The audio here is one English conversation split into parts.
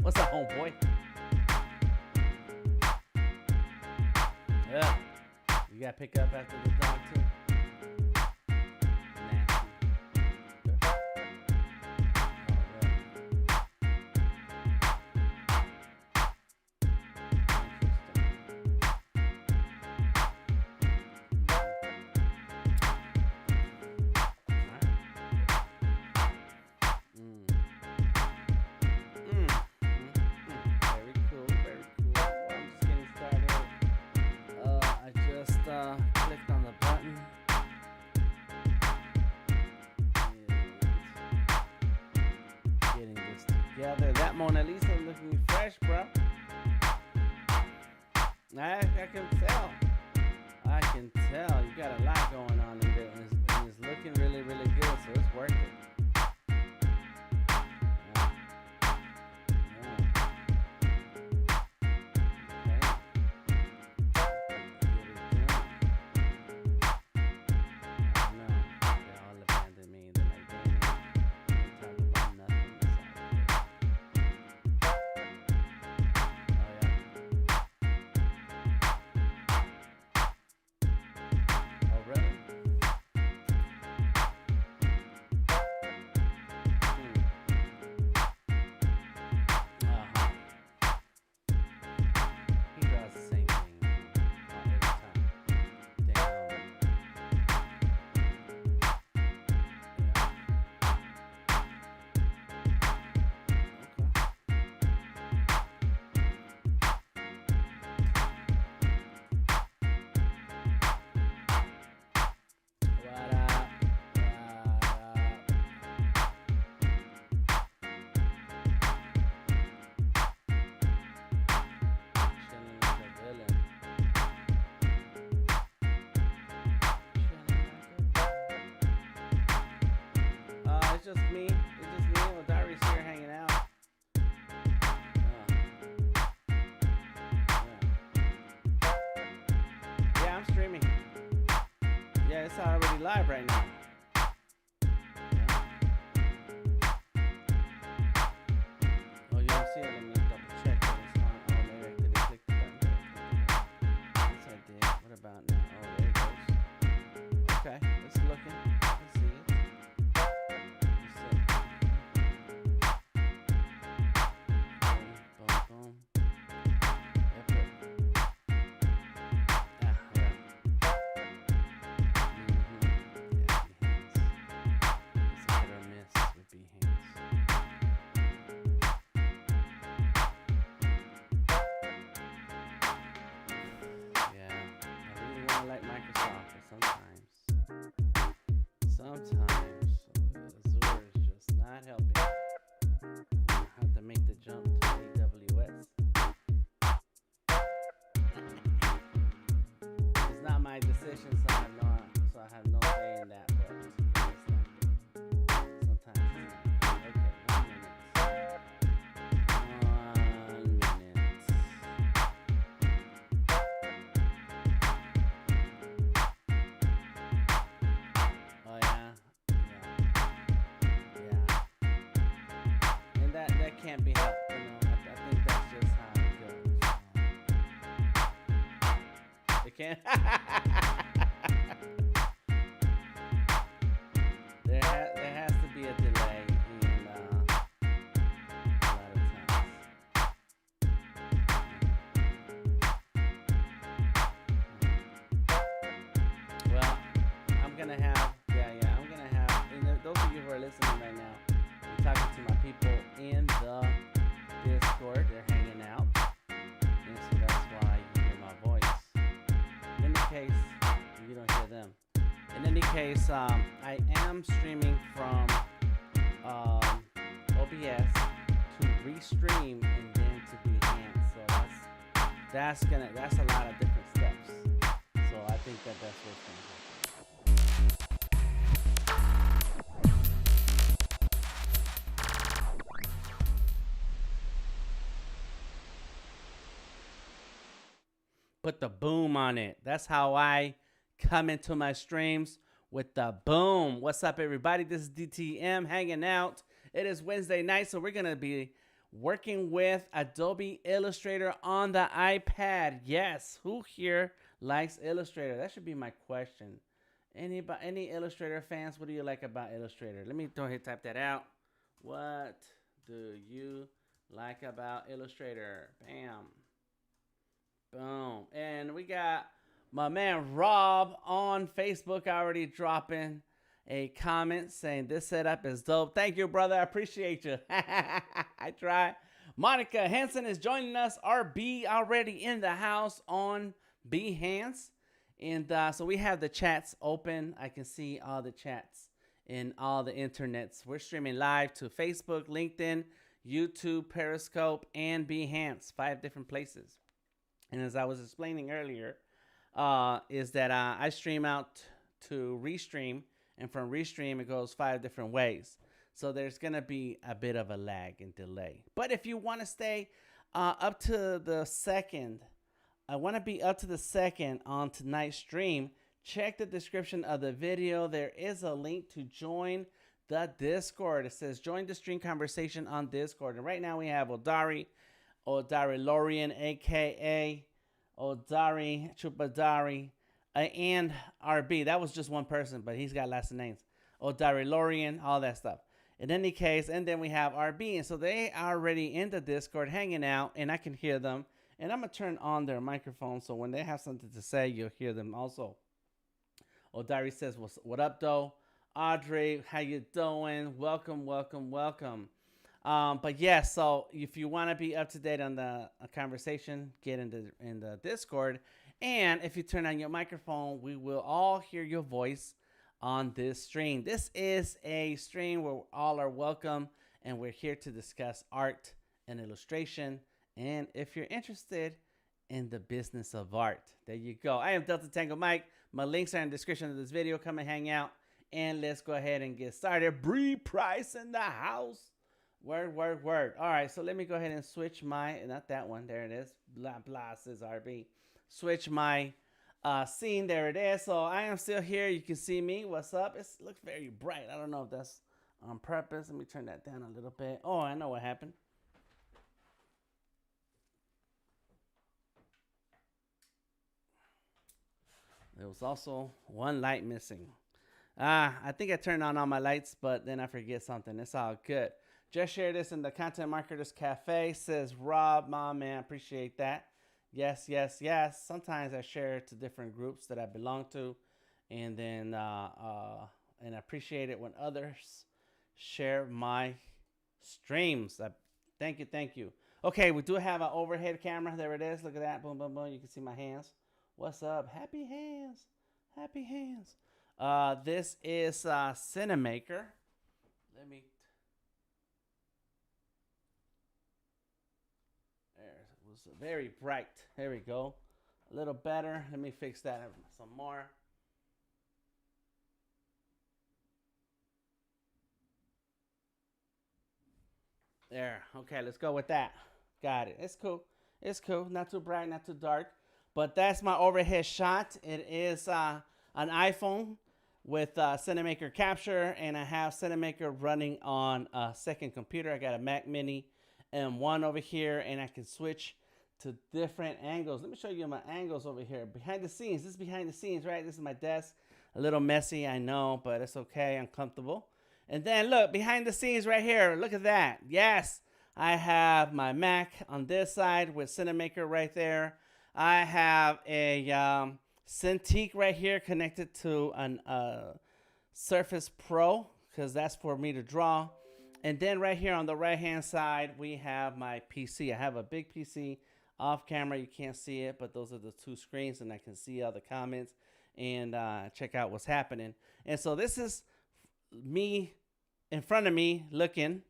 What's up, homeboy? Yeah. You gotta pick up after the dog too. Clicked on the button. Getting this together. That Mona Lisa looking fresh, bro. I can tell. I can tell. You got a lot going on in there. And it's looking really, really good, so it's worth it. It's just me with Diary's here hanging out. Yeah, I'm streaming. Yeah, it's already live right now. Oh, you don't see it? Let me double check that it's on. Oh, maybe I didn't click the button. Yes, I did. What about now? Oh, there it goes. Okay, it's looking. I can see it. Sometimes Azure is just not helping. I have to make the jump to AWS. It's not my decision, so I have no say in that. But sometimes it's not. Okay, 1 minute. 1 minute. Oh yeah. And that can't be helped, you know. I think that's just how it goes. It can't. there has to be a delay in a lot of times. Well, I'm gonna have, and those of you who are listening right now, I'm talking to my people in the Discord. They're hanging out, and so that's why you hear my voice. In any case, you don't hear them. In any case, I am streaming from OBS to restream and then to Behance. So that's a lot of different steps. So I think that's what's going to happen. Put the boom on it. That's how I come into my streams, with the boom. What's up, everybody? This is DTM hanging out. It is Wednesday night, so we're going to be working with Adobe Illustrator on the iPad. Yes, who here likes Illustrator? That should be my question. Any Illustrator fans? What do you like about Illustrator? Let me go ahead and type that out. What do you like about Illustrator? Bam. Boom. And we got my man Rob on Facebook already dropping a comment saying this setup is dope. Thank you, brother. I appreciate you. I try. Monica Hansen is joining us. RB already in the house on Behance. And so we have the chats open. I can see all the chats in all the internets. We're streaming live to Facebook, LinkedIn, YouTube, Periscope, and Behance. 5 different places. And as I was explaining earlier, is that I stream out to Restream. And from Restream, it goes 5 different ways. So there's going to be a bit of a lag and delay. But if you want to stay up to the second, I want to be up to the second on tonight's stream, check the description of the video. There is a link to join the Discord. It says join the stream conversation on Discord. And right now we have Odari Lorian, a.k.a. Odari Chupadari, and RB. That was just one person, but he's got lots of names. Odari Lorian, all that stuff. In any case, and then we have RB. And so they are already in the Discord hanging out, and I can hear them. And I'm going to turn on their microphone so when they have something to say, you'll hear them also. Odari says, what up, though? Audrey, how you doing? Welcome, welcome, welcome. But yeah, so if you want to be up to date on the conversation, get in the Discord. And if you turn on your microphone, we will all hear your voice on this stream. This is a stream where all are welcome, and we're here to discuss art and illustration. And if you're interested in the business of art, there you go. I am Delta Tango Mike. My links are in the description of this video. Come and hang out, and let's go ahead and get started. Bree Price in the house. Word, word, word. All right, so let me go ahead and switch my, not that one. There it is. Blah, blah, says RB. Switch my scene. There it is. So I am still here. You can see me. What's up? It looks very bright. I don't know if that's on purpose. Let me turn that down a little bit. Oh, I know what happened. There was also one light missing. I think I turned on all my lights, but then I forget something. It's all good. Just share this in the Content Marketers Cafe, says Rob. My man, appreciate that. Yes, yes, yes. Sometimes I share it to different groups that I belong to, and then and I appreciate it when others share my streams. Thank you, thank you. Okay, we do have an overhead camera. There it is. Look at that. Boom, boom, boom. You can see my hands. What's up? Happy hands. Happy hands. This is Cinemaker. Let me. There, it was very bright. There we go. A little better. Let me fix that some more. There. Okay, let's go with that. Got it. It's cool. It's cool. Not too bright, not too dark. But that's my overhead shot. It is an iPhone with Cinemaker Capture, and I have Cinemaker running on a second computer. I got a Mac Mini M1 over here, and I can switch to different angles. Let me show you my angles over here. Behind the scenes. This is behind the scenes, right? This is my desk. A little messy, I know, but it's okay. I'm comfortable. And then look, behind the scenes right here. Look at that. Yes, I have my Mac on this side with Cinemaker right there. I have a Cintiq right here connected to an Surface Pro, because that's for me to draw. And then right here on the right-hand side, we have my PC. I have a big PC off camera. You can't see it, but those are the two screens, and I can see all the comments and check out what's happening. And so this is me in front of me looking.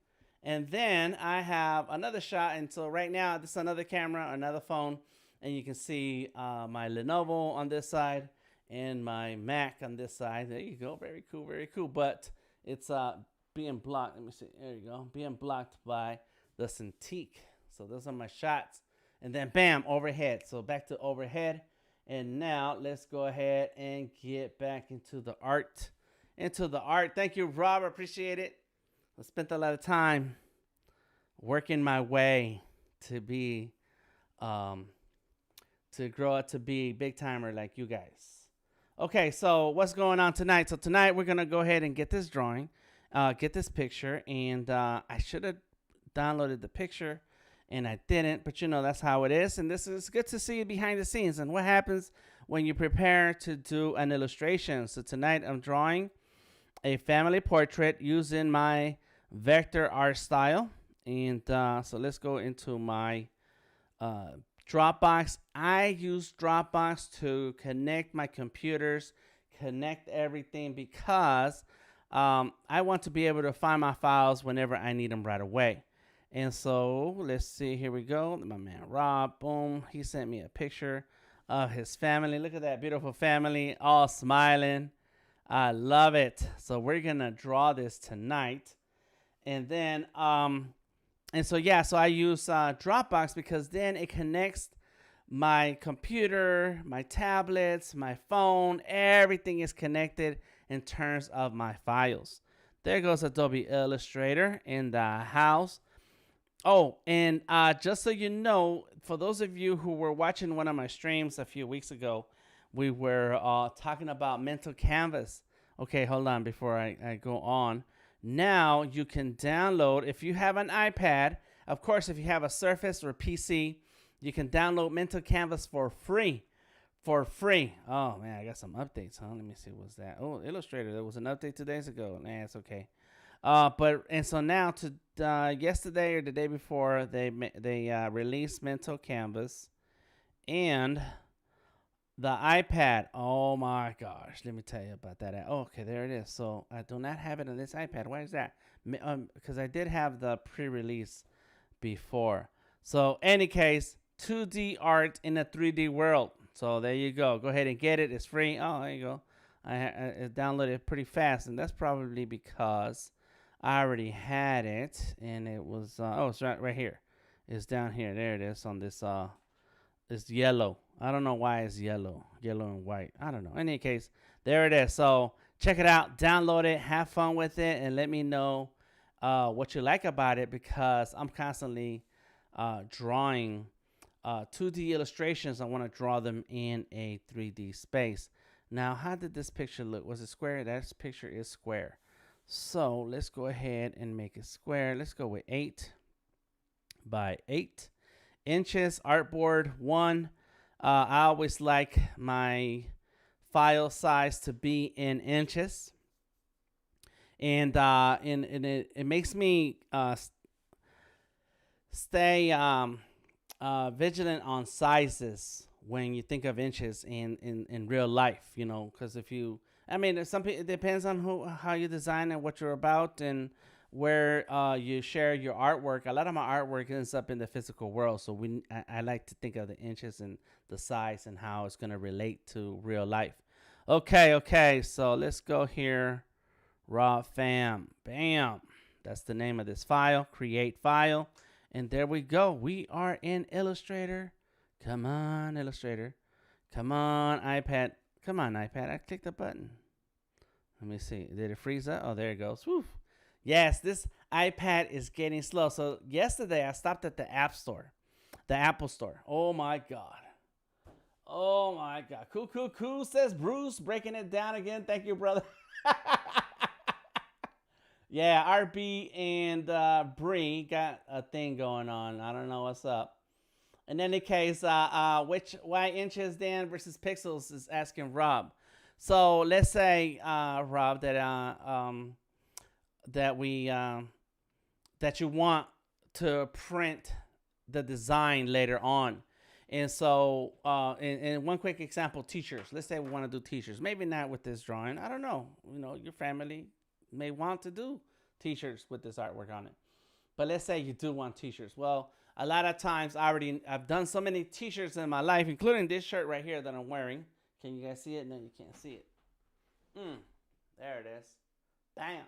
And then I have another shot. And so right now, this is another camera, another phone. And you can see my Lenovo on this side and my Mac on this side. There you go. Very cool, very cool. But it's being blocked. Let me see. There you go. Being blocked by the Cintiq. So those are my shots. And then, bam, overhead. So back to overhead. And now let's go ahead and get back into the art. Thank you, Robert. Appreciate it. I spent a lot of time working my way to be um, to grow up to be big timer like you guys. Okay, so what's going on tonight? So tonight we're gonna go ahead and get this drawing, get this picture, and I should have downloaded the picture, and I didn't. But you know that's how it is, and this is good to see behind the scenes and what happens when you prepare to do an illustration. So tonight I'm drawing a family portrait using my vector art style, and so let's go into my uh, Dropbox. I use Dropbox to connect my computers, connect everything because I want to be able to find my files whenever I need them right away. And so let's see, here we go. My man Rob, boom, he sent me a picture of his family. Look at that beautiful family, all smiling. I love it. So we're gonna draw this tonight, and then and so yeah, so I use Dropbox because then it connects my computer, my tablets, my phone. Everything is connected in terms of my files. There goes Adobe Illustrator in the house. Oh, and just so you know, for those of you who were watching one of my streams a few weeks ago, we were talking about mental canvas. Okay, hold on before I go on. Now you can download, if you have an iPad, of course, if you have a Surface or PC, you can download mental canvas for free. For free. Oh man, I got some updates, huh? Let me see, what's that? Oh, Illustrator. There was an update 2 days ago. Nah, it's okay. And so now to yesterday or the day before, they released mental canvas and the iPad. Oh my gosh, let me tell you about that. Oh, okay, there it is. So I do not have it on this iPad. Why is that? Because I did have the pre-release before. So any case, 2D art in a 3D world. So there you go. Go ahead and get it. It's free. Oh, there you go. I downloaded it pretty fast, and that's probably because I already had it, and it was oh, it's right here. It's down here. There it is on this it's yellow. I don't know why it's yellow and white. I don't know. In any case, there it is. So check it out, download it, have fun with it, and let me know what you like about it, because I'm constantly drawing 2D illustrations. I want to draw them in a 3D space. Now, how did this picture look? Was it square? That picture is square. So let's go ahead and make it square. Let's go with 8 by 8 inches. Artboard 1. I always like my file size to be in inches, and it makes me stay vigilant on sizes when you think of inches in real life. You know, because if you, I mean, it depends on how you design and what you're about and where you share your artwork. A lot of my artwork ends up in the physical world, so I like to think of the inches and the size and how it's going to relate to real life. Okay, so let's go here. Raw fam, bam. That's the name of this file. Create file, and there we go. We are in Illustrator. Come on, Illustrator. Come on, iPad. Come on, iPad. I clicked the button. Let me see. Did it freeze up? Oh, there it goes. Woo. Yes, this iPad is getting slow. So yesterday I stopped at the App Store, the Apple Store. Oh my God. Oh my God. Cool, says Bruce, breaking it down again. Thank you, brother. Yeah, RB and Bree got a thing going on. I don't know what's up. In any case, why inches, Dan, versus pixels is asking Rob. So let's say, Rob, that you want to print the design later on. And so in one quick example, teachers. Let's say we want to do teachers. Maybe not with this drawing. I don't know. You know, your family may want to do t-shirts with this artwork on it. But let's say you do want t-shirts. Well, a lot of times I've done so many t-shirts in my life, including this shirt right here that I'm wearing. Can you guys see it? No, you can't see it. There it is. Bam.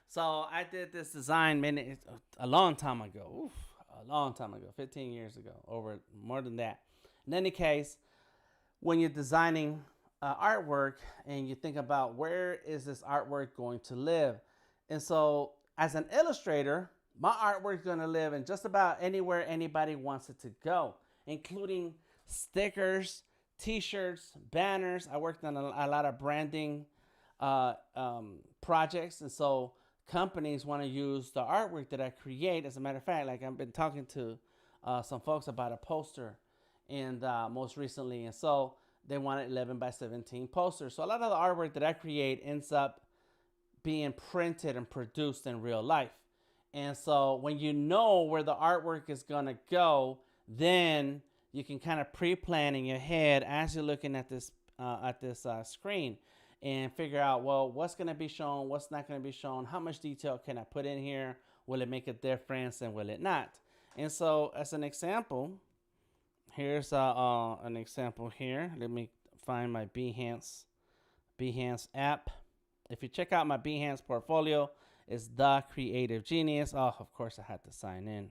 So I did this design a long time ago. A long time ago, 15 years ago, over more than that. In any case, when you're designing artwork and you think about where is this artwork going to live, and so as an illustrator, My artwork's gonna live in just about anywhere anybody wants it to go, including stickers, T-shirts, banners. I worked on a lot of branding projects, and so companies want to use the artwork that I create. As a matter of fact, like I've been talking to some folks about a poster, and most recently, and so they want an 11 by 17 poster. So a lot of the artwork that I create ends up being printed and produced in real life. And so when you know where the artwork is gonna go, then you can kind of pre-plan in your head as you're looking at this screen, and figure out, well, what's gonna be shown, what's not gonna be shown, how much detail can I put in here, will it make a difference, and will it not? And so, as an example, here's an example here. Let me find my Behance app. If you check out my Behance portfolio, it's The Creative Genius. Oh, of course I had to sign in.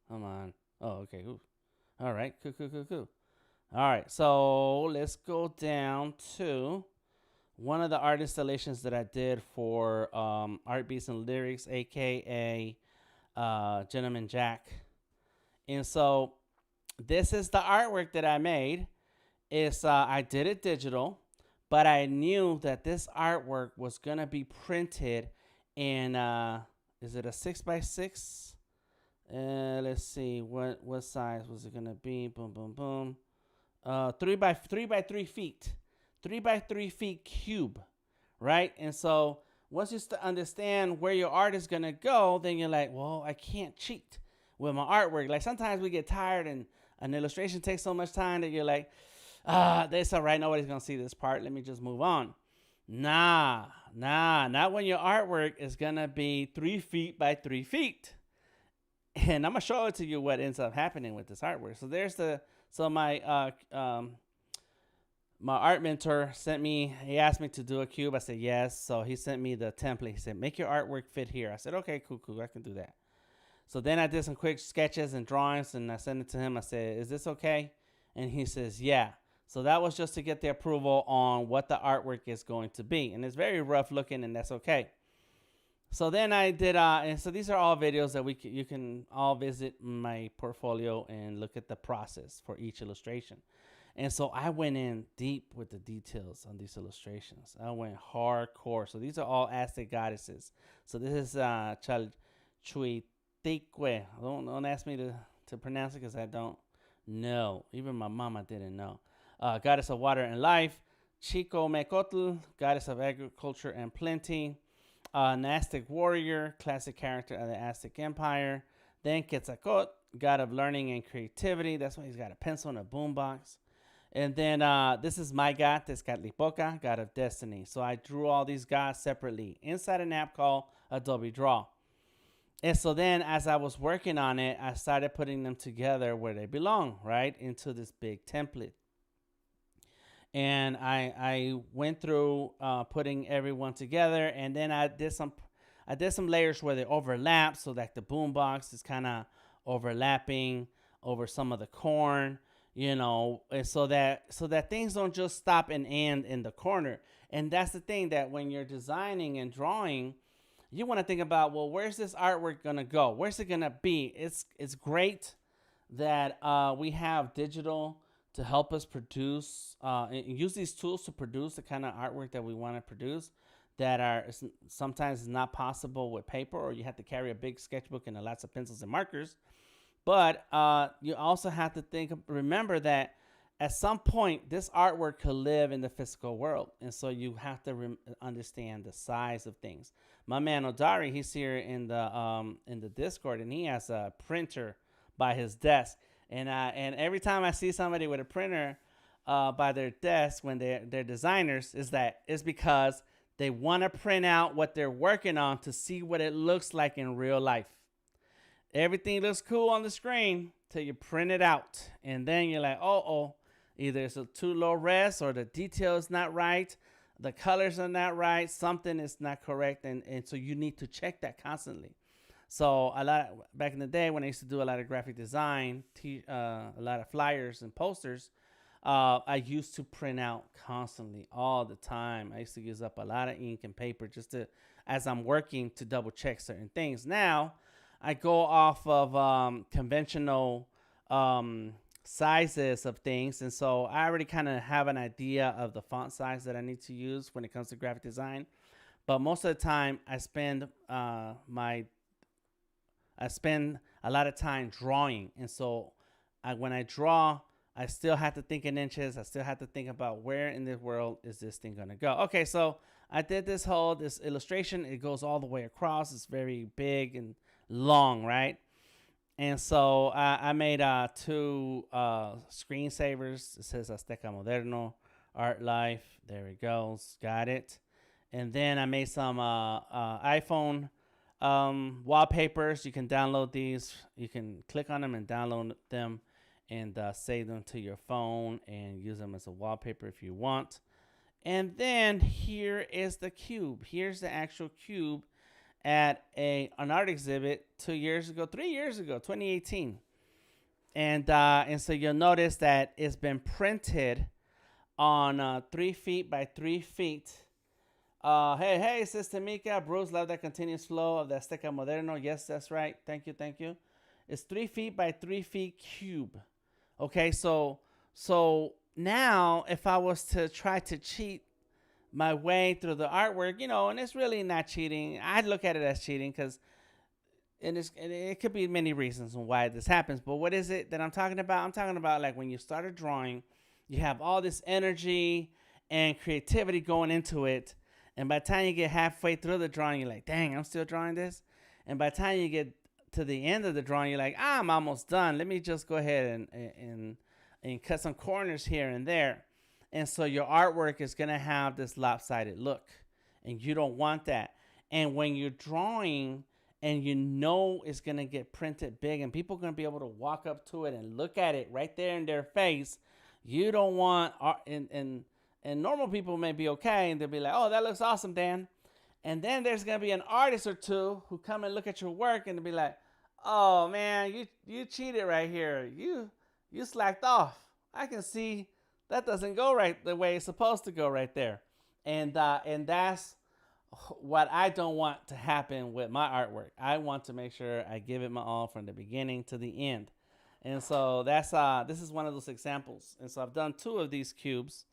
Come on. Oh, okay. Ooh. All right. Cool. All right. So let's go down to one of the art installations that I did for Art Beats and Lyrics, aka Gentleman Jack. And so this is the artwork that I made. It's I did it digital, but I knew that this artwork was gonna be printed in is it a 6x6? Let's see, what size was it gonna be? Boom. 3 by 3 feet, 3 by 3 feet cube, right? And so once you understand where your art is gonna go, then you're like, well, I can't cheat with my artwork. Like sometimes we get tired and an illustration takes so much time that you're like, that's all right, nobody's gonna see this part, let me just move on. Nah, not when your artwork is gonna be 3 feet by 3 feet. And I'm gonna show it to you what ends up happening with this artwork. So my art mentor he asked me to do a cube. I said yes. So he sent me the template. He said, make your artwork fit here. I said, okay, cool, I can do that. So then I did some quick sketches and drawings, and I sent it to him. I said, is this okay? And he says, yeah. So that was just to get the approval on what the artwork is going to be. And it's very rough looking, and that's okay. So then I did, and so these are all videos that you can all visit my portfolio and look at the process for each illustration. And so I went in deep with the details on these illustrations. I went hardcore. So these are all Aztec goddesses. So this is Chalchuitique. Don't ask me to pronounce it because I don't know. Even my mama didn't know. Goddess of water and life. Chico-Mecotl, goddess of agriculture and plenty. An Aztec warrior, classic character of the Aztec Empire. Then Quetzalcoatl, god of learning and creativity. That's why he's got a pencil and a boombox. And then this is my god, Tezcatlipoca, god of destiny. So I drew all these gods separately inside an app called Adobe Draw. And so then as I was working on it, I started putting them together where they belong, right? Into this big template. And I went through putting everyone together, and then I did some layers where they overlap, so that the boombox is kind of overlapping over some of the corn, and so that things don't just stop and end in the corner. And that's the thing, that when you're designing and drawing, you want to think about, well, where's this artwork gonna go? Where's it gonna be? It's great that we have digital to help us produce and use these tools to produce the kind of artwork that we want to produce, that are sometimes not possible with paper, or you have to carry a big sketchbook and lots of pencils and markers. But you also have to remember that at some point this artwork could live in the physical world, and so you have to understand the size of things. My man Odari, he's here in the Discord, and he has a printer by his desk. And every time I see somebody with a printer by their desk when they're designers, it's because they want to print out what they're working on to see what it looks like in real life. Everything looks cool on the screen till you print it out, and then you're like, either it's too low res, or the detail is not right, the colors are not right, something is not correct, and so you need to check that constantly. So back in the day when I used to do a lot of graphic design, a lot of flyers and posters, I used to print out constantly all the time. I used to use up a lot of ink and paper just to, as I'm working, to double check certain things. Now I go off of conventional sizes of things, and so I already kind of have an idea of the font size that I need to use when it comes to graphic design. But most of the time, I spend a lot of time drawing, and so when I draw, I still have to think in inches. I still have to think about where in the world is this thing gonna go. Okay, so I did this illustration. It goes all the way across. It's very big and long, right? And so I made two screensavers. It says Azteca Moderno, Art Life. There it goes. Got it. And then I made some iPhone wallpapers. You can download these. You can click on them and download them and save them to your phone and use them as a wallpaper if you want. And then here is the cube. Here's the actual cube at an art exhibit 3 years ago, 2018. And so you'll notice that it's been printed on 3 feet by 3 feet. Hey, Sister Mika, Bruce, love that continuous flow of the Azteca Moderno. Yes, that's right. Thank you. It's 3 feet by 3 feet cube. Okay, so now if I was to try to cheat my way through the artwork, and it's really not cheating. I'd look at it as cheating because it could be many reasons on why this happens. But what is it that I'm talking about? I'm talking about like when you start a drawing, you have all this energy and creativity going into it. And by the time you get halfway through the drawing, you're like, dang, I'm still drawing this. And by the time you get to the end of the drawing, you're like, I'm almost done. Let me just go ahead and cut some corners here and there. And so your artwork is going to have this lopsided look. And you don't want that. And when you're drawing and it's going to get printed big and people are going to be able to walk up to it and look at it right there in their face, you don't want and normal people may be okay and they'll be like, oh, that looks awesome, Dan. And then there's going to be an artist or two who come and look at your work and they'll be like, oh man, you cheated right here. You slacked off. I can see that doesn't go right the way it's supposed to go right there. And that's what I don't want to happen with my artwork. I want to make sure I give it my all from the beginning to the end. And so this is one of those examples. And so I've done 2 of these cubes.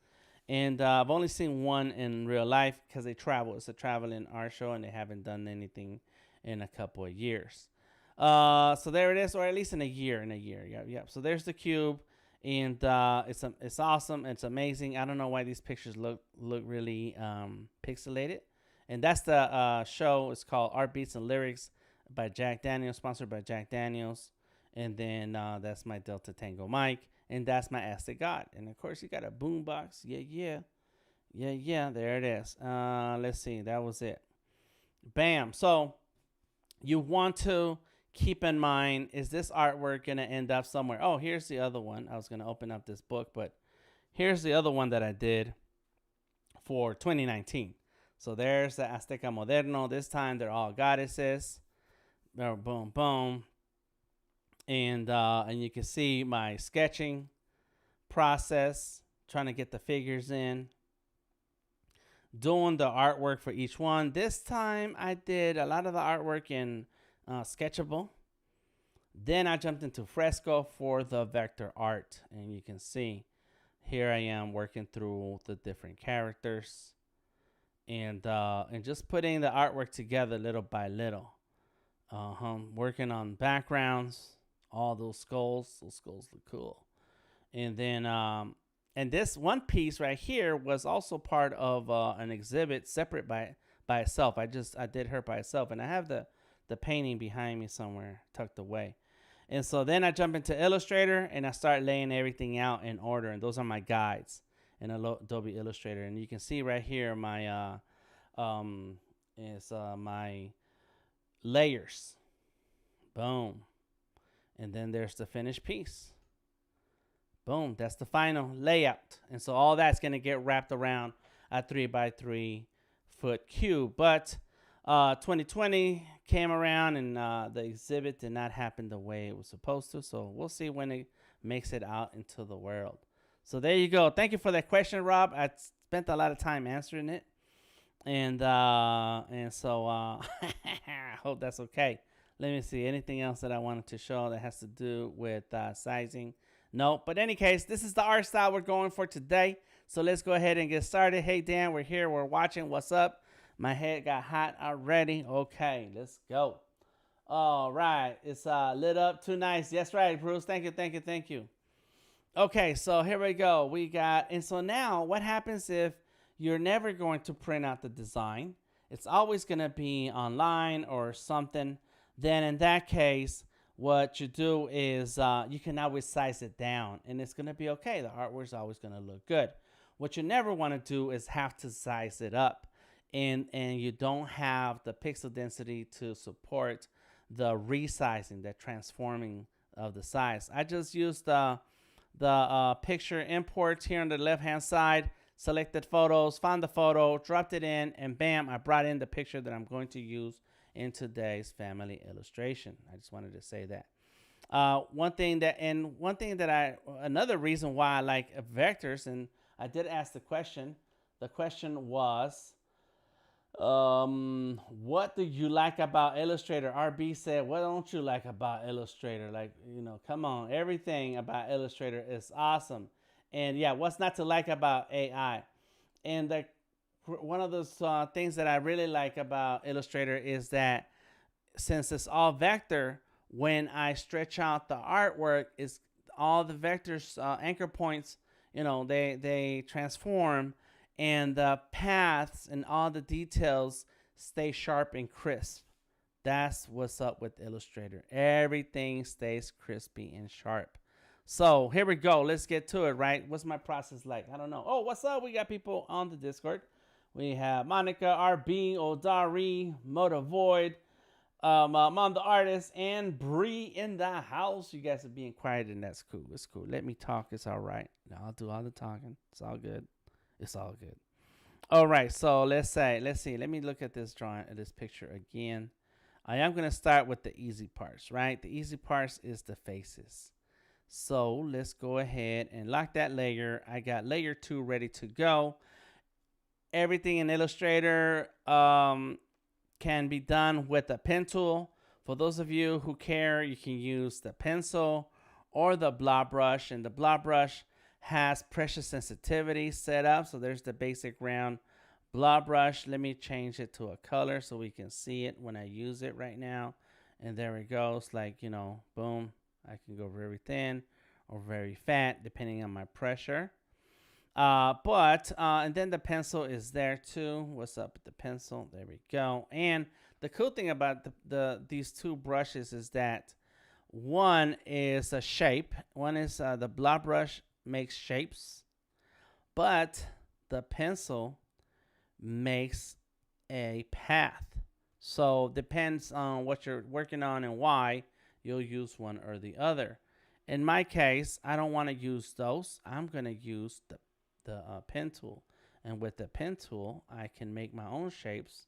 And I've only seen one in real life because they travel. It's a traveling art show, and they haven't done anything in a couple of years. So there it is, or at least in a year. Yep. So there's the cube, and it's awesome. It's amazing. I don't know why these pictures look really pixelated. And that's the show. It's called Art Beats and Lyrics by Jack Daniels, sponsored by Jack Daniels. And then that's my Delta Tango mic. And that's my Aztec God. And of course, you got a boombox. Yeah. There it is. Let's see. That was it. Bam. So you want to keep in mind, is this artwork going to end up somewhere? Oh, here's the other one. I was going to open up this book, but here's the other one that I did for 2019. So there's the Azteca Moderno. This time they're all goddesses. Boom, boom. And you can see my sketching process, trying to get the figures in, doing the artwork for each one. This time I did a lot of the artwork in Sketchable. Then I jumped into Fresco for the vector art. And you can see here I am working through the different characters and just putting the artwork together little by little. Working on backgrounds. All those skulls look cool. And then and this one piece right here was also part of an exhibit separate by itself. I did her by itself, and I have the painting behind me somewhere tucked away. And so then I jump into Illustrator and I start laying everything out in order, and those are my guides in Adobe Illustrator. And you can see right here my my layers. Boom. And then there's the finished piece. Boom, that's the final layout. And so all that's going to get wrapped around a 3 by 3 foot cube. But 2020 came around and the exhibit did not happen the way it was supposed to. So we'll see when it makes it out into the world. So there you go. Thank you for that question, Rob. I spent a lot of time answering it, and so I hope that's okay. Let me see anything else that I wanted to show that has to do with sizing. No, but in any case, this is the art style we're going for today. So let's go ahead and get started. Hey Dan, we're here. We're watching. What's up? My head got hot already. Okay, let's go. All right, it's lit up. Too nice. Yes, right, Bruce. Thank you, thank you, thank you. Okay, so here we go. We got, and so now what happens if you're never going to print out the design? It's always going to be online or something. Then in that case, what you do is you can always size it down and it's going to be okay. The artwork's always going to look good. What you never want to do is have to size it up, and you don't have the pixel density to support the resizing, the transforming of the size. I just used the picture import here on the left hand side, selected photos, found the photo, dropped it in, and bam, I brought in the picture that I'm going to use in today's family illustration. I just wanted to say that. Another reason why I like vectors, and I did ask the question. The question was, what do you like about Illustrator? RB said, what don't you like about Illustrator? Like, come on, everything about Illustrator is awesome. And yeah, what's not to like about AI? And one of those things that I really like about Illustrator is that since it's all vector, when I stretch out the artwork, is all the vectors, anchor points, they transform, and the paths and all the details stay sharp and crisp. That's what's up with Illustrator. Everything stays crispy and sharp. So here we go. Let's get to it, right? What's my process like? I don't know. Oh, what's up? We got people on the Discord. We have Monica, RB, Odari, Moda Void, Mom the Artist, and Bree in the house. You guys are being quiet, and that's cool. It's cool. Let me talk. It's all right. I'll do all the talking. It's all good. It's all good. All right. So let's see. Let me look at this drawing, this picture again. I am going to start with the easy parts, right? The easy parts is the faces. So let's go ahead and lock that layer. I got layer 2 ready to go. Everything in Illustrator can be done with a pen tool. For those of you who care, you can use the pencil or the blob brush. And the blob brush has pressure sensitivity set up. So there's the basic round blob brush. Let me change it to a color so we can see it when I use it right now. And there it goes. Like, boom. I can go very thin or very fat depending on my pressure. And then the pencil is there too. What's up with the pencil? There we go. And the cool thing about these two brushes is that one is a shape. One is the blob brush makes shapes, but the pencil makes a path. So depends on what you're working on and why you'll use one or the other. In my case, I don't want to use those. I'm going to use the pen tool. And with the pen tool, I can make my own shapes,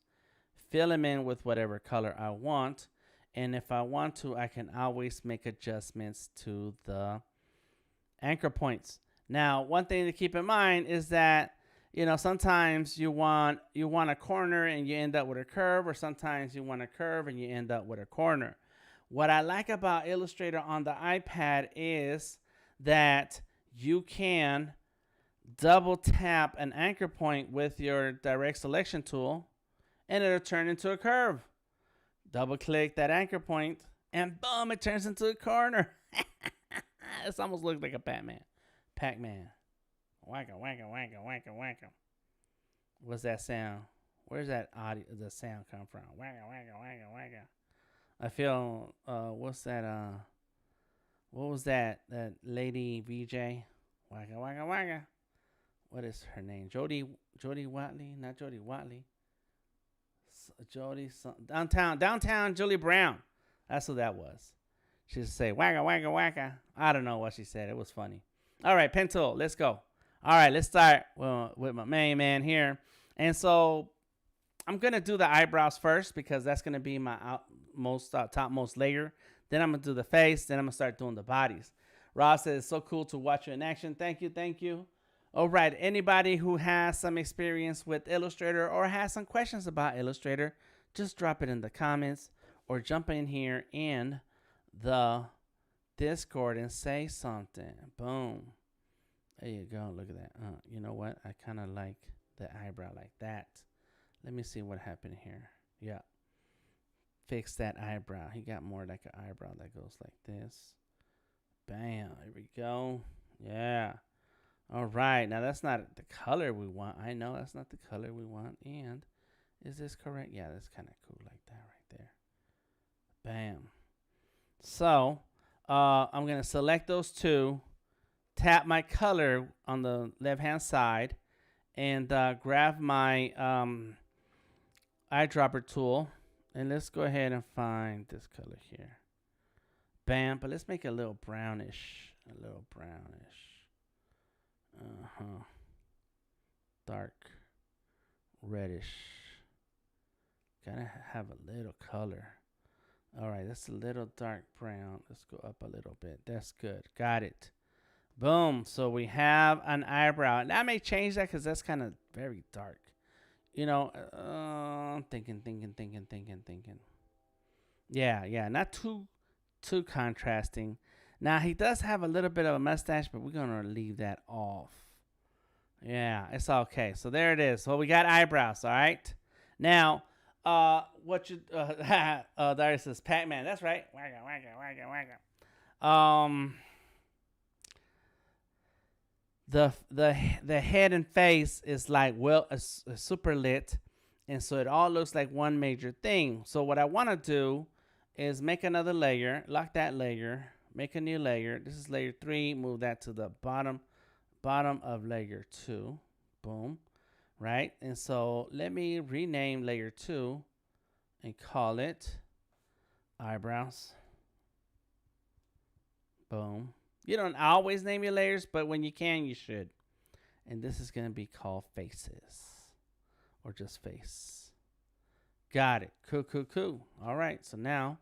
fill them in with whatever color I want. And if I want to, I can always make adjustments to the anchor points. Now, one thing to keep in mind is that, sometimes you want a corner and you end up with a curve, or sometimes you want a curve and you end up with a corner. What I like about Illustrator on the iPad is that you can double tap an anchor point with your direct selection tool and it'll turn into a curve. Double click that anchor point and boom, it turns into a corner. It's almost looks like a Pac-Man. Wacka, wacka, wacka, wacka, wacka. What's that sound? Where's that audio? The sound come from? Wacka, wacka, wacka, wacka. I feel, what's that, what was that lady VJ? Wacka, wacka, wacka. What is her name? Jody Watley? Not Jody Watley. Downtown Julie Brown. That's who that was. She used to say, wacka, wacka, wacka. I don't know what she said. It was funny. All right, pen tool. Let's go. All right, let's start with my main man here. And so I'm going to do the eyebrows first because that's going to be my topmost layer. Then I'm going to do the face. Then I'm going to start doing the bodies. Rob says, so cool to watch you in action. Thank you, thank you. All right, anybody who has some experience with Illustrator or has some questions about Illustrator, just drop it in the comments or jump in here in the Discord and say something. Boom. There you go. Look at that. You know what? I kind of like the eyebrow like that. Let me see what happened here. Yeah. Fix that eyebrow. He got more like an eyebrow that goes like this. Bam. There we go. Yeah. All right. Now, that's not the color we want. I know that's not the color we want. And is this correct? Yeah, that's kind of cool like that right there. Bam. So, I'm going to select those two. Tap my color on the left-hand side. And grab my eyedropper tool. And let's go ahead and find this color here. Bam. But let's make it a little brownish. A little brownish. Dark. Reddish. Gotta have a little color. All right. That's a little dark brown. Let's go up a little bit. That's good. Got it. Boom. So we have an eyebrow. And I may change that because that's kind of very dark. You know, I'm thinking. Yeah. Not too contrasting. Now, he does have a little bit of a mustache, but we're going to leave that off. Yeah, it's okay. So there it is. Well, we got eyebrows, all right? Now, what you... there says Pac-Man. That's right. The head and face is like super lit, and so it all looks like one major thing. So what I want to do is make another layer, lock that layer, make a new layer. This is layer 3. Move that to the bottom of layer 2. Boom, right? And so let me rename layer 2 and call it eyebrows. Boom. You don't always name your layers, but when you can, you should. And this is going to be called faces. Or just face. Got it. Cool. All right. So now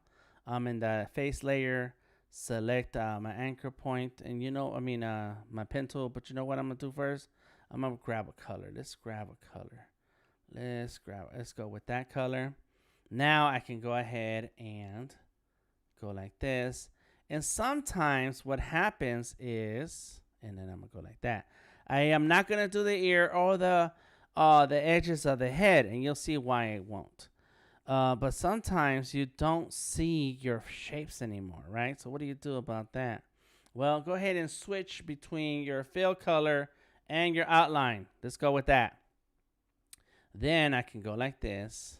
I'm in the face layer. Select my anchor point. And my pen tool. But you know what I'm going to do first? I'm going to grab a color. Let's grab a color. Let's go with that color. Now I can go ahead and go like this. And sometimes what happens is, and then I'm going to go like that. I am not going to do the ear or the edges of the head, and you'll see why I won't. But sometimes you don't see your shapes anymore, right? So what do you do about that? Well, go ahead and switch between your fill color and your outline. Let's go with that. Then I can go like this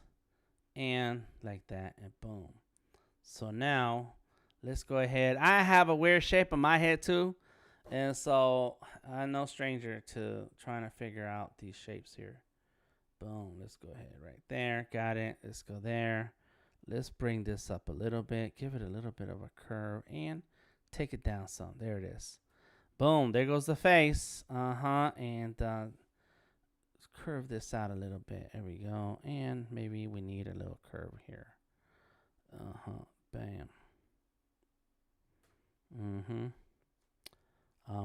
and like that, and boom. So now... let's go ahead. I have a weird shape on my head too. And so I'm no stranger to trying to figure out these shapes here. Boom. Let's go ahead right there. Got it. Let's go there. Let's bring this up a little bit. Give it a little bit of a curve and take it down some. There it is. Boom. There goes the face. And let's curve this out a little bit. There we go. And maybe we need a little curve here. Bam.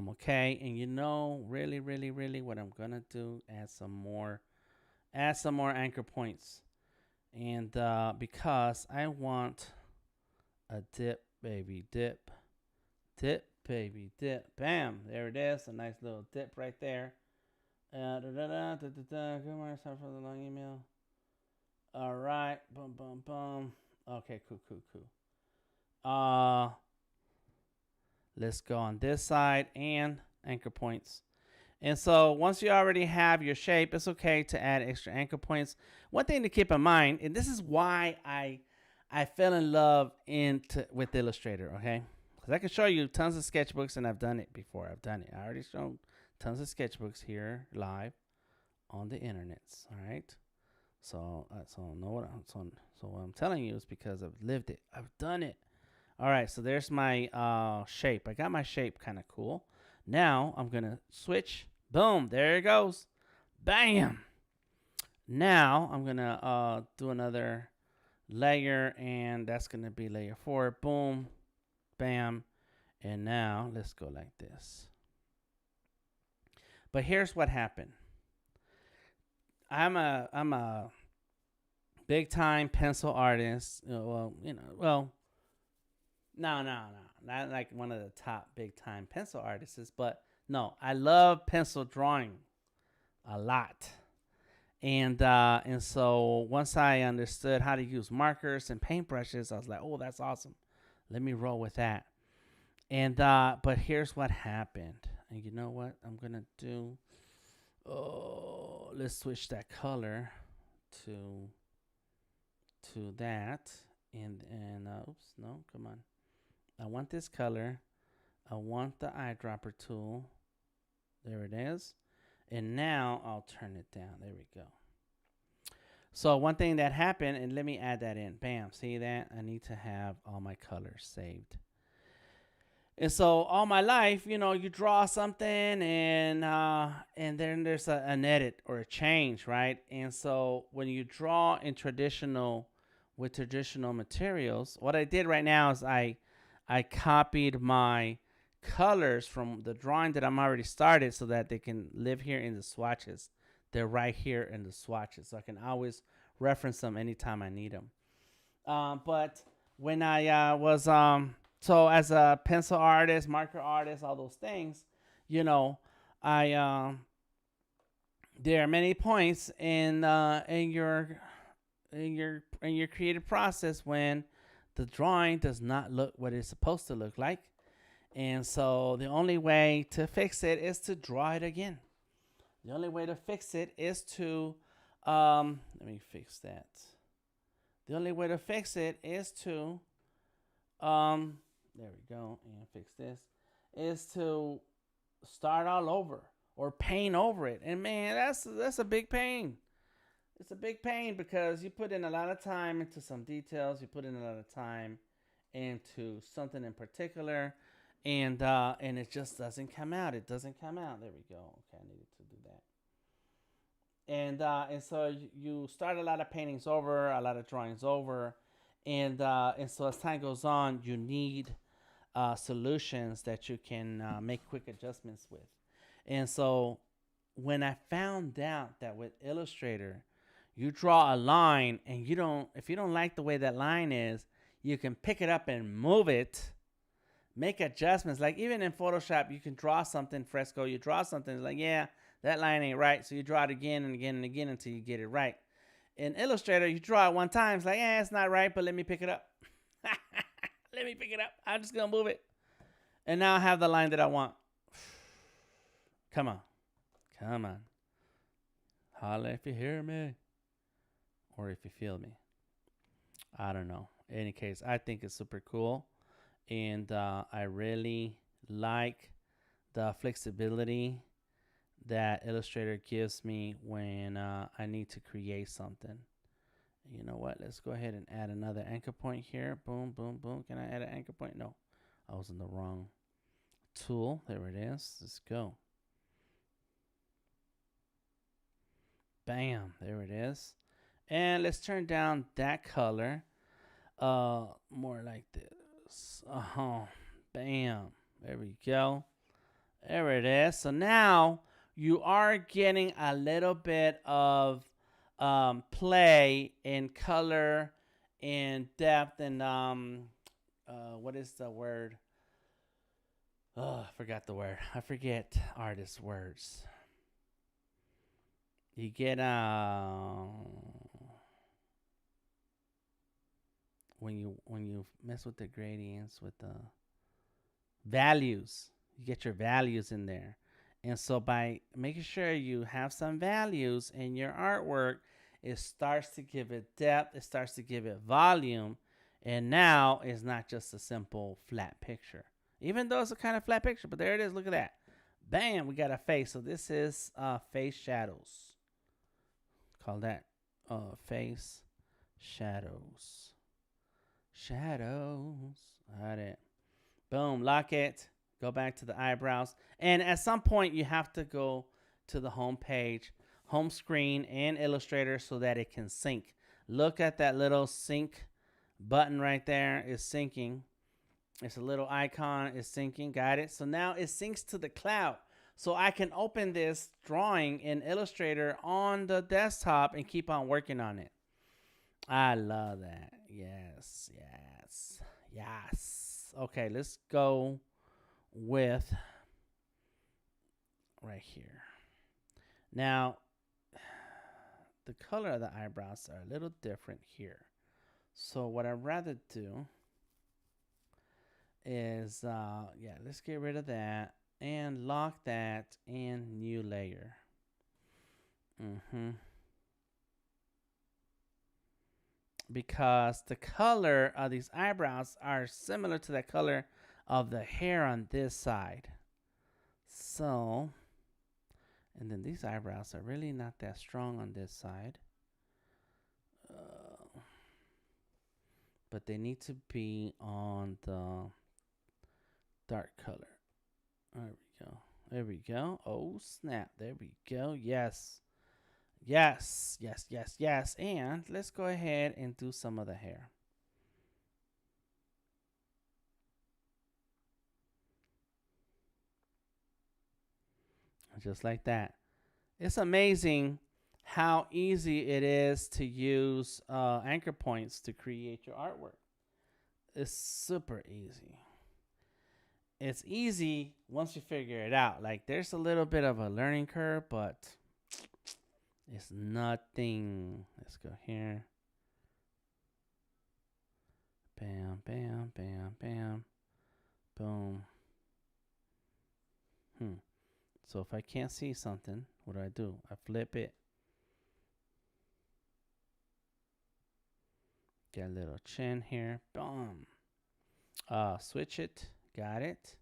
Okay, and really what I'm gonna do, add some more anchor points. And because I want a dip, baby, dip, baby, dip. Bam, there it is, a nice little dip right there. Good morning, sorry for the long email. All right, boom. Okay, cool. Let's go on this side and anchor points. And so once you already have your shape, it's okay to add extra anchor points. One thing to keep in mind, and this is why I fell in love with Illustrator, okay? Because I can show you tons of sketchbooks, and I've done it before. I already shown tons of sketchbooks here live on the internet, all right? So what I'm telling you is because I've lived it. I've done it. All right, so there's my shape. I got my shape kind of cool. Now I'm going to switch. Boom, there it goes. Bam. Now I'm going to do another layer, and that's going to be layer 4. Boom, bam. And now let's go like this. But here's what happened. I'm a big time pencil artist. Well, no, not like one of the top big time pencil artists, but no, I love pencil drawing a lot. And so once I understood how to use markers and paintbrushes, I was like, oh, that's awesome. Let me roll with that. And but here's what happened. And you know what I'm gonna do? Oh, let's switch that color to that. And oops, no, come on. I want this color. I want the eyedropper tool. There it is. And now I'll turn it down. There we go. So one thing that happened, and let me add that in. Bam, see that? I need to have all my colors saved. And so all my life, you draw something and then there's an edit or a change, right? And so when you draw with traditional materials, what I did right now is I copied my colors from the drawing that I'm already started so that they can live here in the swatches. They're right here in the swatches, so I can always reference them anytime I need them. But when I was so as a pencil artist, marker artist, all those things, I there are many points in your creative process when the drawing does not look what it's supposed to look like. And so the only way to fix it is to draw it again. The only way to fix it is to, let me fix that. The only way to fix it is to, there we go, and fix this, is to start all over or paint over it. And man, that's a big pain. It's a big pain because you put in a lot of time into some details. You put in a lot of time into something in particular. And it just doesn't come out. It doesn't come out. There we go. Okay, I needed to do that. And so you start a lot of paintings over, a lot of drawings over, and so as time goes on, you need solutions that you can make quick adjustments with. And so when I found out that with Illustrator, you draw a line, and if you don't like the way that line is, you can pick it up and move it. Make adjustments. Like even in Photoshop, you can draw something fresco. You draw something like, yeah, that line ain't right. So you draw it again and again and again until you get it right. In Illustrator, you draw it one time. It's like, yeah, it's not right, but let me pick it up. Let me pick it up. I'm just going to move it. And now I have the line that I want. Come on. Come on. Holla if you hear me. Or if you feel me. I don't know. In any case, I think it's super cool. And I really like the flexibility that Illustrator gives me when I need to create something. You know what? Let's go ahead and add another anchor point here. Boom, boom, boom. Can I add an anchor point? No, I was in the wrong tool. There it is. Let's go. Bam. There it is. And let's turn down that color. More like this. Bam. There we go. There it is. So now you are getting a little bit of play in color and depth and what is the word? Oh, I forgot the word. I forget artists' words. You get when you mess with the gradients, with the values, you get your values in there. And so by making sure you have some values in your artwork, it starts to give it depth, it starts to give it volume, and now it's not just a simple flat picture. Even though it's a kind of flat picture, but there it is, look at that. Bam, we got a face. So this is face shadows. Call that face shadows. Shadows. Got it. Boom, lock it. Go back to the eyebrows. And at some point, you have to go to the home page, home screen, and Illustrator so that it can sync. Look at that little sync button right there. It's syncing. It's a little icon. It's syncing. Got it. So now it syncs to the cloud. So I can open this drawing in Illustrator on the desktop and keep on working on it. I love that. Yes, yes, yes. Okay, let's go with right here. Now, the color of the eyebrows are a little different here. So what I'd rather do is, yeah, let's get rid of that and lock that in new layer. Because the color of these eyebrows are similar to the color of the hair on this side. So, and then these eyebrows are really not that strong on this side. But they need to be on the dark color. There we go. There we go. Oh, snap. There we go. Yes. Yes. Yes, yes, yes. And let's go ahead and do some of the hair. Just like that. It's amazing how easy it is to use anchor points to create your artwork. It's super easy. It's easy once you figure it out. Like, there's a little bit of a learning curve, but it's nothing. Let's go here. Bam, bam, bam, bam. Boom. So if I can't see something, what do? I flip it. Get a little chin here. Boom. Switch it. Got it.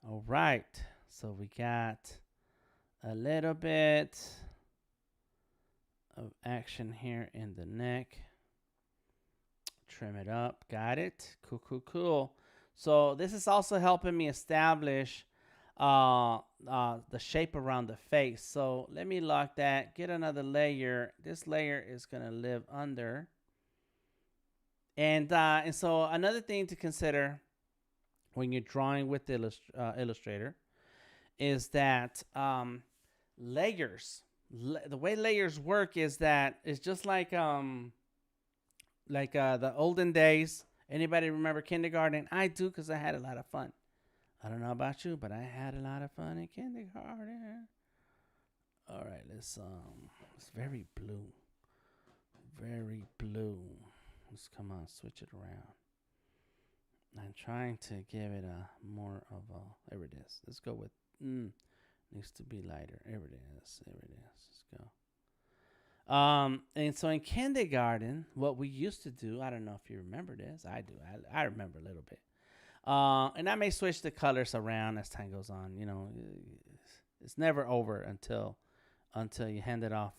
All right. So we got a little bit of action here in the neck. Trim it up. Got it. Cool, cool, cool. So this is also helping me establish the shape around the face. So let me lock that. Get another layer. This layer is going to live under. And so another thing to consider when you're drawing with Illustrator is that layers, the way layers work is that it's just like the olden days. Anybody remember kindergarten? I do, because I had a lot of fun. I don't know about you, but I had a lot of fun in kindergarten. All right, it's very blue. Very blue. Let's come on, switch it around. I'm trying to give it a more of a, there it is. Let's go with, needs to be lighter. There it is. There it is. Let's go. And so in kindergarten, what we used to do, I don't know if you remember this. I do. I remember a little bit. And I may switch the colors around as time goes on. You know, it's never over until you hand it off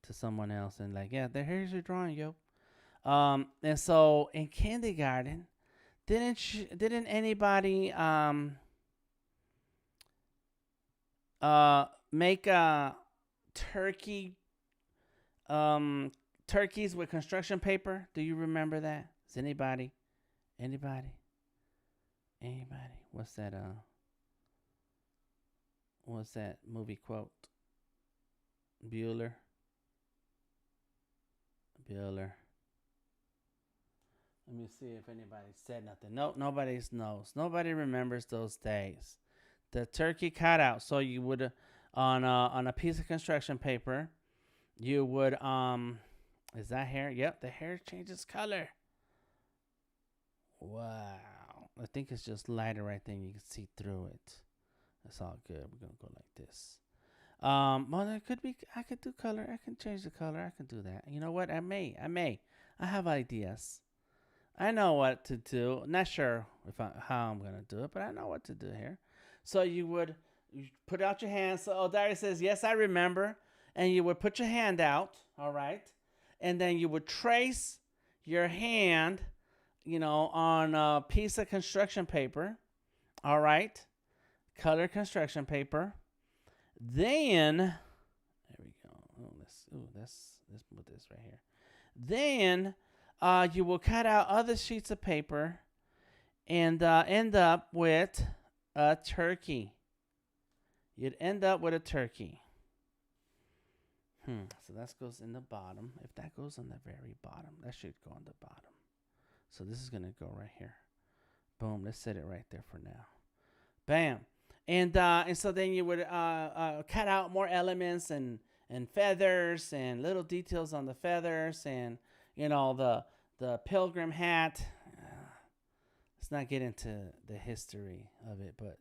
to someone else and like, yeah, here's your drawing, yo. And so in kindergarten, didn't anybody make turkeys with construction paper? Do you remember that? Is anybody? What's that movie quote? Bueller. Let me see if anybody said nothing. Nope, nobody knows. Nobody remembers those days. The turkey cutout. So you would, on a piece of construction paper, you would, is that hair? Yep, the hair changes color. Wow. I think it's just lighter right there. You can see through it. That's all good. We're going to go like this. Well, it could be, I could do color. I can change the color. I can do that. You know what? I may. I have ideas. I know what to do. Not sure how I'm going to do it, but I know what to do here. So you put out your hand. So Darius says, yes, I remember. And you would put your hand out, all right? And then you would trace your hand, on a piece of construction paper, all right? Color construction paper. Then, there we go. Let's put this right here. Then, you will cut out other sheets of paper and end up with a turkey. You'd end up with a turkey. So that goes in the bottom. If that goes on the very bottom, that should go on the bottom. So this is going to go right here. Boom. Let's set it right there for now. Bam. And so then you would cut out more elements and feathers and little details on the feathers and, you know, the pilgrim hat. Let's not get into the history of it, but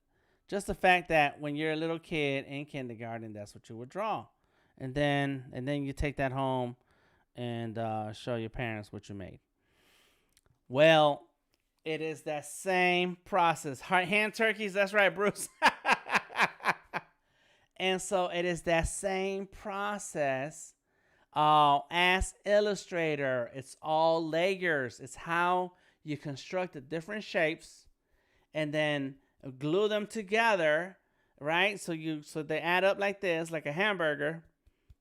just the fact that when you're a little kid in kindergarten, that's what you would draw. And then you take that home and show your parents what you made. Well, it is that same process. Hand turkeys, that's right, Bruce. And so it is that same process as Illustrator. It's all layers. It's how you construct the different shapes and then glue them together, right? So they add up like this, like a hamburger,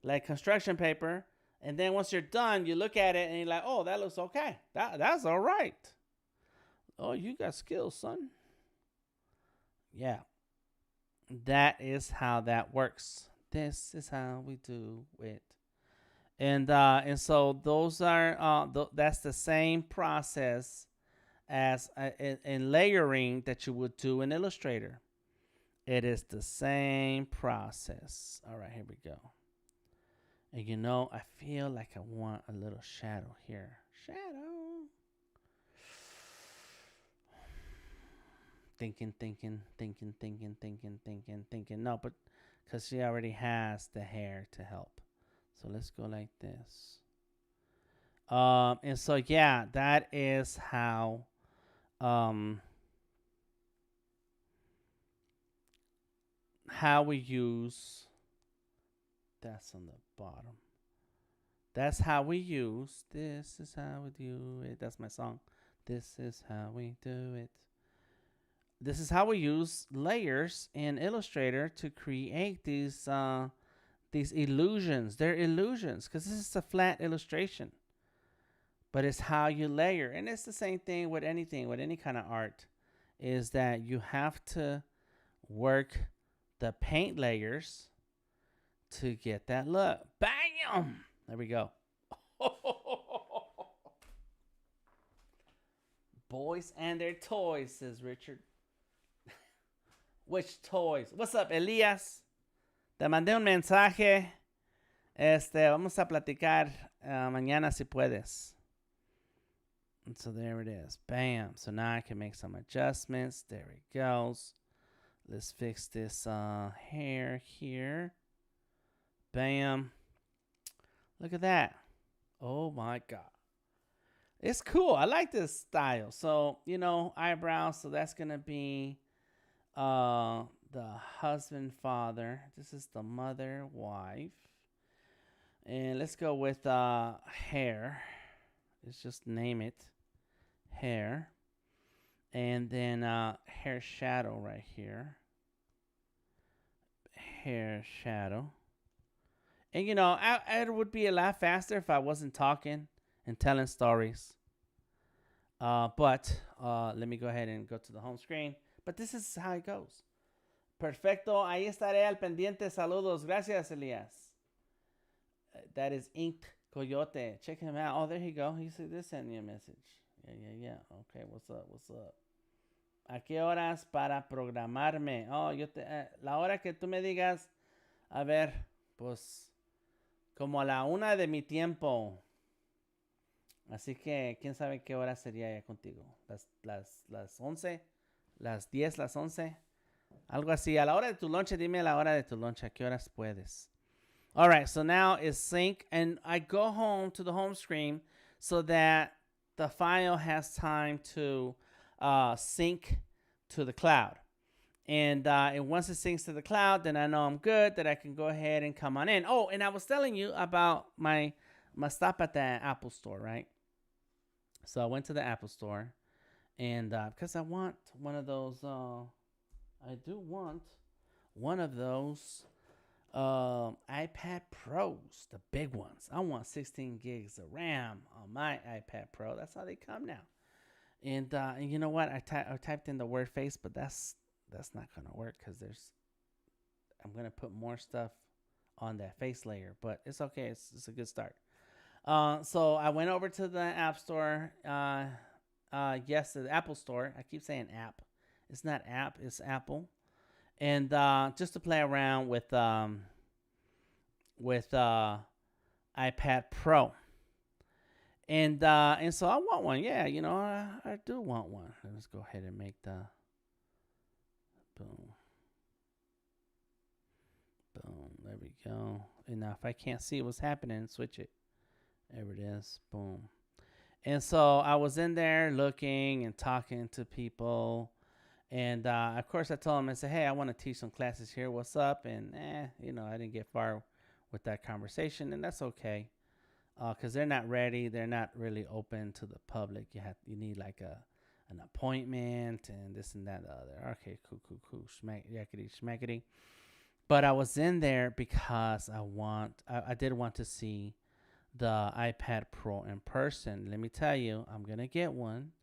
like construction paper. And then once you're done, you look at it and you're like, oh, that looks okay. That's all right. Oh, you got skills, son. Yeah. That is how that works. This is how we do it. And so those are that's the same process as in layering that you would do in Illustrator. It is the same process. All right, here we go. And you know, I feel like I want a little shadow here. Shadow. Thinking. No, but because she already has the hair to help. So let's go like this. And so, yeah, that is how we use. That's on the bottom. That's how we use. This is how we do it. That's my song. This is how we do it. This is how we use layers in Illustrator to create these illusions. They're illusions because this is a flat illustration. But it's how you layer. And it's the same thing with anything, with any kind of art, is that you have to work the paint layers to get that look. Bam! There we go. Boys and their toys, says Richard. Which toys? What's up, Elías? Te mandé un mensaje. Vamos a platicar mañana si puedes. And so there it is. Bam. So now I can make some adjustments. There it goes. Let's fix this hair here. Bam. Look at that. Oh my God. It's cool. I like this style. So, you know, eyebrows. So that's going to be the husband, father. This is the mother, wife. And let's go with hair. Let's just name it hair. And then hair shadow right here. Hair shadow. And, you know, it would be a lot faster if I wasn't talking and telling stories. But let me go ahead and go to the home screen. But this is how it goes. Perfecto. Ahí estaré al pendiente. Saludos. Gracias, Elias. That is Inked Coyote. Check him out. Oh, there you go. He said this sent me a message. Yeah. Okay, what's up? ¿A qué horas para programarme? Oh, la hora que tú me digas. A ver, pues, como a la 1 de mi tiempo. Así que, ¿quién sabe qué hora sería ya contigo? Las 11, las 10, las 11. Algo así. A la hora de tu lunch, dime a la hora de tu lunch. ¿A qué horas puedes? All right, so now it's sync. And I go home to the home screen so that the file has time to sync to the cloud. And once it syncs to the cloud, then I know I'm good, that I can go ahead and come on in. Oh, and I was telling you about my stop at the Apple store, right? So I went to the Apple store, and because I want one of those, I do want one of those iPad Pros, the big ones. I want 16 gigs of RAM on my iPad Pro. That's how they come now. And you know what? I typed in the word face, but that's not gonna work because I'm gonna put more stuff on that face layer, but it's okay. It's a good start. So I went over to the App Store. Yes, the Apple Store. I keep saying app. It's not app. It's Apple. And just to play around with iPad Pro. And so I want one. Yeah, I do want one. Let's go ahead and make the boom. Boom. There we go. And now if I can't see what's happening, switch it. There it is. Boom. And so I was in there looking and talking to people. And of course I told them, I said, hey, I want to teach some classes here. What's up? And I didn't get far with that conversation, and that's okay. Because they're not ready. They're not really open to the public. You need like an appointment and this and that and the other. Okay, cool. Yakety schmackety. But I was in there because I did want to see the iPad Pro in person. Let me tell you, I'm gonna get one.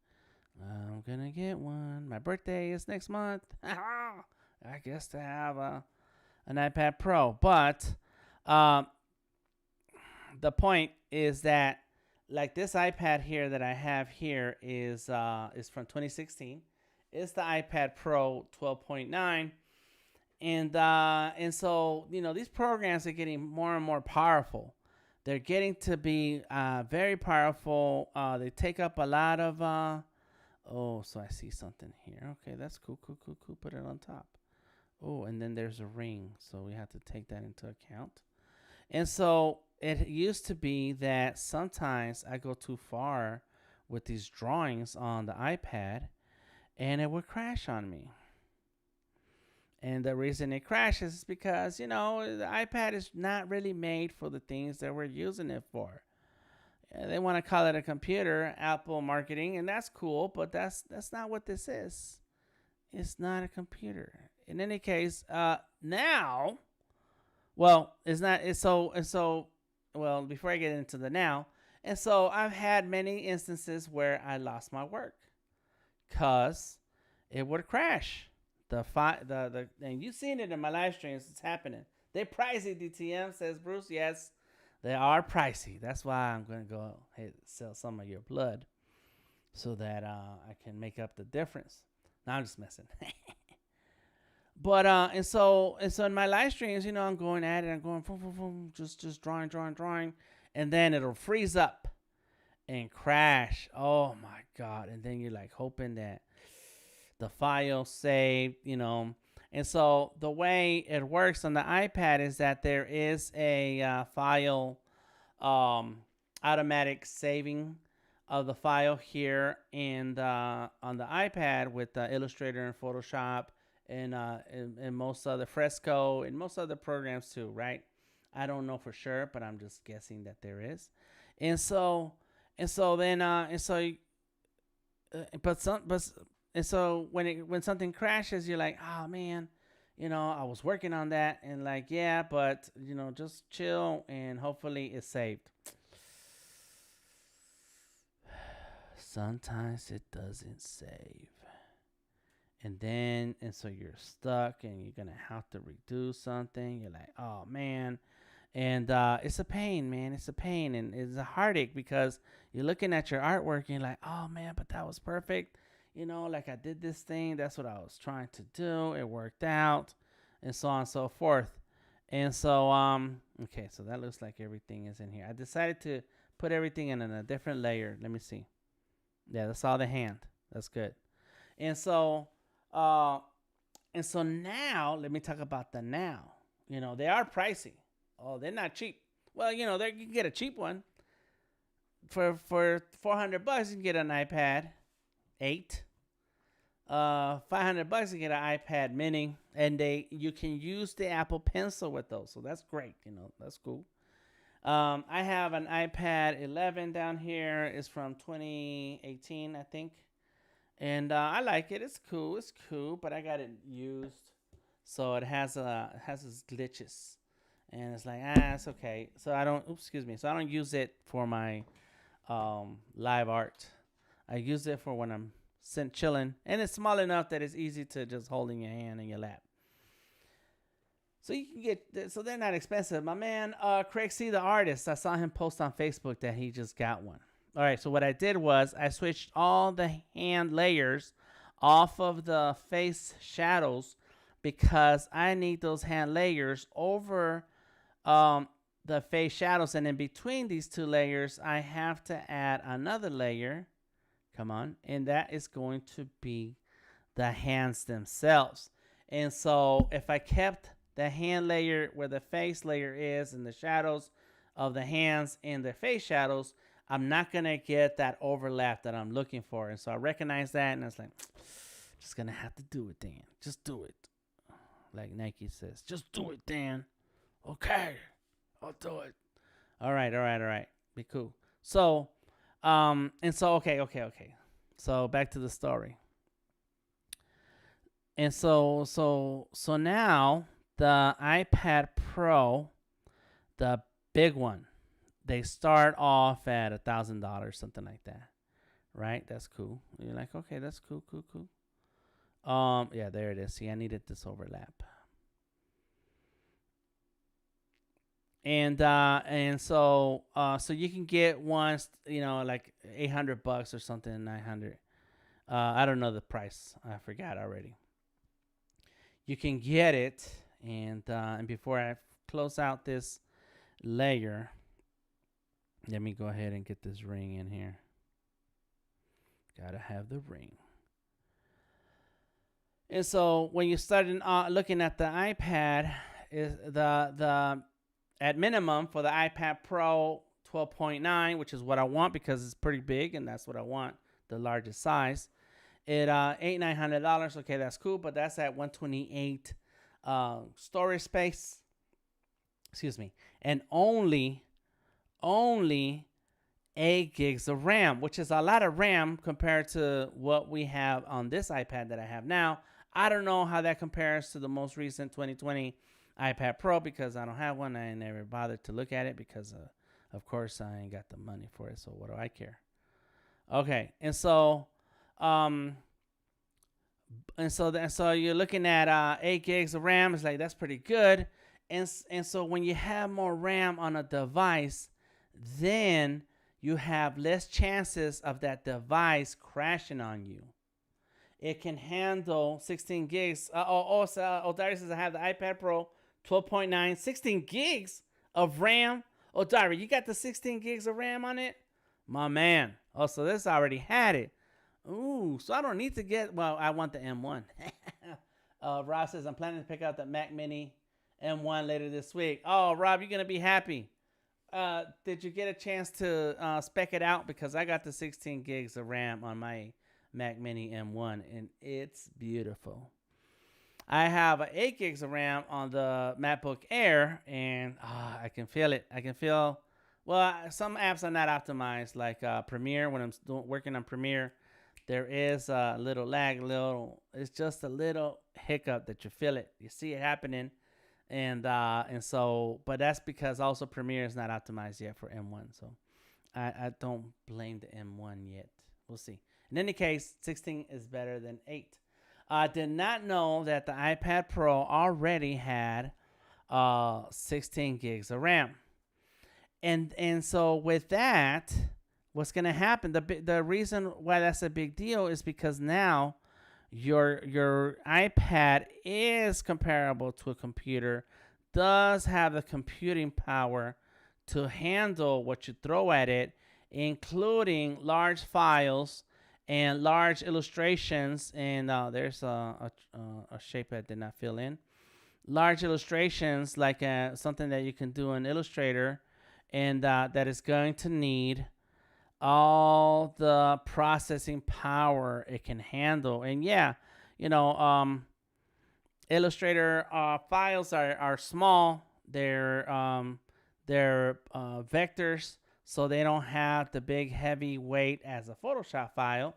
My birthday is next month. I guess to have an iPad Pro. But the point is that like this iPad here that I have here is from 2016. It's the iPad Pro 12.9. And so these programs are getting more and more powerful. They're getting to be very powerful. They take up a lot of so I see something here. Okay, that's cool. Put it on top. Oh, and then there's a ring, so we have to take that into account. And so it used to be that sometimes I go too far with these drawings on the iPad and it would crash on me. And the reason it crashes is because, the iPad is not really made for the things that we're using it for. They want to call it a computer, Apple marketing, and that's cool, but that's not what this is. It's not a computer. In any case, now, well, it's not. It's so. Well, before I get into the now, and so I've had many instances where I lost my work, cause it would crash. And you've seen it in my live streams. It's happening. They're pricey. DTM says Bruce. Yes, they are pricey. That's why I'm gonna go sell some of your blood, so that I can make up the difference. Now I'm just messing. But and so in my live streams, I'm going at it. I'm going boom, boom, boom, just drawing, and then it'll freeze up and crash. Oh my god! And then you're like hoping that the file saved, And so the way it works on the iPad is that there is a file automatic saving of the file here and on the iPad with Illustrator and Photoshop and most other Fresco and most other programs too, right? I don't know for sure, but I'm just guessing that there is. And so when something crashes, you're like, oh man, I was working on that, and like, yeah, but just chill and hopefully it's saved. Sometimes it doesn't save. And so you're stuck and you're gonna have to redo something. You're like, oh man. And it's a pain, man. It's a pain, and it's a heartache because you're looking at your artwork and you're like, oh man, but that was perfect. Like I did this thing. That's what I was trying to do. It worked out, and so on and so forth. And so, okay, so that looks like everything is in here. I decided to put everything in a different layer. Let me see. Yeah, that's all the hand. That's good. And so now let me talk about the now. They are pricey. Oh, they're not cheap. Well, you can get a cheap one for $400. You can get an iPad 8. $500 you get an iPad Mini, and you can use the Apple Pencil with those, so that's great. That's cool. I have an iPad 11 down here. It's from 2018, I think, and I like it. It's cool, but I got it used, so it has its glitches, and it's like it's okay. So I don't. So I don't use it for my live art. I use it for when I'm chilling, and it's small enough that it's easy to just hold in your hand in your lap. So you can get, so they're not expensive. My man, Craig C, the artist, I saw him post on Facebook that he just got one. All right, so what I did was I switched all the hand layers off of the face shadows because I need those hand layers over the face shadows, and in between these two layers I have to add another layer. Come on, and that is going to be the hands themselves. And so if I kept the hand layer where the face layer is and the shadows of the hands and the face shadows, I'm not gonna get that overlap that I'm looking for. And so I recognize that, and I was like, just gonna have to do it, Dan. Just do it. Like Nike says, just do it, Dan. Okay, I'll do it. All right. Be cool. So, and so, okay. So back to the story. And so now the iPad Pro, the big one, they start off at $1,000, something like that, right? That's cool. You're like, okay, that's cool. Yeah, there it is. See, I needed this overlap. And so you can get ones, like $800 or something, 900. I don't know the price. I forgot already. You can get it, and before I close out this layer, let me go ahead and get this ring in here. Gotta have the ring. And so when you start looking at the iPad, is the at minimum for the iPad Pro 12.9, which is what I want because it's pretty big and that's what I want, the largest size. It $900. Okay, that's cool, but that's at 128 storage space. Excuse me, and only 8 gigs of RAM, which is a lot of RAM compared to what we have on this iPad that I have now. I don't know how that compares to the most recent 2020 iPad Pro because I don't have one. I never bothered to look at it because, of course, I ain't got the money for it. So what do I care? Okay, and so you're looking at 8 gigs of RAM. It's like that's pretty good. And so when you have more RAM on a device, then you have less chances of that device crashing on you. It can handle 16 gigs. Dari says I have the iPad Pro 12.9, 16 gigs of RAM. Dari, you got the 16 gigs of RAM on it? My man. Oh, so this already had it. Ooh, so I don't need to get, well, I want the M1. Rob says I'm planning to pick out the Mac Mini M1 later this week. Oh, Rob, you're going to be happy. Did you get a chance to spec it out? Because I got the 16 gigs of RAM on my Mac Mini M1, and it's beautiful. I have 8 gigs of RAM on the MacBook Air, and I can feel it. I can feel, well, some apps are not optimized, like Premiere. When I'm working on Premiere, there is a little lag, it's just a little hiccup that you feel it. You see it happening. And so, but that's because also Premiere is not optimized yet for M1. So I don't blame the M1 yet. We'll see. In any case, 16 is better than 8. I did not know that the iPad Pro already had 16 gigs of RAM. And so with that, what's going to happen, the reason why that's a big deal is because now your iPad is comparable to a computer, does have the computing power to handle what you throw at it, including large files and large illustrations. And there's a shape I did not fill in. Large illustrations, like something that you can do in Illustrator, and that is going to need all the processing power it can handle. And yeah, Illustrator files are small. They're vectors, so they don't have the big heavy weight as a Photoshop file,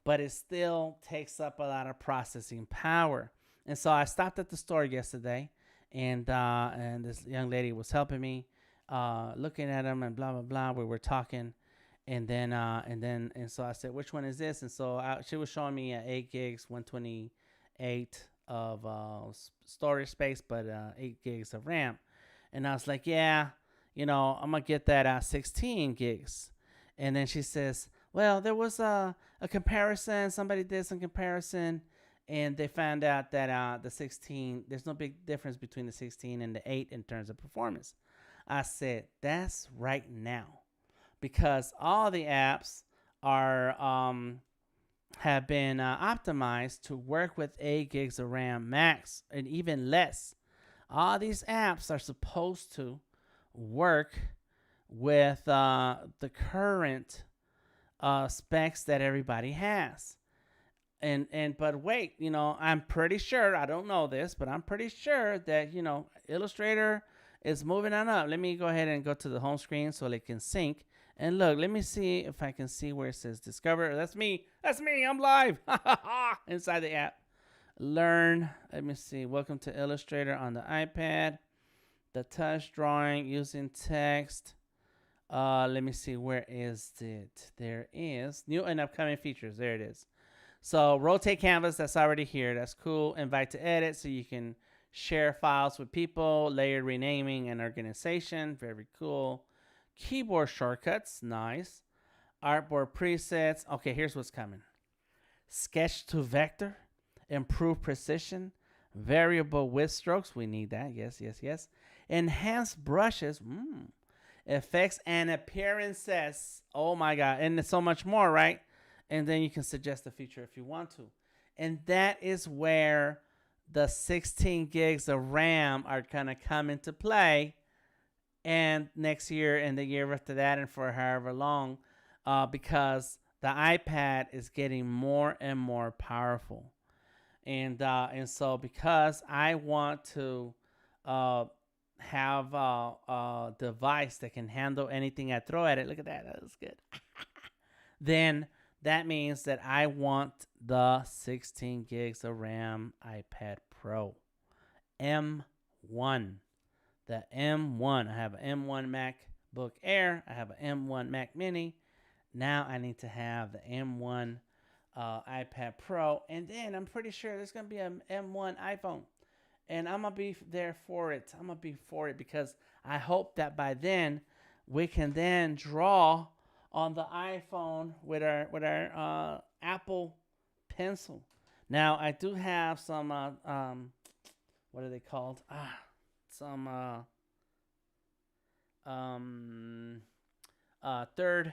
but it still takes up a lot of processing power. And so I stopped at the store yesterday, and this young lady was helping me, looking at them and blah blah blah. We were talking. And so I said, which one is this? And so she was showing me 8 gigs, 128 of storage space, but 8 gigs of RAM. And I was like, yeah, I'm gonna get that 16 gigs. And then she says, well, there was a comparison. Somebody did some comparison, and they found out that the 16, there's no big difference between the 16 and the 8 in terms of performance. I said, that's right now, because all the apps are have been optimized to work with 8 gigs of RAM max and even less. All these apps are supposed to work with the current specs that everybody has. And but wait, I'm pretty sure, I don't know this, but I'm pretty sure that Illustrator is moving on up. Let me go ahead and go to the home screen so it can sync. And look, let me see if I can see where it says discover. That's me. I'm live inside the app. Learn. Let me see. Welcome to Illustrator on the iPad. The touch drawing using text. Let me see. Where is it? There is new and upcoming features. There it is. So rotate canvas. That's already here. That's cool. Invite to edit so you can share files with people. Layered renaming and organization. Very cool. Keyboard shortcuts. Nice. Artboard presets. Okay, here's what's coming. Sketch to vector. Improve precision. Variable width strokes. We need that. Yes. Enhanced brushes. Effects and appearances. Oh my God. And there's so much more, right? And then you can suggest a feature if you want to. And that is where the 16 gigs of RAM are going to come into play. And next year and the year after that and for however long, because the iPad is getting more and more powerful. And so because I want to have a device that can handle anything I throw at it, look at that, that was good. Then that means that I want the 16 gigs of RAM iPad Pro M1. The M1. I have an M1 MacBook Air. I have an M1 Mac Mini. Now I need to have the M1 iPad Pro. And then I'm pretty sure there's going to be an M1 iPhone. And I'm going to be there for it. I'm going to be for it because I hope that by then we can then draw on the iPhone with our Apple Pencil. Now I do have some what are they called? Some third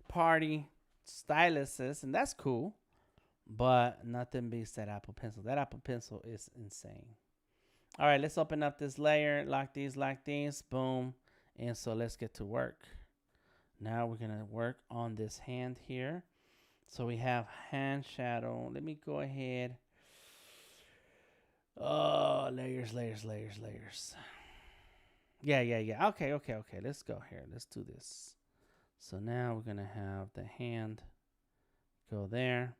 party styluses, and that's cool, but nothing beats that Apple Pencil. That Apple Pencil is insane. All right, let's open up this layer, lock these, boom. And so let's get to work. Now we're gonna work on this hand here. So we have hand shadow. Let me go ahead. Oh, layers. Yeah. Okay. Let's go here. Let's do this. So now we're gonna have the hand go there.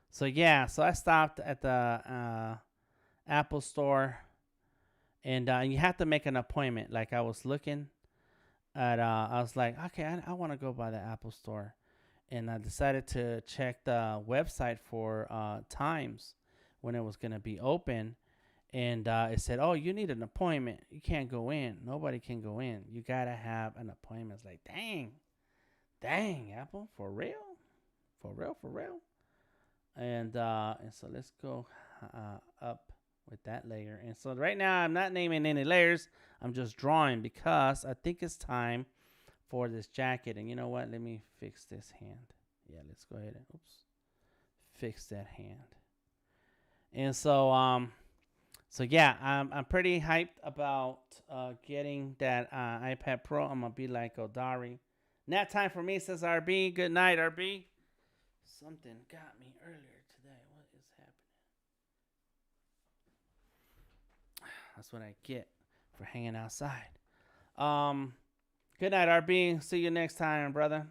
So yeah, so I stopped at the Apple Store, and you have to make an appointment. Like I was looking at, I was like, okay, I want to go by the Apple Store, and I decided to check the website for times when it was gonna be open. And it said, oh, you need an appointment. You can't go in. Nobody can go in. You got to have an appointment. It's like, dang, Apple, for real? And so let's go up with that layer. And so right now I'm not naming any layers. I'm just drawing because I think it's time for this jacket. And you know what? Let me fix this hand. Yeah, let's go ahead and, fix that hand. And so, so yeah, I'm pretty hyped about getting that iPad Pro. I'm going to be like Odari. Nap time for me, says RB. Good night, RB. Something got me earlier today. What is happening? That's what I get for hanging outside. Good night, RB. See you next time, brother.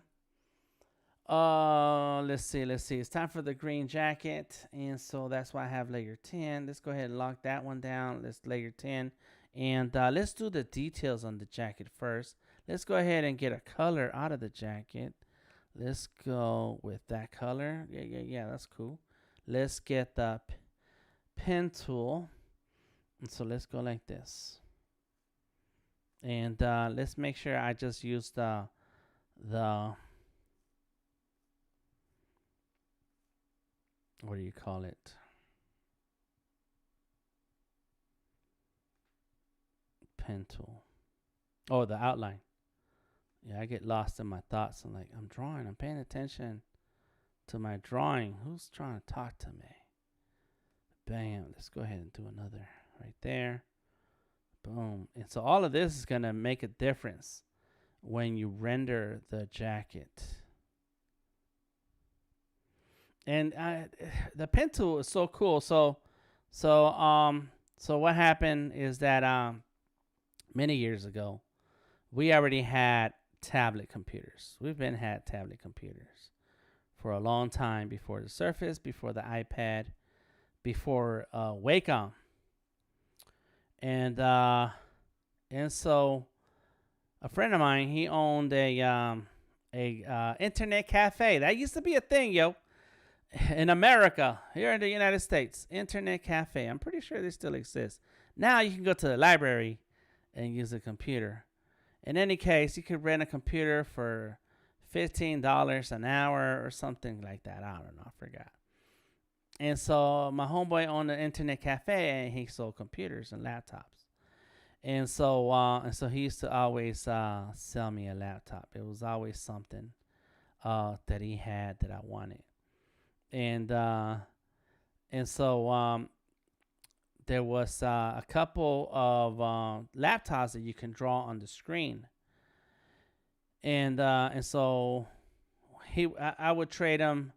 Let's see. It's time for the green jacket, and so that's why I have layer 10. Let's go ahead and lock that one down. Let's layer 10, and let's do the details on the jacket first. Let's go ahead and get a color out of the jacket. Let's go with that color. Yeah, that's cool. Let's get the pen tool. And so let's go like this. And let's make sure I just use the what do you call it? Pen tool. Oh, the outline. Yeah, I get lost in my thoughts. I'm like, I'm drawing. I'm paying attention to my drawing. Who's trying to talk to me? Bam. Let's go ahead and do another right there. Boom. And so all of this is going to make a difference when you render the jacket. And the pen tool is so cool. So what happened is that many years ago, we already had tablet computers. We've had tablet computers for a long time, before the Surface, before the iPad, before Wacom. And so a friend of mine, he owned a internet cafe. That used to be a thing, yo, in America, here in the United States. Internet cafe. I'm pretty sure they still exist. Now you can go to the library and use a computer. In any case, you could rent a computer for $15 an hour or something like that. I don't know. I forgot. And so my homeboy owned an internet cafe, and he sold computers and laptops. And so he used to always sell me a laptop. It was always something that he had that I wanted. And so there was a couple of laptops that you can draw on the screen. And so I would trade him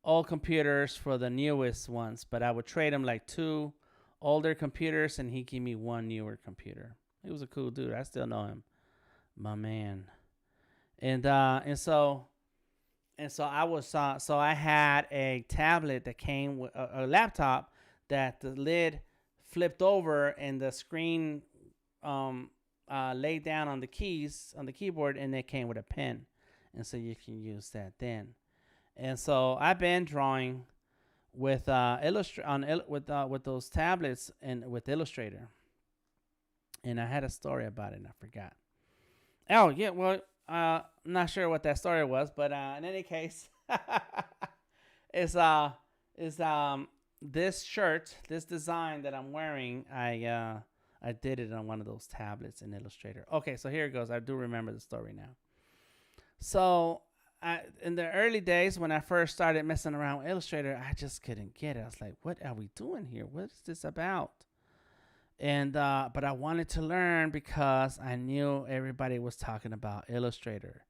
old computers for the newest ones, but I would trade him like 2 older computers, and he'd give me 1 newer computer. He was a cool dude. I still know him, my man. And so I had a tablet that came with a laptop that the lid flipped over and the screen laid down on the keys on the keyboard, and it came with a pen, and so you can use that then. And so I've been drawing with with those tablets and with Illustrator. And I had a story about it, and I forgot. Oh yeah, well, I'm not sure what that story was, but in any case, is this shirt, this design that I'm wearing, I did it on one of those tablets in Illustrator. Okay, so here it goes. I do remember the story now. So in the early days when I first started messing around with Illustrator, I just couldn't get it. I was like, what are we doing here? What is this about? And but I wanted to learn because I knew everybody was talking about Illustrator.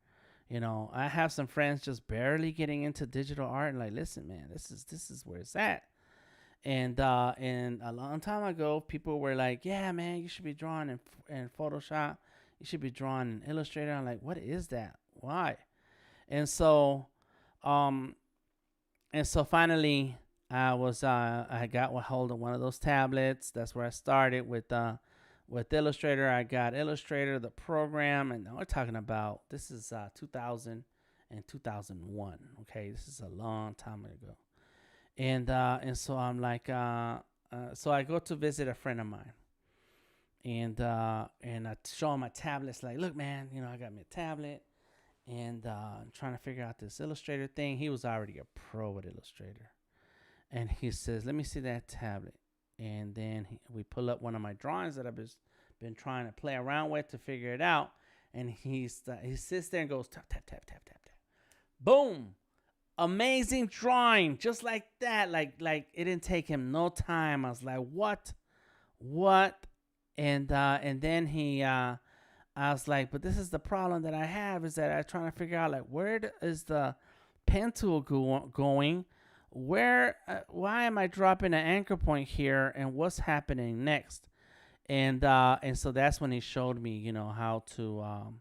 You know, I have some friends just barely getting into digital art, and like, listen, man, this is where it's at. And a long time ago, people were like, yeah, man, you should be drawing in Photoshop. You should be drawing in Illustrator. I'm like, what is that? Why? And so finally, I got a hold of one of those tablets. That's where I started with Illustrator. I got Illustrator, the program, and we're talking about, this is 2000 and 2001. Okay, this is a long time ago. And so I'm like, so I go to visit a friend of mine, and I show him my tablets. Like, look, man, you know, I got me a tablet, and I'm trying to figure out this Illustrator thing. He was already a pro with Illustrator, and he says, "Let me see that tablet." And then we pull up one of my drawings that I've been trying to play around with to figure it out, and he sits there and goes, tap tap tap tap tap tap, boom. Amazing drawing, just like that. Like it didn't take him no time. I was like, what? And then I was like, but this is the problem that I have, is that I'm trying to figure out, like, where is the pen tool going? Where? Why am I dropping an anchor point here? And what's happening next? And so that's when he showed me, you know, how to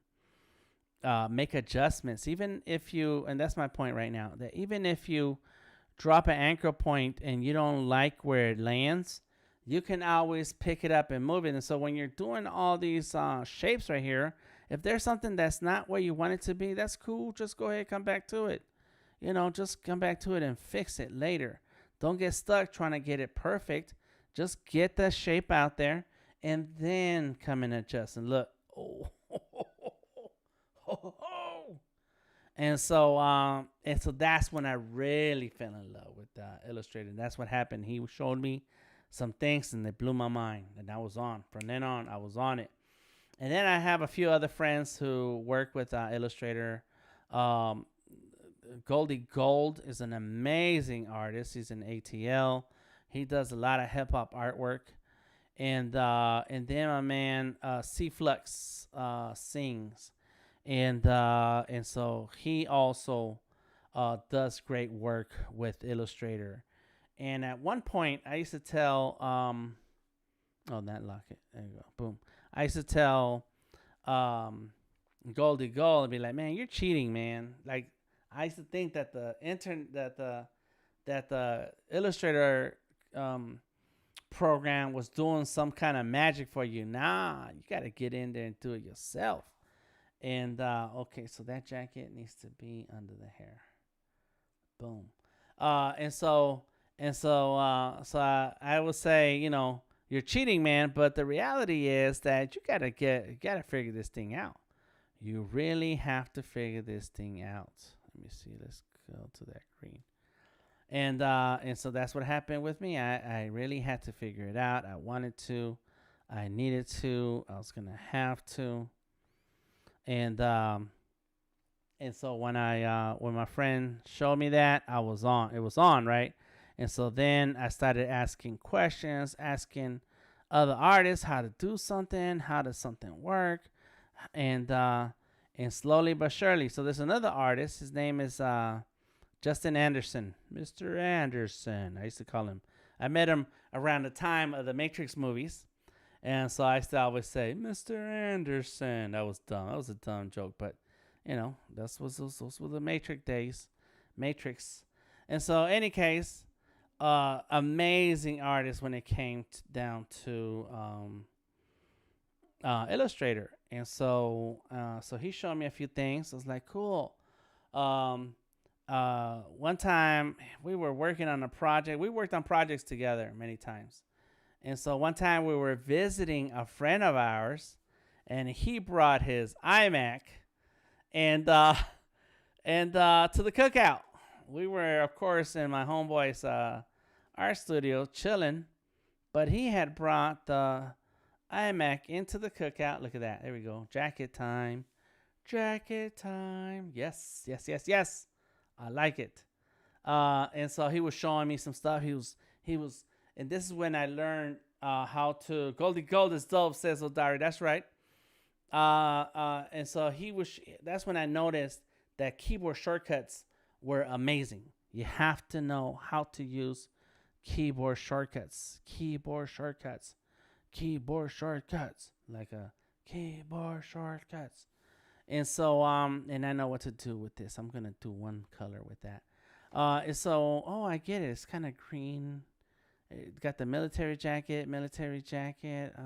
make adjustments. Even if you, and that's my point right now, that even if you drop an anchor point and you don't like where it lands, you can always pick it up and move it. And so when you're doing all these shapes right here, If there's something that's not where you want it to be, that's cool. Just go ahead, come back to it. Just come back to it and fix it later. Don't get stuck trying to get it perfect. Just get the shape out there and then come and adjust. And look, oh, and so that's when I really fell in love with Illustrator. And that's what happened. He showed me some things and they blew my mind. And I was on. From then on, I was on it. And then I have a few other friends who work with Illustrator. Goldie Gold is an amazing artist. He's an ATL. He does a lot of hip hop artwork. And then my man C Flux sings. And so he also does great work with Illustrator. And at one point, I used to tell, that lock it. There you go. Boom. I used to tell Goldie Gold and be like, man, you're cheating, man. Like, I used to think that the Illustrator program was doing some kind of magic for you. Nah, you got to get in there and do it yourself. And okay, so that jacket needs to be under the hair. Boom. So I would say, you're cheating, man. But the reality is that you gotta figure this thing out. You really have to figure this thing out. Let me see. Let's go to that green. And so that's what happened with me. I really had to figure it out. I wanted to. I needed to. I was gonna have to. And so when my friend showed me that, I was on. It was on, right? And so then I started asking questions, asking other artists how to do something, how does something work, and slowly but surely. So there's another artist. His name is Justin Anderson, Mr. Anderson. I used to call him. I met him around the time of the Matrix movies. And so I used to always say, Mr. Anderson. That was dumb. That was a dumb joke. But, those were the Matrix days. Matrix. And so, any case, amazing artist when it came down to Illustrator. And so he showed me a few things. I was like, cool. One time, we were working on a project. We worked on projects together many times. And so one time we were visiting a friend of ours, and he brought his iMac and to the cookout. We were, of course, in my homeboy's art studio chilling, but he had brought the iMac into the cookout. Look at that. There we go. Jacket time. Jacket time. Yes, yes, yes, yes. I like it. And so he was showing me some stuff. He was. And this is when I learned how to Goldie Gold is dope, says Odari. That's right. And so that's when I noticed that keyboard shortcuts were amazing. You have to know how to use keyboard shortcuts. Keyboard shortcuts. Keyboard shortcuts. Like a keyboard shortcuts. And so and I know what to do with this. I'm gonna do one color with that. And so I get it. It's kind of green. It got the military jacket. I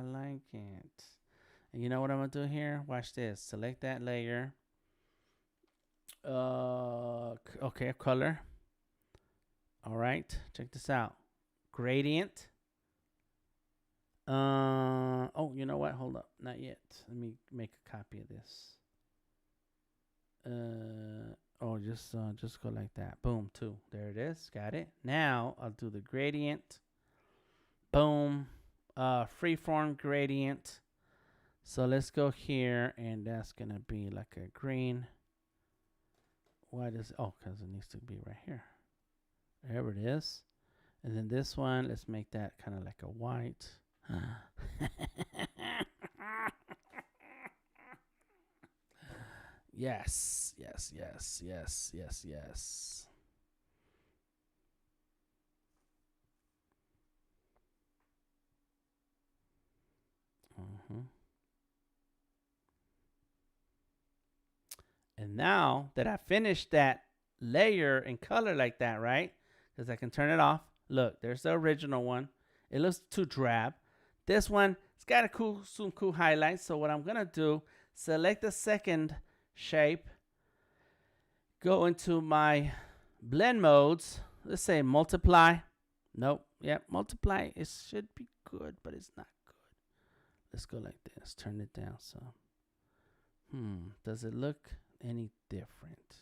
like it. And you know what I'm going to do here? Watch this. Select that layer. Okay, color. All right. Check this out. Gradient. You know what? Hold up. Not yet. Let me make a copy of this. Just go like that. Boom, 2. There it is. Got it. Now I'll do the gradient. Boom. Freeform gradient. So let's go here, and that's going to be like a green. Why does... because it needs to be right here. There it is. And then this one, let's make that kind of like a white. Yes, yes, yes, yes, yes, yes. And now that I finished that layer and color like that, right? Because I can turn it off. Look, there's the original one. It looks too drab. This one, it's got some cool highlights. So what I'm going to do, select the second shape, go into my blend modes. Let's say multiply. Nope. Yep, multiply. It should be good, but it's not good. Let's go like this. Turn it down some. Does it look any different?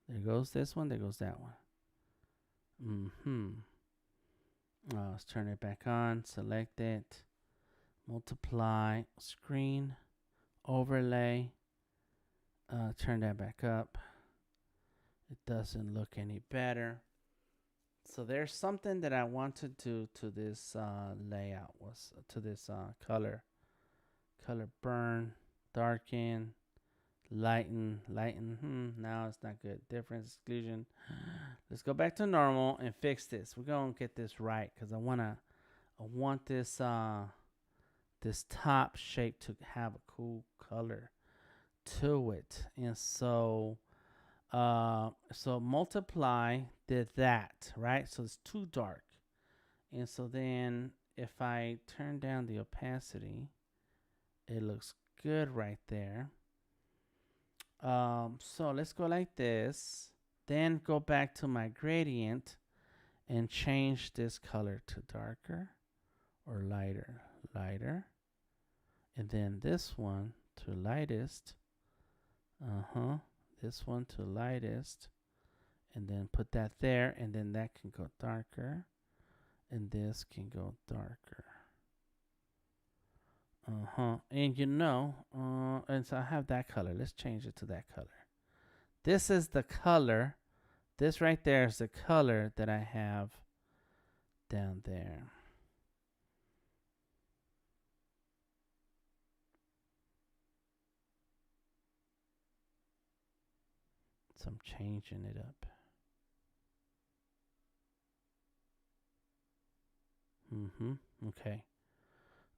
There goes this one. There goes that one. Let's turn it back on. Select it. Multiply. Screen. Overlay. Turn that back up. It doesn't look any better. So there's something that I want to do to this layout, to this color burn, darken, lighten. Now it's not good. Difference, exclusion. Let's go back to normal and fix this. We're gonna get this right because I want this this top shape to have a cool color to it. And so multiply did that, right? So it's too dark. And so then if I turn down the opacity, it looks good right there. So let's go like this. Then go back to my gradient and change this color to darker or lighter. And then this one to lightest. This one to lightest. And then put that there. And then that can go darker. And this can go darker. And and so I have that color. Let's change it to that color. This is the color. This right there is the color that I have down there. So I'm changing it up. Okay.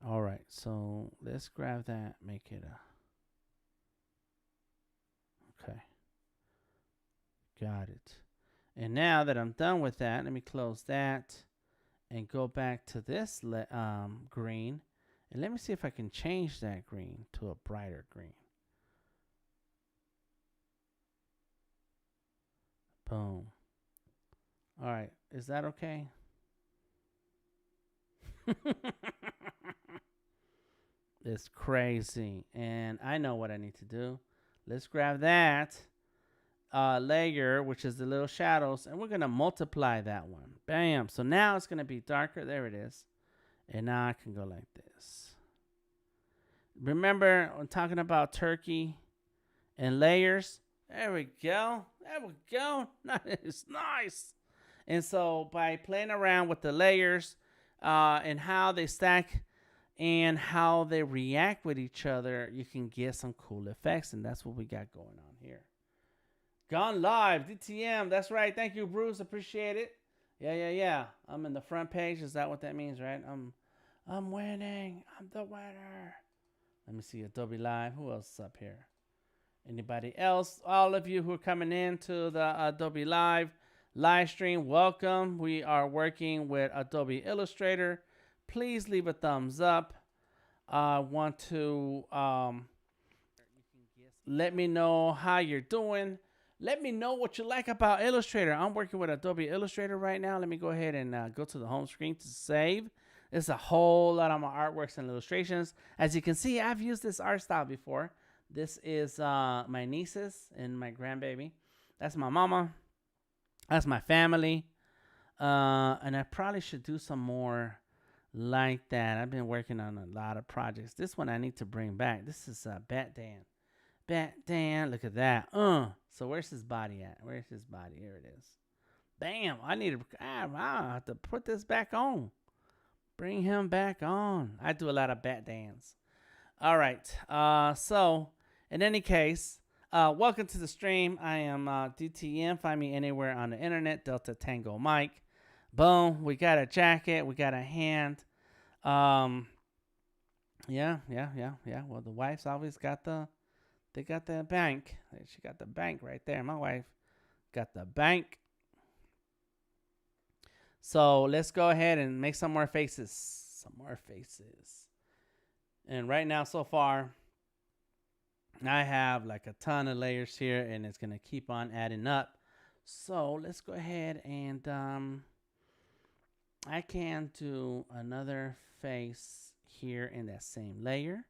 All right. So let's grab that, make it okay. Got it. And now that I'm done with that, let me close that and go back to this green. And let me see if I can change that green to a brighter green. Boom. All right. Is that okay? It's crazy. And I know what I need to do. Let's grab that layer, which is the little shadows, and we're going to multiply that one. Bam. So now it's going to be darker. There it is. And now I can go like this. Remember, I'm talking about turkey and layers. There we go. There we go. Nice. Nice. And so by playing around with the layers and how they stack and how they react with each other, you can get some cool effects. And that's what we got going on here. Gone live, DTM. That's right. Thank you, Bruce. Appreciate it. Yeah. I'm in the front page. Is that what that means, right? I'm winning. I'm the winner. Let me see Adobe Live. Who else is up here? Anybody else? All of you who are coming in to the Adobe Live stream, welcome. We are working with Adobe Illustrator. Please leave a thumbs up. I want to let me know how you're doing. Let me know what you like about Illustrator. I'm working with Adobe Illustrator right now. Let me go ahead and go to the home screen to save. There's a whole lot of my artworks and illustrations. As you can see, I've used this art style before. This is my nieces and my grandbaby. That's my mama. That's my family. And I probably should do some more like that. I've been working on a lot of projects. This one I need to bring back. This is Bat Dan. Bat Dan, look at that. So where's his body at? Where's his body? Here it is. Bam. I need to, I have to put this back on. Bring him back on. I do a lot of Bat Dans. All right. So in any case, welcome to the stream. I am DTM. Find me anywhere on the internet. Delta Tango Mike. Boom. We got a jacket. We got a hand. Yeah. Well, the wife's always got they got the bank. She got the bank right there. My wife got the bank. So let's go ahead and make some more faces. And right now, so far, I have like a ton of layers here, and it's gonna keep on adding up. So let's go ahead and I can do another face here in that same layer,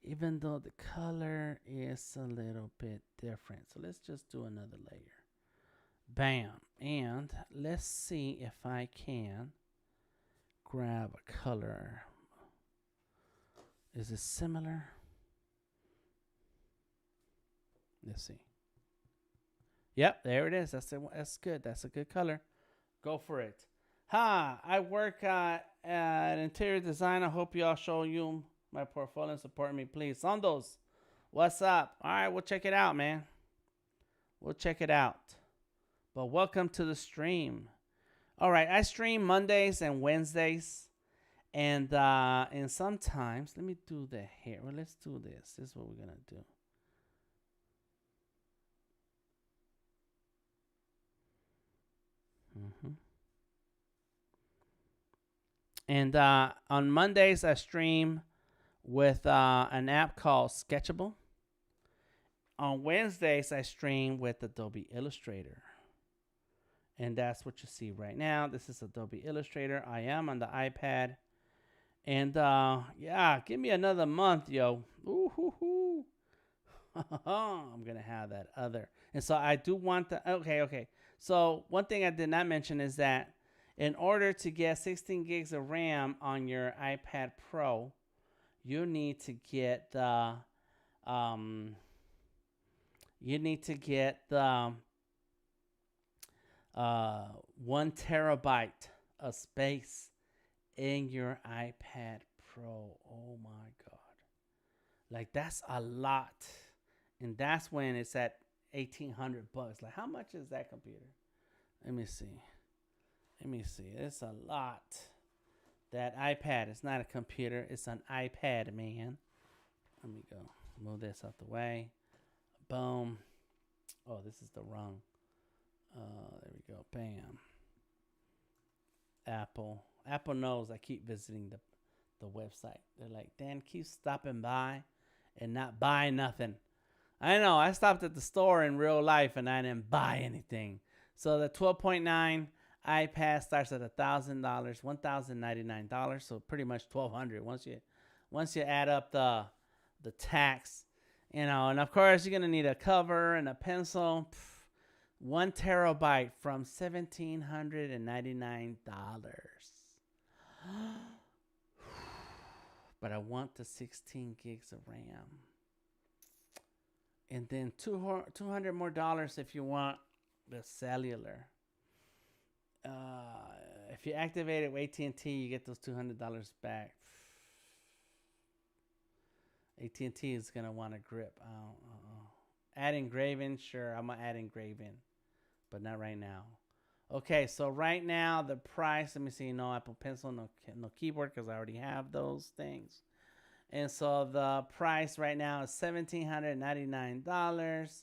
even though the color is a little bit different. So let's just do another layer. Bam. And let's see if I can grab a color. Is it similar? Let's see. Yep, there it is. That's good. That's a good color. Go for it. Hi, I work at interior design. I hope y'all show you my portfolio and support me, please. Sondos, what's up? All right, we'll check it out, man. We'll check it out. But welcome to the stream. All right, I stream Mondays and Wednesdays, and sometimes let me do the hair. Well, let's do this. This is what we're gonna do. And on Mondays, I stream with an app called Sketchable. On Wednesdays, I stream with Adobe Illustrator. And that's what you see right now. This is Adobe Illustrator. I am on the iPad. And yeah, give me another month, yo. Ooh, hoo, hoo. I'm going to have that other. And so I do want the, okay. So one thing I did not mention is that in order to get 16 gigs of RAM on your iPad Pro, you need to get the 1 terabyte of space in your iPad Pro. Oh my God. Like, that's a lot. And that's when it's at $1,800. Like, how much is that computer? Let me see. It's a lot. That iPad is not a computer. It's an iPad, man. Let me go. Move this out the way. Boom. Oh, this is the wrong. There we go. Bam. Apple knows I keep visiting the website. They're like, Dan, keep stopping by and not buy nothing. I know. I stopped at the store in real life and I didn't buy anything. So the 12.9 iPad starts at $1,000, $1,099. So pretty much $1,200 once you add up the tax, and of course you're gonna need a cover and a pencil. 1 terabyte from $1,799. But I want the 16 gigs of RAM, and then $200 more if you want the cellular. If you activate it with AT&T, you get those $200 back. AT&T is gonna want to grip. Add Engraving, sure. I'm gonna add Engraving, but not right now. Okay, so right now the price. Let me see. No Apple Pencil, no keyboard, because I already have those things. And so the price right now is $1,799.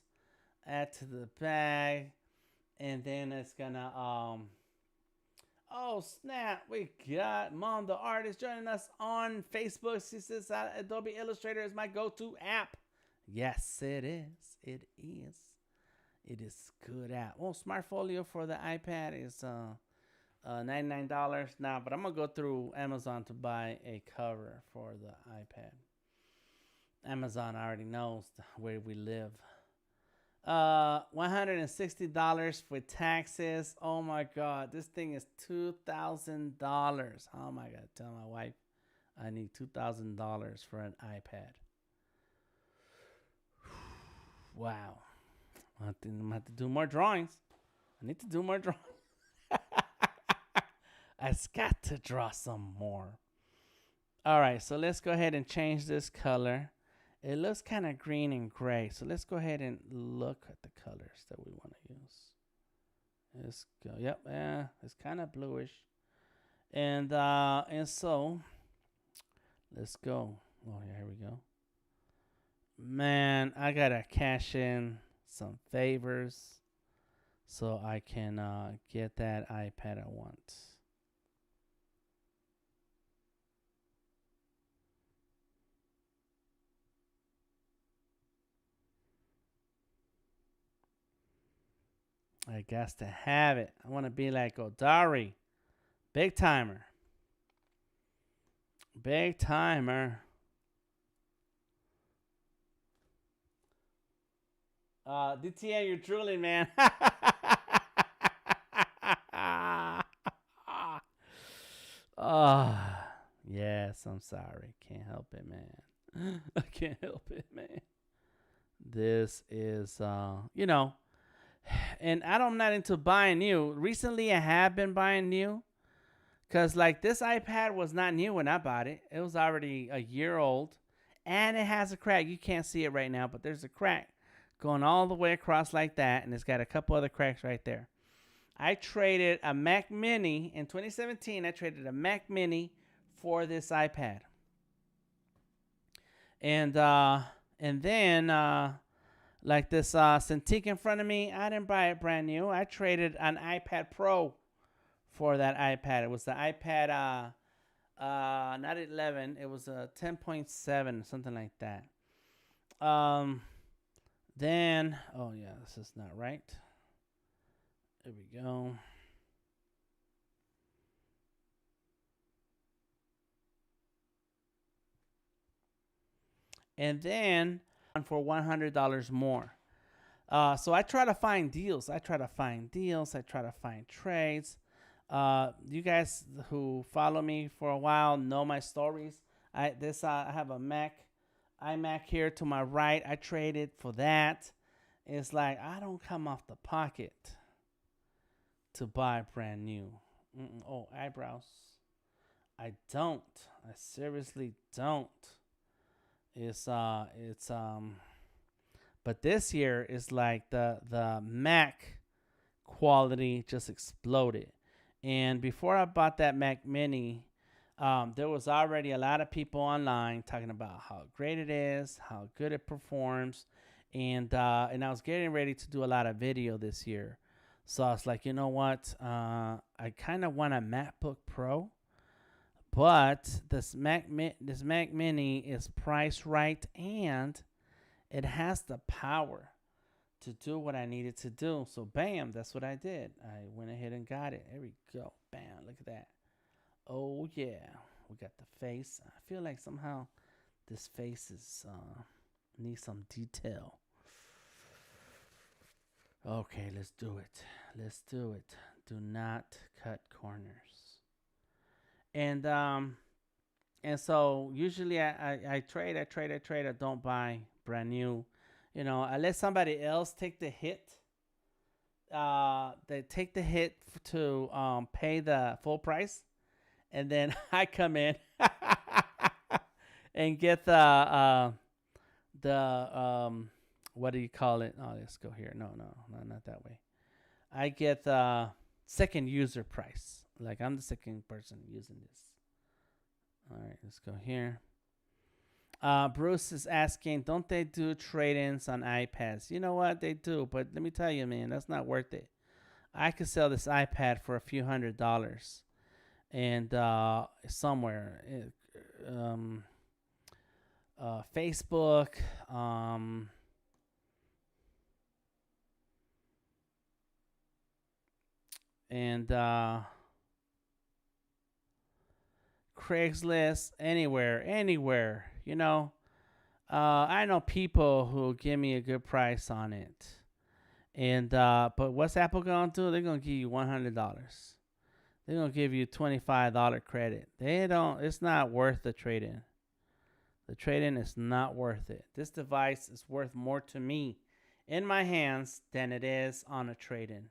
Add to the bag, and then it's gonna oh snap! We got Mom the Artist joining us on Facebook. She says Adobe Illustrator is my go-to app. Yes, it is. It is. It is good app. Oh, Smartfolio for the iPad is $99 now, but I'm gonna go through Amazon to buy a cover for the iPad. Amazon already knows where we live. $160 with taxes. Oh my God, this thing is $2,000. How am I gonna tell my wife I need $2,000 for an iPad? Wow. I'm gonna have to do more drawings. I need to do more drawings. I've got to draw some more. All right, so let's go ahead and change this color. It looks kind of green and gray, so let's go ahead and look at the colors that we want to use. Let's go. Yep, it's kind of bluish, and so let's go. Oh yeah, here we go. Man, I gotta cash in some favors so I can get that iPad I want. I got to have it. I want to be like Odari. Big timer. Big timer. DTM, you're drooling, man. Oh, yes, I'm sorry. Can't help it, man. I can't help it, man. This is, and I'm not into buying new. Recently, I have been buying new because, like, this iPad was not new when I bought it. It was already a year old, and it has a crack. You can't see it right now, but there's a crack going all the way across like that, and it's got a couple other cracks right there. I traded a Mac Mini in 2017. I traded a Mac Mini for this iPad, and then like this Cintiq in front of me, I didn't buy it brand new. I traded an iPad Pro for that iPad. It was the iPad not 11. It was a 10.7, something like that. Then, oh yeah, this is not right. There we go. And then for $100 more. So I try to find deals. I try to find trades. You guys who follow me for a while know my stories. I have a iMac here to my right. I traded for that. It's like I don't come off the pocket to buy brand new. Oh, eyebrows. I don't. I seriously don't. But this year is like the Mac quality just exploded. And before I bought that Mac Mini, there was already a lot of people online talking about how great it is, how good it performs, and I was getting ready to do a lot of video this year. So I was like, you know what? I kind of want a MacBook Pro, but this Mac Mini is priced right, and it has the power to do what I needed to do. So bam, that's what I did. I went ahead and got it. There we go. Bam, look at that. Oh yeah, we got the face. I feel like somehow this face is needs some detail. Okay, let's do it. Let's do it. Do not cut corners. And so usually I trade. I don't buy brand new. You know, I let somebody else take the hit. They take the hit to pay the full price, and then I come in and get the what do you call it? Oh, let's go here. No, not that way. I get the second user price. Like I'm the second person using this. All right, let's go here. Bruce is asking, don't they do trade-ins on iPads? You know what? They do, but let me tell you, man, that's not worth it. I could sell this iPad for a few $100s, and somewhere, Facebook, and Craigslist, anywhere. You know, I know people who give me a good price on it, and but what's Apple gonna do? They're gonna give you $100. They're gonna give you $25 credit. They don't. It's not worth the trade-in. The trade-in is not worth it. This device is worth more to me in my hands than it is on a trade-in.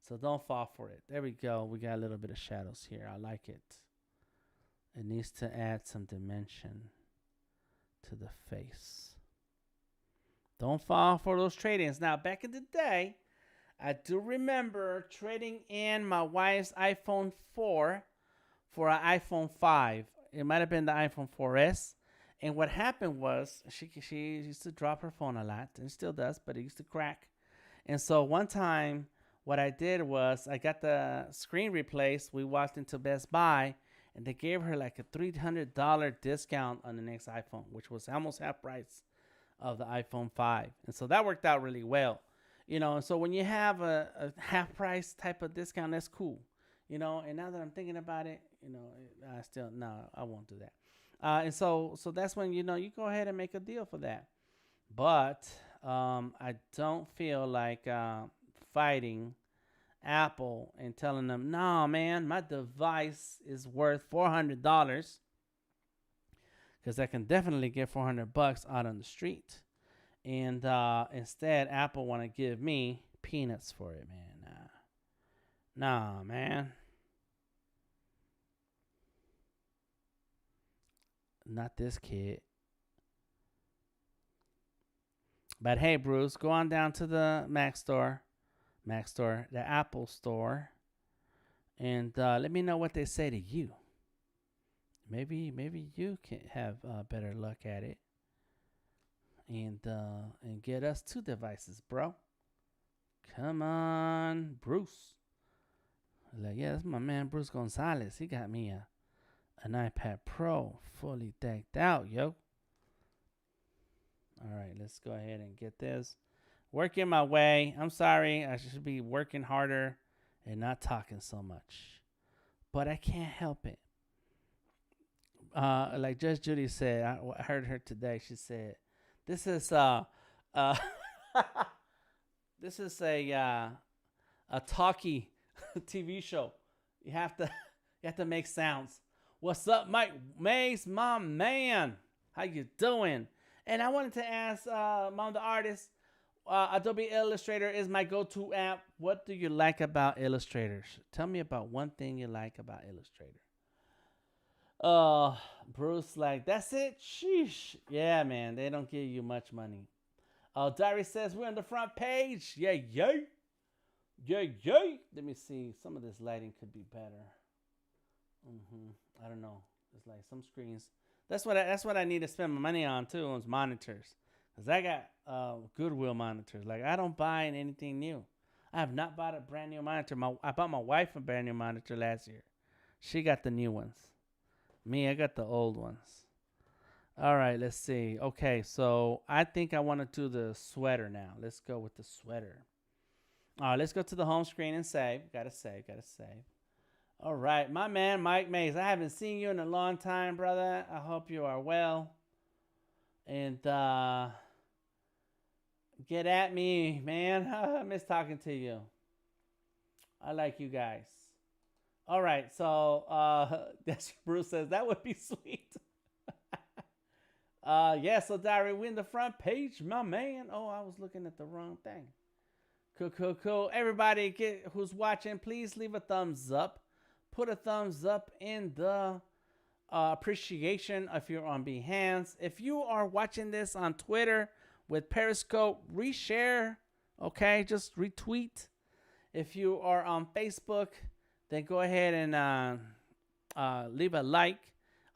So don't fall for it. There we go. We got a little bit of shadows here. I like it. It needs to add some dimension to the face. Don't fall for those trade-ins. Now, back in the day, I do remember trading in my wife's iPhone 4 for an iPhone 5. It might have been the iPhone 4S. And what happened was she used to drop her phone a lot, and still does, but it used to crack. And so one time, what I did was I got the screen replaced. We walked into Best Buy, and they gave her like a $300 discount on the next iPhone, which was almost half price of the iPhone 5. And so that worked out really well. So when you have a half price type of discount, that's cool. And now that I'm thinking about it, I still, no, I won't do that. And so that's when, you go ahead and make a deal for that. But I don't feel like fighting Apple and telling them, no, man, my device is worth $400 because I can definitely get $400 out on the street. And instead, Apple want to give me peanuts for it, man. Nah, man. Not this kid. But hey, Bruce, go on down to the Mac store, the Apple store, and let me know what they say to you. Maybe you can have better luck at it, and get us 2 devices, bro. Come on, Bruce. Like, yeah, that's my man Bruce Gonzalez. He got me an iPad Pro fully decked out, yo. All right, let's go ahead and get this. Working my way. I'm sorry. I should be working harder and not talking so much. But I can't help it. Like Judge Judy said, I heard her today. She said, this is this is a talkie TV show. You have to make sounds. What's up, Mike Mays, my man? How you doing? And I wanted to ask Mom the artist, Adobe Illustrator is my go-to app. What do you like about Illustrator? Tell me about one thing you like about Illustrator. Bruce, like, that's it? Sheesh. Yeah, man, they don't give you much money. Diary says we're on the front page. Yay, yay. Yay, yay. Let me see. Some of this lighting could be better. I don't know. It's like some screens. That's what I need to spend my money on too, is monitors. Because I got Goodwill monitors. Like, I don't buy anything new. I have not bought a brand new monitor. I bought my wife a brand new monitor last year. She got the new ones. Me, I got the old ones. All right, let's see. Okay, so I think I want to do the sweater now. Let's go with the sweater. All right, let's go to the home screen and save. Gotta save. All right, my man, Mike Mays. I haven't seen you in a long time, brother. I hope you are well. And get at me, man. I miss talking to you. I like you guys. All right, so Bruce says that would be sweet. Yeah, so Diary, we're in the front page, my man. Oh, I was looking at the wrong thing. Cool. Everybody who's watching, please leave a thumbs up. Put a thumbs up in the appreciation if you're on Behance. If you are watching this on Twitter with Periscope, reshare. Okay, just retweet. If you are on Facebook, then go ahead and leave a like,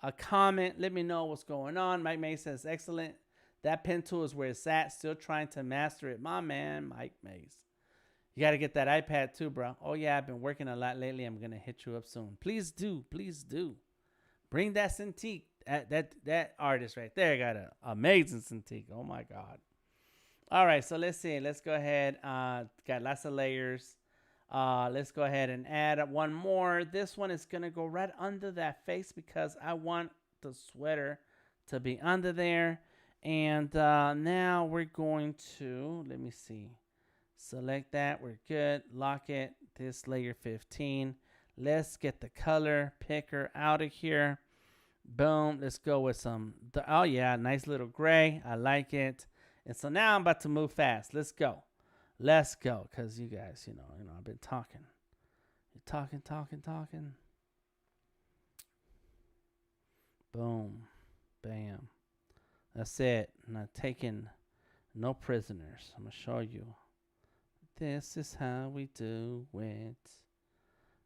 a comment. Let me know what's going on. Mike Mays says, excellent. That pen tool is where it's at. Still trying to master it. My man, Mike Mays. You got to get that iPad too, bro. Oh, yeah, I've been working a lot lately. I'm going to hit you up soon. Please do. Bring that Cintiq. That artist right there got an amazing Cintiq. Oh, my God. All right, so let's see. Let's go ahead. Got lots of layers. Let's go ahead and add one more. This one is going to go right under that face because I want the sweater to be under there. And now we're going to, let me see. Select that. We're good. Lock it. This layer 15. Let's get the color picker out of here. Boom. Let's go with some. Oh, yeah. Nice little gray. I like it. And so now I'm about to move fast. Let's go. Because you guys, you know, I've been talking. You're talking. Boom. Bam. That's it. I'm not taking no prisoners. I'm going to show you. This is how we do it.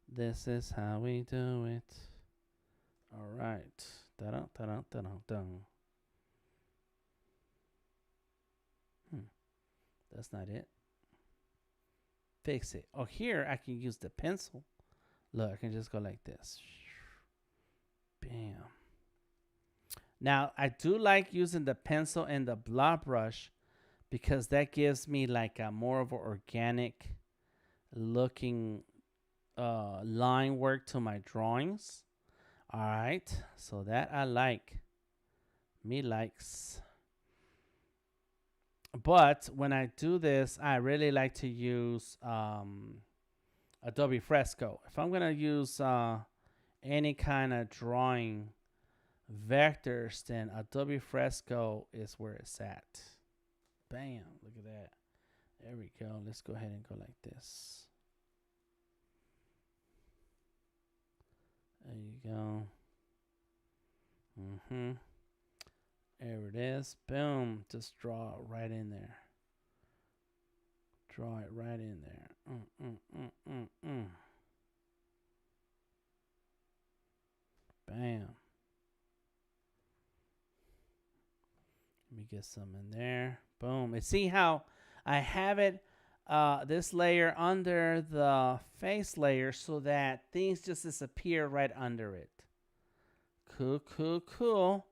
This is how we do it. All right. Da-dum. That's not it. Fix it. Oh, here I can use the pencil. Look, I can just go like this. Bam. Now, I do like using the pencil and the Blob Brush because that gives me like a more of an organic looking line work to my drawings. All right, so that I like. Me likes. But when I do this, I really like to use Adobe Fresco. If I'm gonna use any kind of drawing vectors, then Adobe Fresco is where it's at. Bam, look at that. There we go. Let's go ahead and go like this. There you go. There it is. Boom. Just draw it right in there. Draw it right in there. Bam. Let me get some in there. Boom. And see how I have it, this layer under the face layer so that things just disappear right under it. Cool, cool, cool.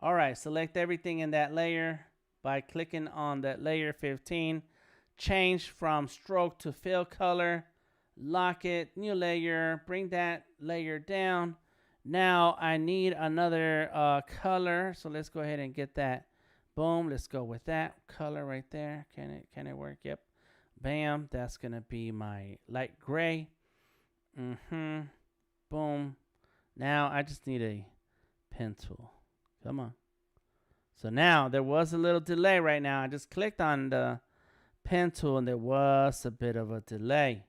All right, select everything in that layer by clicking on that layer 15. Change from stroke to fill color. Lock it, new layer, bring that layer down. Now I need another color, so let's go ahead and get that. Boom, let's go with that color right there. Can it work? Yep. Bam, that's gonna be my light gray. Boom. Now I just need a pen tool. Come on. So now there was a little delay right now. I just clicked on the pen tool and there was a bit of a delay.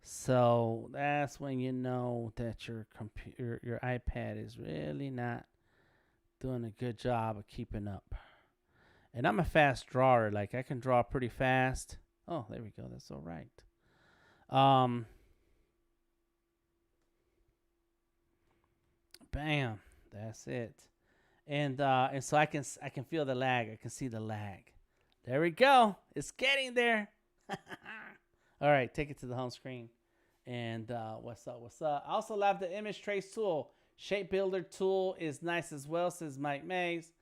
So that's when you know that your computer, your iPad is really not doing a good job of keeping up. And I'm a fast drawer. Like I can draw pretty fast. Oh, there we go. That's all right. Bam. That's it. And so I can feel the lag. I can see the lag. There we go. It's getting there. All right, take it to the home screen. And what's up? What's up? I also love the image trace tool. Shape builder tool is nice as well, says Mike Mays.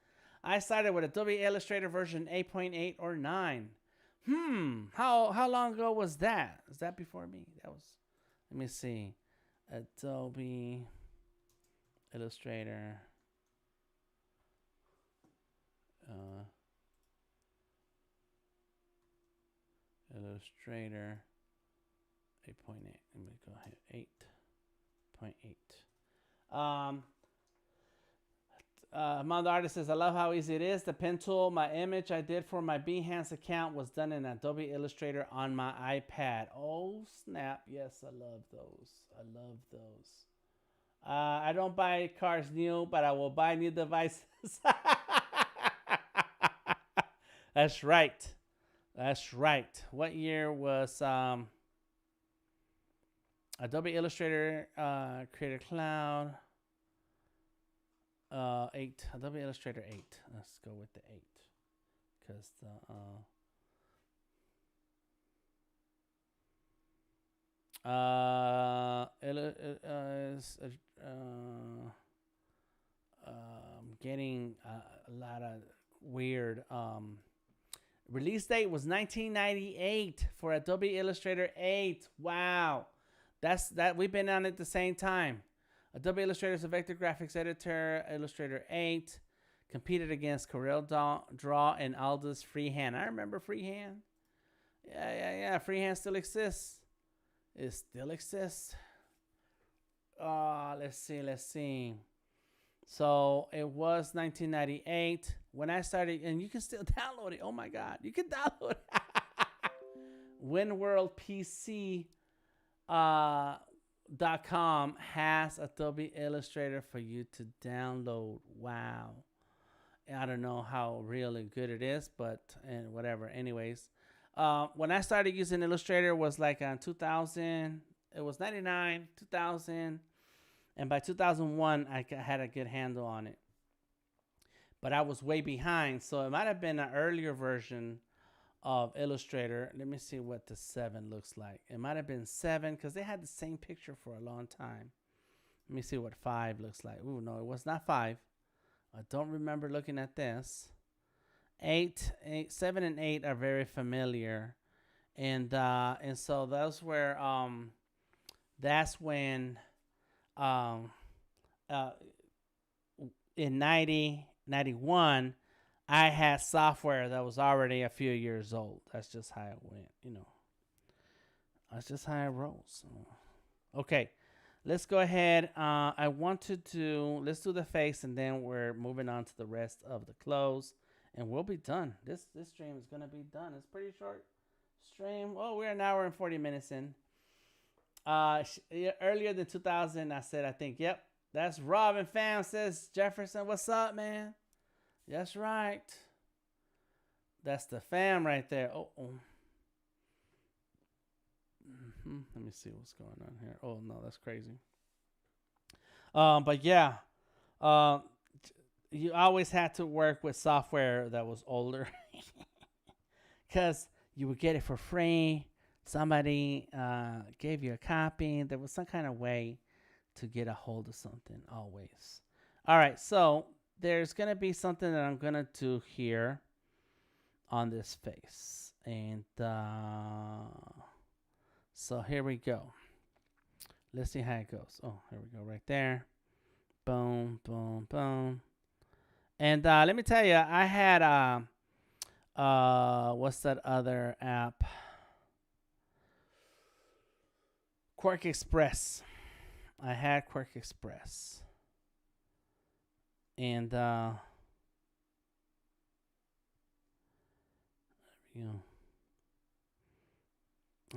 I started with Adobe Illustrator version 8.8 or 9. How long ago was that? Is that before me? That was, let me see. Adobe Illustrator. Illustrator 8.8. Let me go ahead. 8.8. Among the artist says, I love how easy it is. The pen tool, my image I did for my Behance account was done in Adobe Illustrator on my iPad. Oh, snap. Yes, I love those. I love those. I don't buy cars new, but I will buy new devices. That's right. That's right. What year was Adobe Illustrator Creative Cloud? 8. Adobe Illustrator 8. Let's go with the 8. Because I'm getting a lot of weird release date was 1998 for Adobe Illustrator 8. Wow. We've been on it at the same time. Adobe Illustrator is a vector graphics editor. Illustrator 8 competed against Corel Draw and Alda's Freehand. I remember Freehand. Yeah. Freehand still exists. It still exists. Let's see. So it was 1998 when I started, and you can still download it. Oh my God, you can download it. WinWorldPC.com has Adobe Illustrator for you to download. Wow. I don't know how really good it is, but and whatever. Anyways, when I started using Illustrator was like on 2000. It was 99, 2000. And by 2001, I had a good handle on it. But I was way behind. So it might have been an earlier version of Illustrator. Let me see what the 7 looks like. It might have been 7 because they had the same picture for a long time. Let me see what 5 looks like. Ooh, no, it was not 5. I don't remember looking at this. 7 and 8 are very familiar, and so that's when um, uh, in 91 I had software that was already a few years old. That's just how it went, you know. That's just how it rolls. Okay, let's go ahead. Let's do the face, and then we're moving on to the rest of the clothes, and we'll be done. This stream is gonna be done. It's pretty short stream. Oh, we're an hour and 40 minutes in. Earlier than 2000, I said, I think, yep, that's Robin fam, says Jefferson. What's up, man? That's right. That's the fam right there. Oh. Let me see what's going on here. Oh, no, that's crazy. But yeah, you always had to work with software that was older because you would get it for free. Somebody gave you a copy. There was some kind of way to get a hold of something always. All right, so there's going to be something that I'm going to do here on this face. And so here we go. Let's see how it goes. Oh, here we go right there. Boom, boom, boom. And let me tell you, I had, what's that other app? Quark Express. I had Quark Express. And there we go.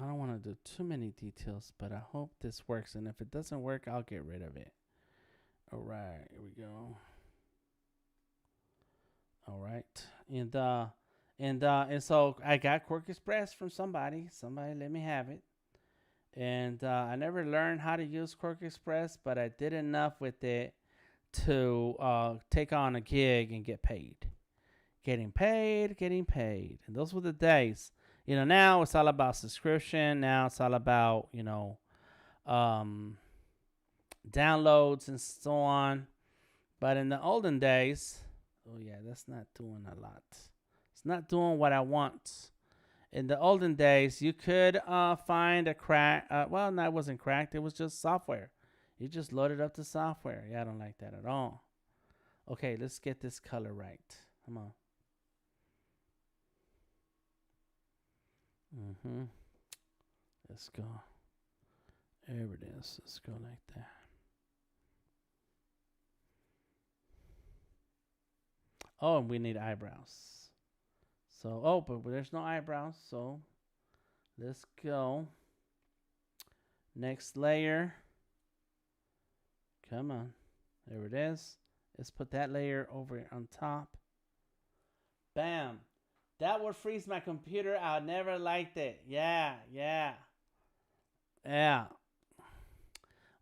I don't want to do too many details, but I hope this works. And if it doesn't work, I'll get rid of it. All right, here we go. All right, and so I got Quark Express from somebody. Somebody let me have it, and I never learned how to use Quark Express, but I did enough with it to take on a gig and get paid. Getting paid, and those were the days. You know, now it's all about subscription. Now it's all about, you know, downloads and so on. But in the olden days, oh yeah, that's not doing a lot. It's not doing what I want. In the olden days, you could find a crack. Well, no, it wasn't cracked. It was just software. You just loaded up the software. Yeah, I don't like that at all. Okay, let's get this color right. Come on. Let's go. There it is. Let's go like that. Oh, and we need eyebrows. So, oh, but there's no eyebrows. So, let's go. Next layer. Come on. There it is. Let's put that layer over on top. Bam. That would freeze my computer. I never liked it. Yeah.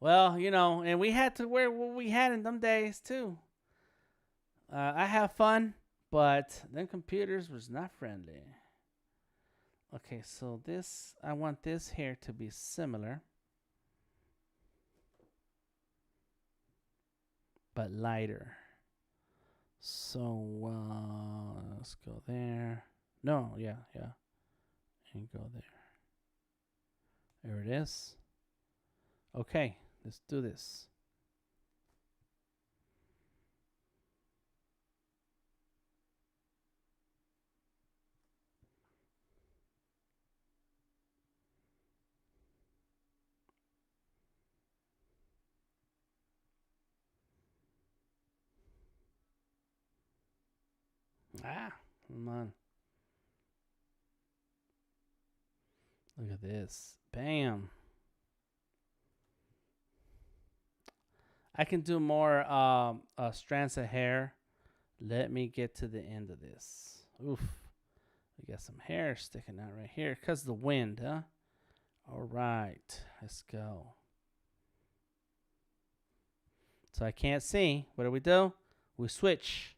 Well, you know, and we had to wear what we had in them days too. I have fun, but them computers was not friendly. Okay, so this, I want this here to be similar, but lighter. So let's go there. No, yeah. And go there. There it is. Okay, let's do this. Come on. Look at this. Bam. I can do more strands of hair. Let me get to the end of this. Oof. We got some hair sticking out right here because of the wind, huh? All right. Let's go. So I can't see. What do? We switch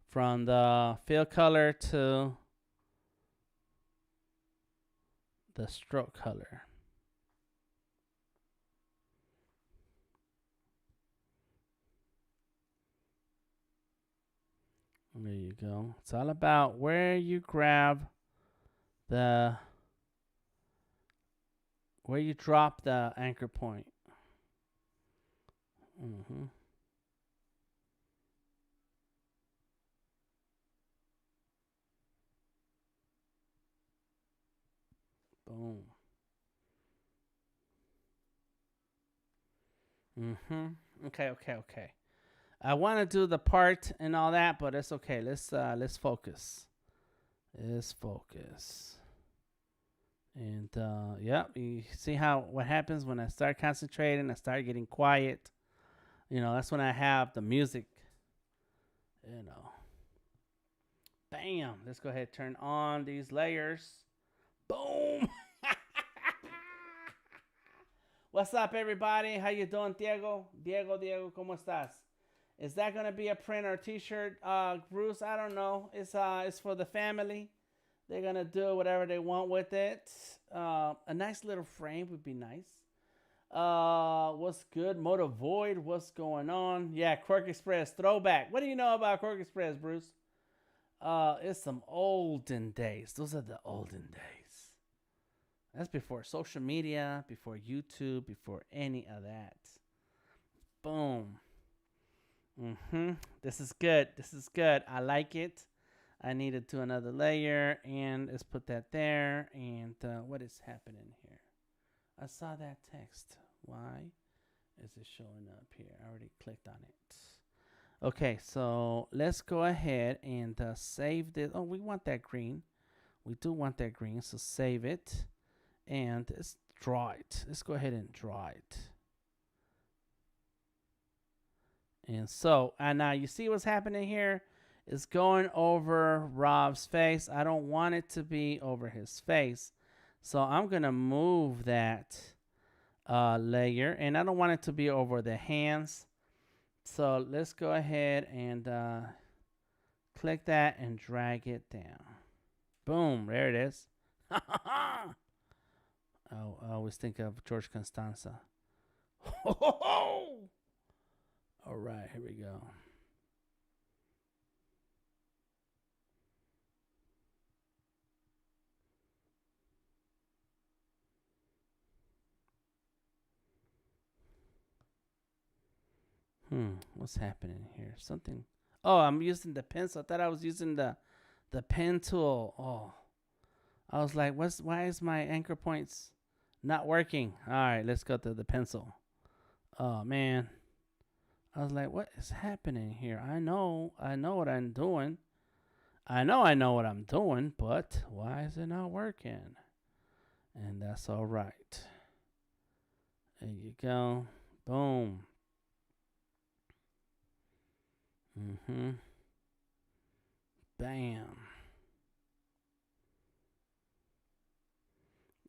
from the fill color to the stroke color. There you go. It's all about where you grab the, where you drop the anchor point. Mm-hmm. Boom. Mm-hmm. Okay. I want to do the part and all that, but it's okay. Let's focus. Let's focus. And yeah, you see how what happens when I start concentrating, I start getting quiet. You know, that's when I have the music. You know. Bam. Let's go ahead and turn on these layers. Boom. What's up, everybody? How you doing, Diego? Diego, ¿cómo estás? Is that gonna be a print or t-shirt, Bruce? I don't know. It's for the family. They're gonna do whatever they want with it. A nice little frame would be nice. What's good? Motor Void, what's going on? Yeah, Quirk Express throwback. What do you know about Quirk Express, Bruce? It's some olden days. Those are the olden days. That's before social media, before YouTube, before any of that. Boom. This is good. I like it. I need to do another layer, and let's put that there. And what is happening here? I saw that text. Why is it showing up here? I already clicked on it. Okay, so let's go ahead and save this. Oh, we want that green. We do want that green, so save it. And let's draw it. Let's go ahead and draw it. And so, and now you see what's happening here? It's going over Rob's face. I don't want it to be over his face. So I'm going to move that layer. And I don't want it to be over the hands. So let's go ahead and click that and drag it down. Boom, there it is. I always think of George Constanza. All right, here we go. What's happening here? Something. Oh, I'm using the pencil. I thought I was using the pen tool. Oh, I was like, why is my anchor points not working? All right, let's go to the pencil. Oh man, I was like, what is happening here? I know what I'm doing. I know what I'm doing, but why is it not working? And that's all right. There you go. Boom. Bam.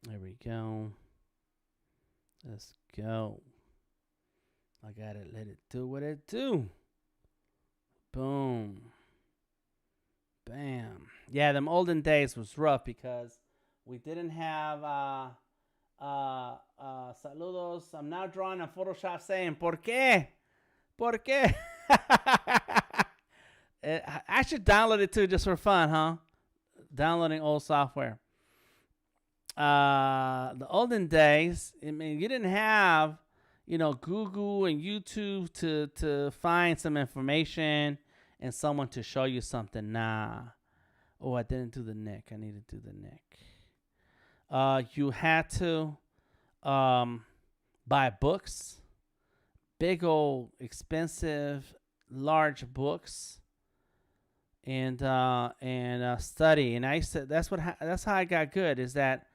There we go. Let's go. I gotta let it do what it do. Boom. Bam. Yeah, them olden days was rough because we didn't have saludos. I'm now drawing on Photoshop saying, ¿Por qué? ¿Por qué? I should download it too just for fun, huh? Downloading old software. The olden days, I mean, you didn't have, Google and YouTube to find some information and someone to show you something. Nah. Oh, I didn't do the neck. I need to do the neck. You had to buy books, big old expensive large books, and study. And I said that's how I got good, is that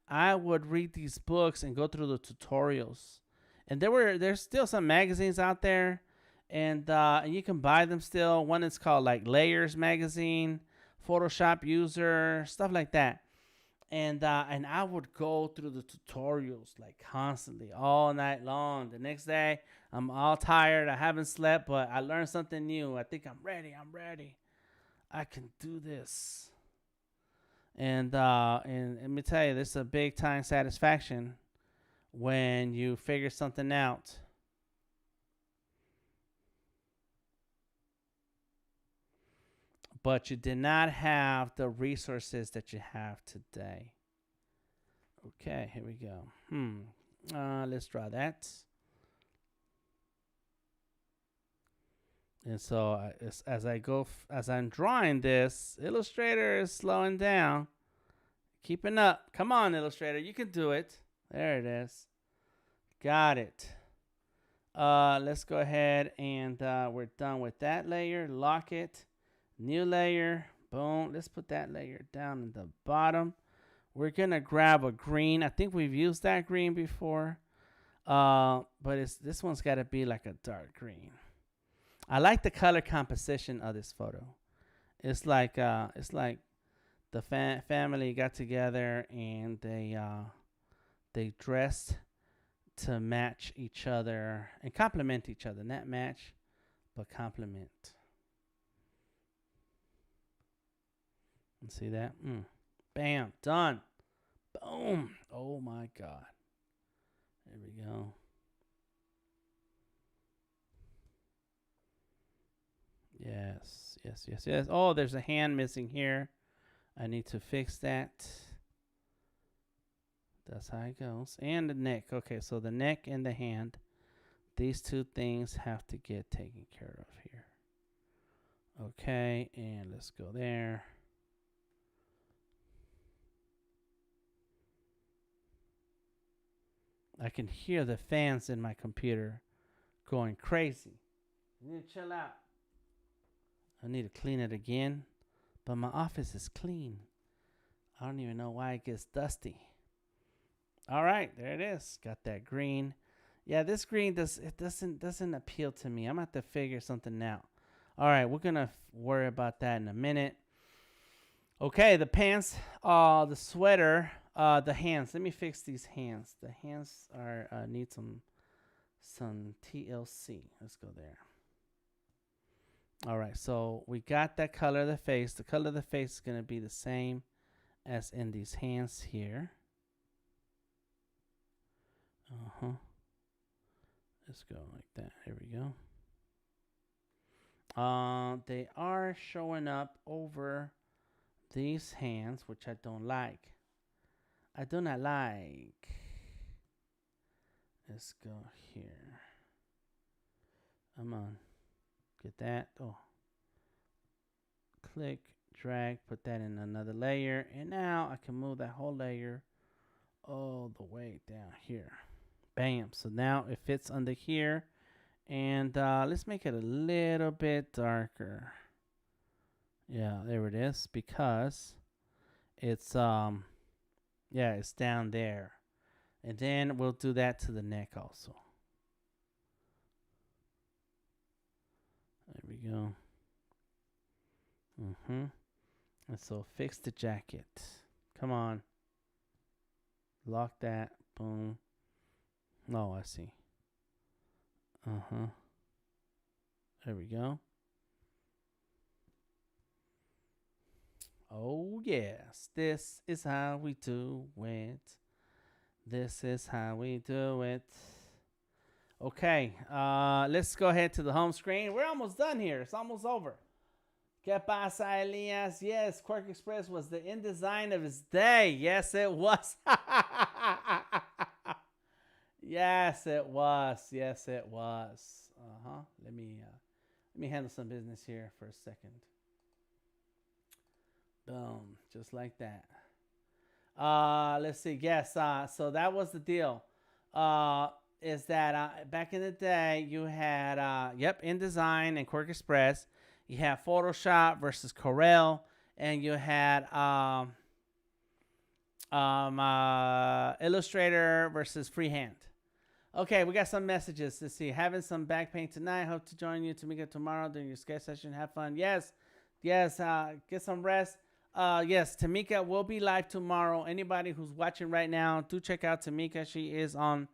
I would read these books and go through the tutorials. And there's still some magazines out there, and you can buy them still. One is called like Layers Magazine, Photoshop User, stuff like that. And I would go through the tutorials like constantly all night long. The next day, I'm all tired. I haven't slept, but I learned something new. I think I'm ready. I can do this. And let me tell you, this is a big time satisfaction when you figure something out. but you did not have the resources that you have today. Okay, here we go. Let's draw that. And so as I'm drawing this, Illustrator is slowing down, keeping up. Come on, Illustrator, you can do it. There it is. Got it. Let's go ahead and we're done with that layer. Lock it. New layer. Boom. Let's put that layer down in the bottom. We're gonna grab a green. I think we've used that green before, but this one's got to be like a dark green. I like the color composition of this photo. It's like the family got together and they dressed to match each other and complement each other. Not match, but complement. And see that? Bam, done. Boom. Oh my God. There we go. Yes, yes, yes, yes. Oh, there's a hand missing here. I need to fix that. That's how it goes. And the neck. Okay, so the neck and the hand. These two things have to get taken care of here. Okay, and let's go there. I can hear the fans in my computer going crazy. I need to chill out. I need to clean it again, but my office is clean. I don't even know why it gets dusty. All right, there it is. Got that green. Yeah, this green doesn't appeal to me. I'm gonna have to figure something out. All right, we're gonna worry about that in a minute. Okay, the pants, the sweater, the hands. Let me fix these hands. The hands are need some TLC. Let's go there. All right, so we got that color of the face. The color of the face is going to be the same as in these hands here. Let's go like that. Here we go. They are showing up over these hands, which I don't like. I do not like. Let's go here. Come on. Get that. Oh. Click, drag, put that in another layer. And now I can move that whole layer all the way down here. Bam. So now it fits under here. And let's make it a little bit darker. Yeah, there it is. Because it's yeah, it's down there. And then we'll do that to the neck also. There we go. And so fix the jacket. Come on. Lock that. Boom. Oh, I see. There we go. Oh, yes. This is how we do it. This is how we do it. Okay, let's go ahead to the home screen. We're almost done here. It's almost over. ¿Qué pasa, Elias? Yes, Quark Express was the InDesign of his day. Yes, it was. Yes, it was. Yes, it was. Let me handle some business here for a second. Boom, just like that. Let's see. Yes, so that was the deal. Is that back in the day you had InDesign and Quark Express, you had Photoshop versus Corel, and you had Illustrator versus freehand. Okay, we got some messages. Let's see. Having some back pain tonight. Hope to join you, Tamika, tomorrow during your sketch session. Have fun. Yes. Get some rest. Yes, Tamika will be live tomorrow. Anybody who's watching right now, do check out Tamika. She is on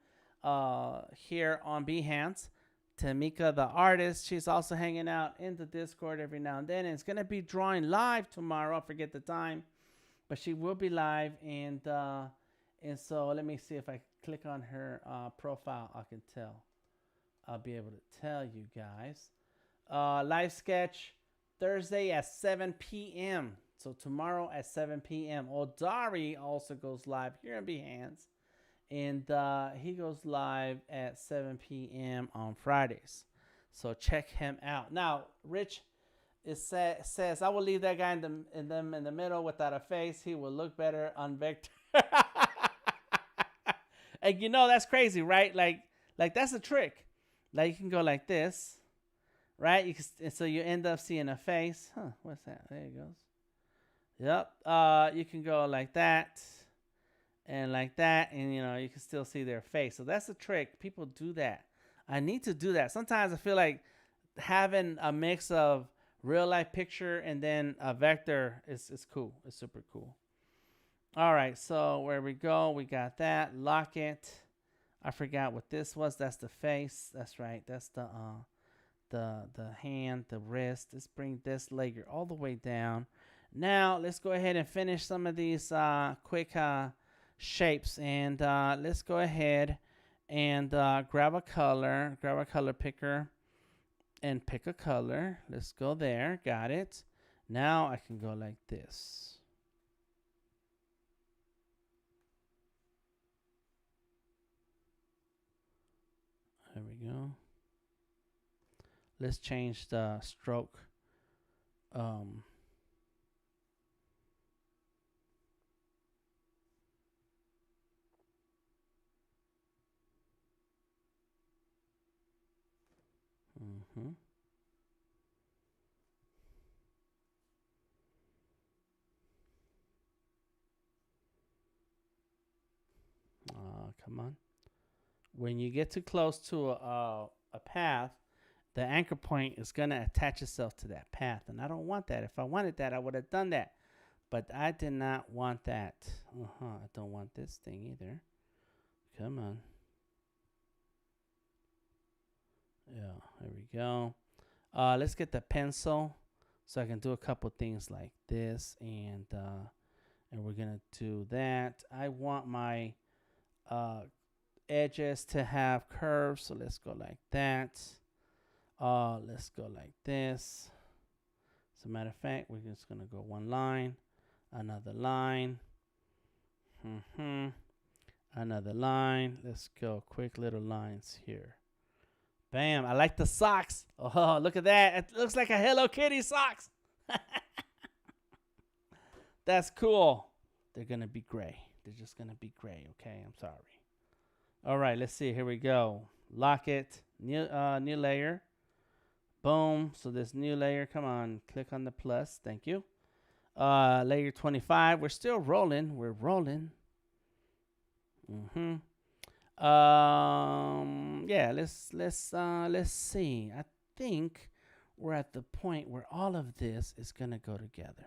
here on Behance. Tamika the artist. She's also hanging out in the Discord every now and then. And it's gonna be drawing live tomorrow. I forget the time, but she will be live. And so let me see if I click on her profile. I can tell. I'll be able to tell you guys. Live sketch Thursday at 7 p.m. So tomorrow at 7 p.m. Odari also goes live here in Behance. And he goes live at 7 p.m. on Fridays. So check him out. Now, Rich, says, I will leave that guy in the middle without a face. He will look better on vector. And you know that's crazy, right? Like that's a trick. Like you can go like this, right? So you end up seeing a face. Huh? What's that? There it goes. Yep. You can go like that and like that, and you can still see their face. So that's a trick. People do that. I need to do that. Sometimes I feel like having a mix of real life picture and then a vector is cool. It's super cool. All right, so where we go, we got that. Lock it. I forgot what this was. That's the face. That's right. That's the hand, the wrist. Let's bring this layer all the way down. Now let's go ahead and finish some of these quick shapes, and let's go ahead and grab a color picker and pick a color. Let's go there. Got it. Now I can go like this. There we go. Let's change the stroke. Come on. When you get too close to a path, the anchor point is going to attach itself to that path. And I don't want that. If I wanted that, I would have done that. But I did not want that. I don't want this thing either. Come on. Yeah, there we go. Let's get the pencil so I can do a couple things like this. And we're going to do that. I want my edges to have curves, so let's go like that. Let's go like this. As a matter of fact, we're just gonna go one line, another line, another line. Let's go quick little lines here. Bam! I like the socks. Oh, look at that! It looks like a Hello Kitty socks. That's cool. They're gonna be gray. They're just gonna be gray. Okay, I'm sorry. All right, let's see. Here we go. Lock it. New layer. Boom. So this new layer, come on, click on the plus. Thank you. Layer 25. We're still rolling. We're rolling. Yeah, let's see. I think we're at the point where all of this is gonna go together.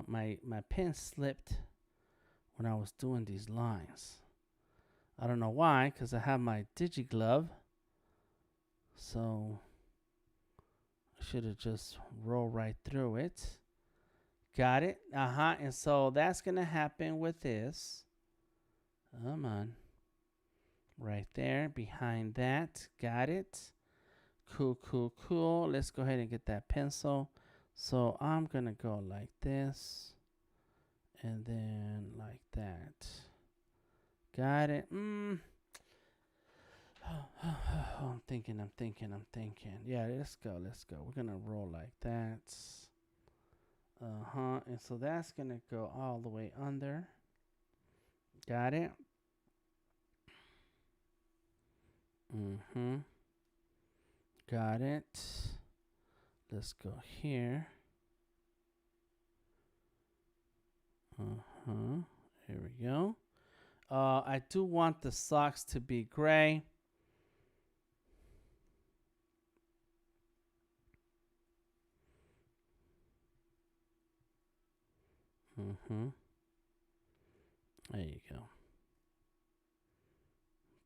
My pen slipped when I was doing these lines. I don't know why, because I have my DigiGlove. So I should have just rolled right through it. Got it. And so that's gonna happen with this. Come on. Right there, behind that. Got it. Cool. Let's go ahead and get that pencil. So I'm going to go like this and then like that. Got it. I'm thinking. Yeah, let's go. We're going to roll like that. And so that's going to go all the way under. Got it. Got it. Let's go here. Here we go. I do want the socks to be gray. There you go.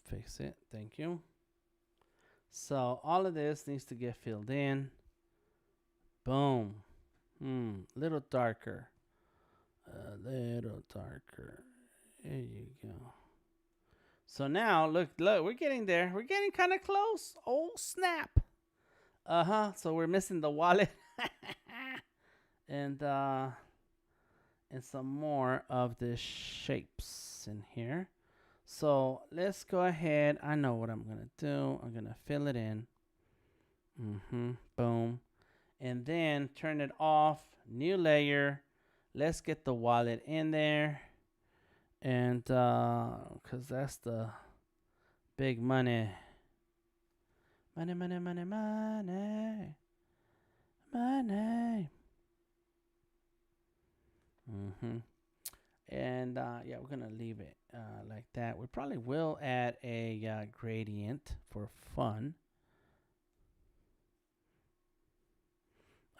Fix it. Thank you. So all of this needs to get filled in. Boom. Little darker. A little darker. There you go. So now, look, we're getting there. We're getting kind of close. Oh, snap. So we're missing the wallet. and some more of the shapes in here. So let's go ahead. I know what I'm going to do. I'm going to fill it in. Boom. And then turn it off. New layer. Let's get the wallet in there. And because that's the big money. Money, money, money, money. Money. And yeah, we're gonna leave it like that. We probably will add a gradient for fun.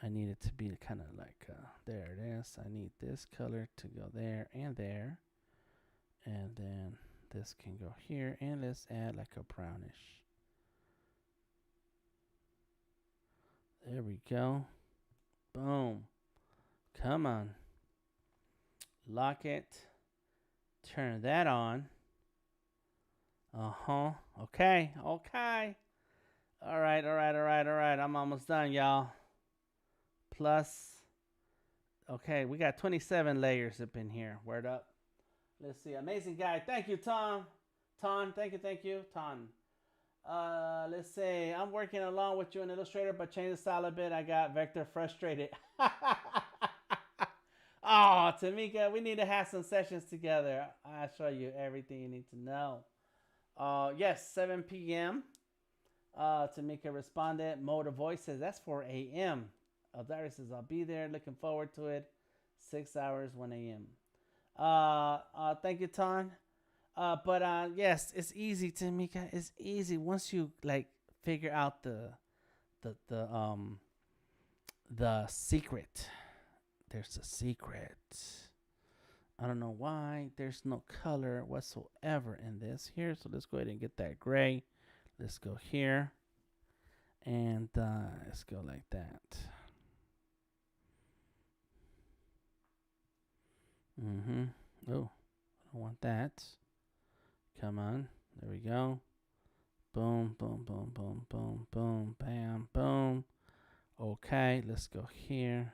I need it to be kind of like there it is. I need this color to go there and there, and then this can go here, and let's add like a brownish. There we go. Boom. Come on. Lock it. Turn that on. Okay. Okay. All right. I'm almost done, y'all. Plus, okay, we got 27 layers up in here. Word up. Let's see. Amazing guy. Thank you, Tom. Thank you. Tom. Let's say I'm working along with you in Illustrator, but change the style a bit. I got vector frustrated. Oh, Tamika, we need to have some sessions together. I'll show you everything you need to know. Yes, 7 p.m. Tamika responded. Mode of voice says that's 4 a.m. Aldair says I'll be there. Looking forward to it. 6 hours, 1 a.m. Thank you, Ton. But yes, it's easy, Tamika. It's easy once you like figure out the secret. There's a secret. I don't know why there's no color whatsoever in this here. So let's go ahead and get that gray. Let's go here. And let's go like that. Oh, I don't want that. Come on. There we go. Boom, boom, boom, boom, boom, boom, bam, boom. Okay, let's go here.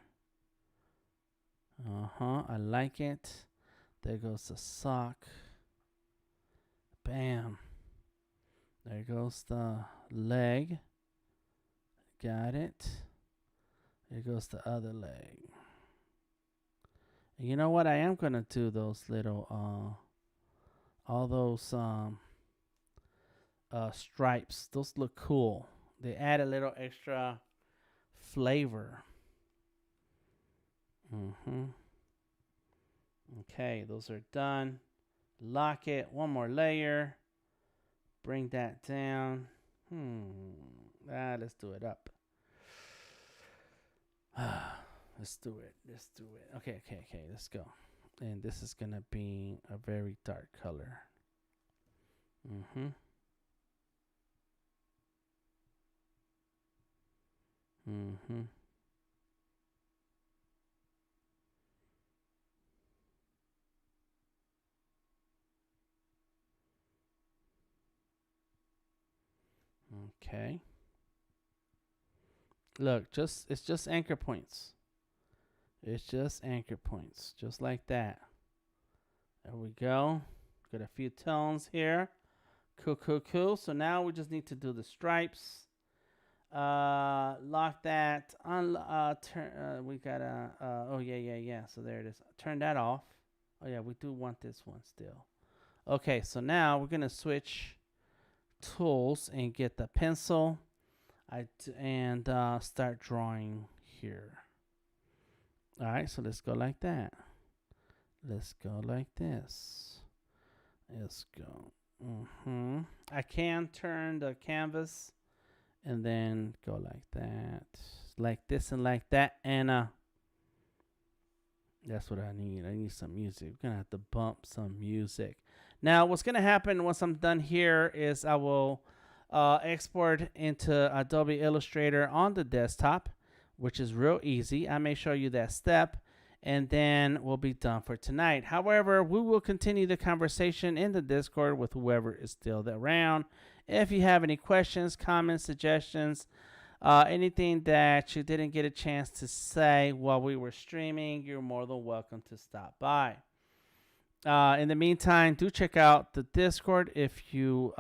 I like it. There goes the sock. Bam. There goes the leg. Got it. There goes the other leg. And you know what? I am going to do those little, all those stripes. Those look cool. They add a little extra flavor. Okay, those are done. Lock it. One more layer. Bring that down. Let's do it up. Let's do it. Okay. Let's go. And this is gonna be a very dark color. Okay. Look, it's just anchor points. It's just anchor points, just like that. There we go. Got a few tones here. Cool. So now we just need to do the stripes. Lock that. We gotta. Oh yeah. So there it is. Turn that off. Oh yeah, we do want this one still. Okay, so now we're gonna switch tools and get the pencil. And start drawing here. All right, so let's go like that. Let's go like this. Let's go. I can turn the canvas and then go like that, like this and like that, and that's what I need. I need some music. We're gonna have to bump some music. Now, what's gonna happen once I'm done here is I will export into Adobe Illustrator on the desktop, which is real easy. I may show you that step, and then we'll be done for tonight. However, we will continue the conversation in the Discord with whoever is still around. If you have any questions, comments, suggestions, anything that you didn't get a chance to say while we were streaming, you're more than welcome to stop by. In the meantime, do check out the Discord if you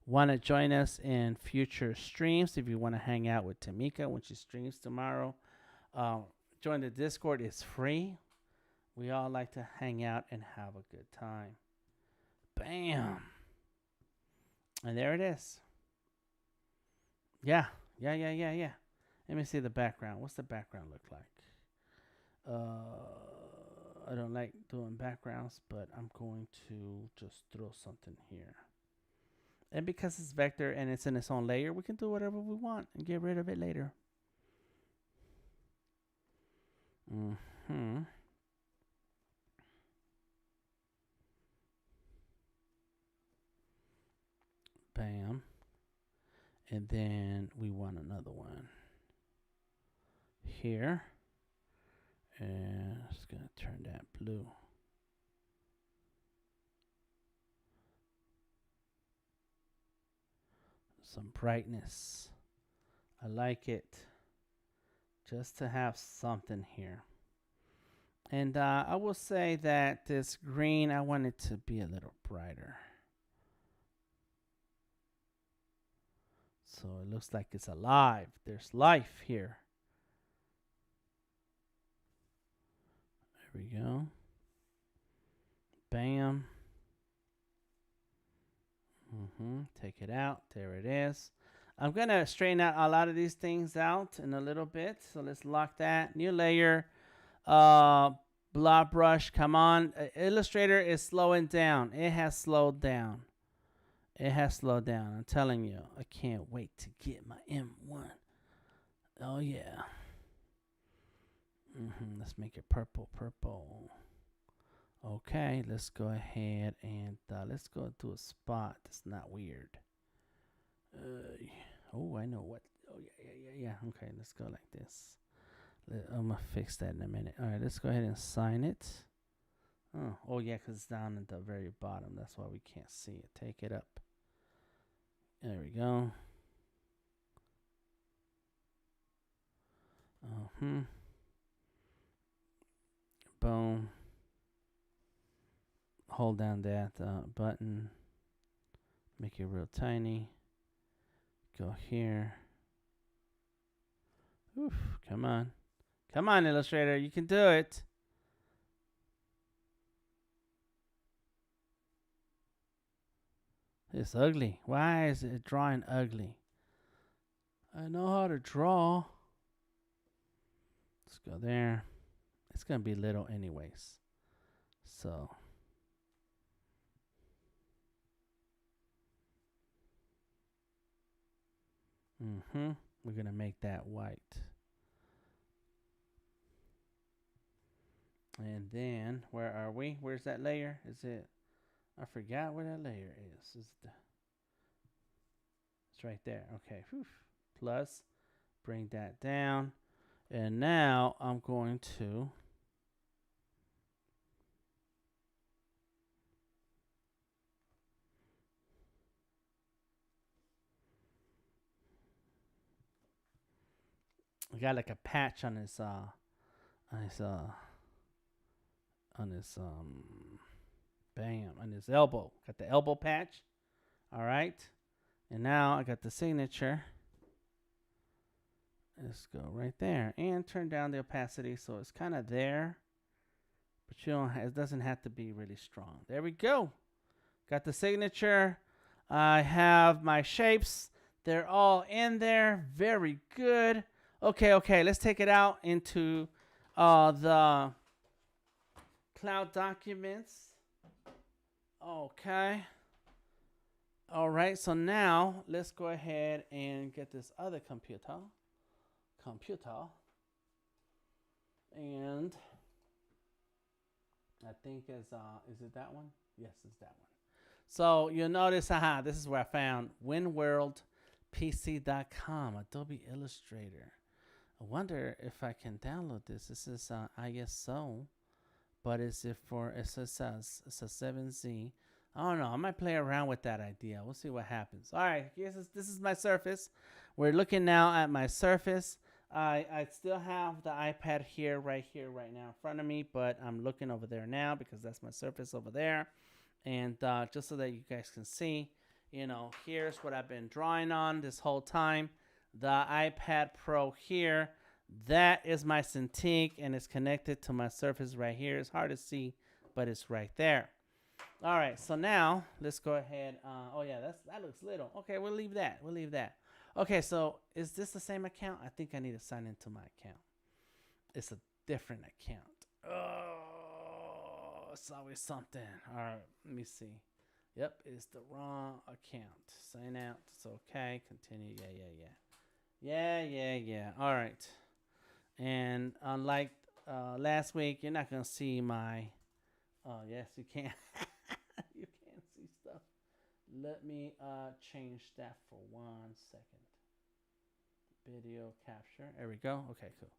want to join us in future streams. If you want to hang out with Tamika when she streams tomorrow, join the Discord. It's free. We all like to hang out and have a good time. Bam. And there it is. Yeah. Let me see the background. What's the background look like? I don't like doing backgrounds, but I'm going to just throw something here. And because it's vector and it's in its own layer, we can do whatever we want and get rid of it later. Bam. And then we want another one here. And it's going to turn that blue. Some brightness. I like it. Just to have something here. And I will say that this green, I want it to be a little brighter. So it looks like it's alive. There's life here. There we go. Bam. Take it out. There it is. I'm going to straighten out a lot of these things out in a little bit. So let's lock that. New layer. Blob Brush. Come on. Illustrator is slowing down. It has slowed down. It has slowed down. I'm telling you. I can't wait to get my M1. Oh, yeah. Let's make it purple. Okay, let's go ahead and let's go to a spot that's not weird. Oh, I know what. Oh, yeah. Okay, let's go like this. I'm going to fix that in a minute. All right, let's go ahead and sign it. Oh yeah, because it's down at the very bottom. That's why we can't see it. Take it up. There we go. Boom. Hold down that button. Make it real tiny. Go here. Oof, come on. Come on, Illustrator. You can do it. It's ugly. Why is it drawing ugly? I know how to draw. Let's go there. It's going to be little anyways. So. We're going to make that white. And then, where are we? Where's that layer? Is it? I forgot where that layer is. It's right there. Okay. Whew. Plus, bring that down. And now I'm going to we got like a patch on his bam, on his elbow. Got the elbow patch. All right. And now I got the signature. Let's go right there and turn down the opacity so it's kind of there, but it doesn't have to be really strong. There we go. Got the signature. I have my shapes. They're all in there. Very good. Okay. Let's take it out into the cloud documents. Okay. All right. So now let's go ahead and get this other computer. And I think is it that one? Yes, it's that one. So you'll notice, this is where I found winworldpc.com, Adobe Illustrator. I wonder if I can download this. This is ISO, but is it for, it says it's a 7Z. I don't know. I might play around with that idea. We'll see what happens. All right, this is my Surface. We're looking now at my Surface. I still have the iPad right now in front of me, but I'm looking over there now because that's my Surface over there. And just so that you guys can see, you know, here's what I've been drawing on this whole time. The iPad Pro here, that is my Cintiq, and it's connected to my Surface right here. It's hard to see, but it's right there. All right, so now let's go ahead. Oh yeah, that looks little. Okay, we'll leave that. We'll leave that. Okay, so is this the same account? I think I need to sign into my account. It's a different account. Oh, it's always something. All right, let me see. Yep, it's the wrong account. Sign out. It's okay. Continue. Yeah. All right. And unlike last week, you're not gonna see my. Oh yes, you can. You can see stuff. Let me change that for 1 second. Video capture. There we go. Okay, cool.